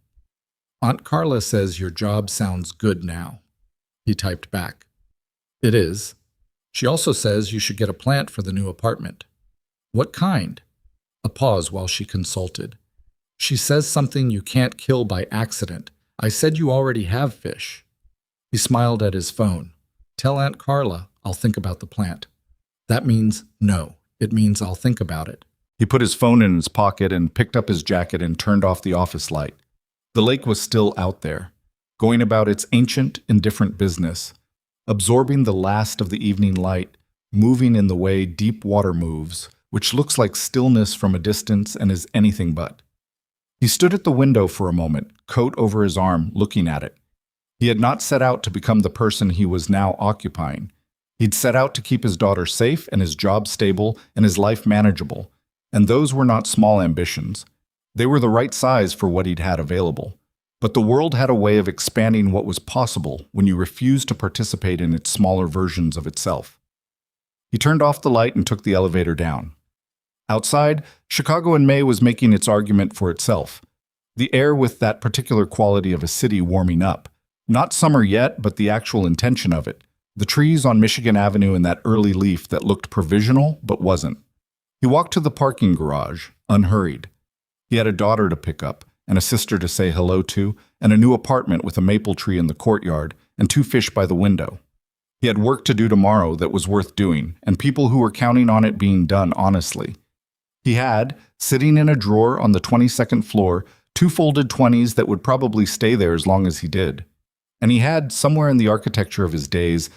Aunt Carla says your job sounds good now. He typed back. It is. She also says you should get a plant for the new apartment. What kind? A pause while she consulted. She says something you can't kill by accident. I said you already have fish. He smiled at his phone. Tell Aunt Carla I'll think about the plant. That means no. It means I'll think about it. He put his phone in his pocket and picked up his jacket and turned off the office light. The lake was still out there, going about its ancient, indifferent business, absorbing the last of the evening light, moving in the way deep water moves, which looks like stillness from a distance and is anything but. He stood at the window for a moment, coat over his arm, looking at it. He had not set out to become the person he was now occupying. He'd set out to keep his daughter safe and his job stable and his life manageable, and those were not small ambitions. They were the right size for what he'd had available. But the world had a way of expanding what was possible when you refused to participate in its smaller versions of itself. He turned off the light and took the elevator down. Outside, Chicago in May was making its argument for itself. The air with that particular quality of a city warming up. Not summer yet, but the actual intention of it. The trees on Michigan Avenue and that early leaf that looked provisional but wasn't. He walked to the parking garage, unhurried. He had a daughter to pick up, and a sister to say hello to, and a new apartment with a maple tree in the courtyard, and 2 fish by the window. He had work to do tomorrow that was worth doing, and people who were counting on it being done honestly. He had, sitting in a drawer on the 22nd floor, 2 folded 20s that would probably stay there as long as he did. And he had, somewhere in the architecture of his days,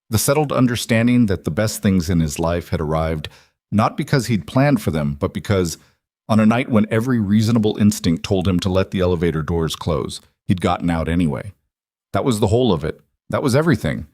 the settled understanding that the best things in his life had arrived, not because he'd planned for them, but because, on a night when every reasonable instinct told him to let the elevator doors close, he'd gotten out anyway. That was the whole of it. That was everything.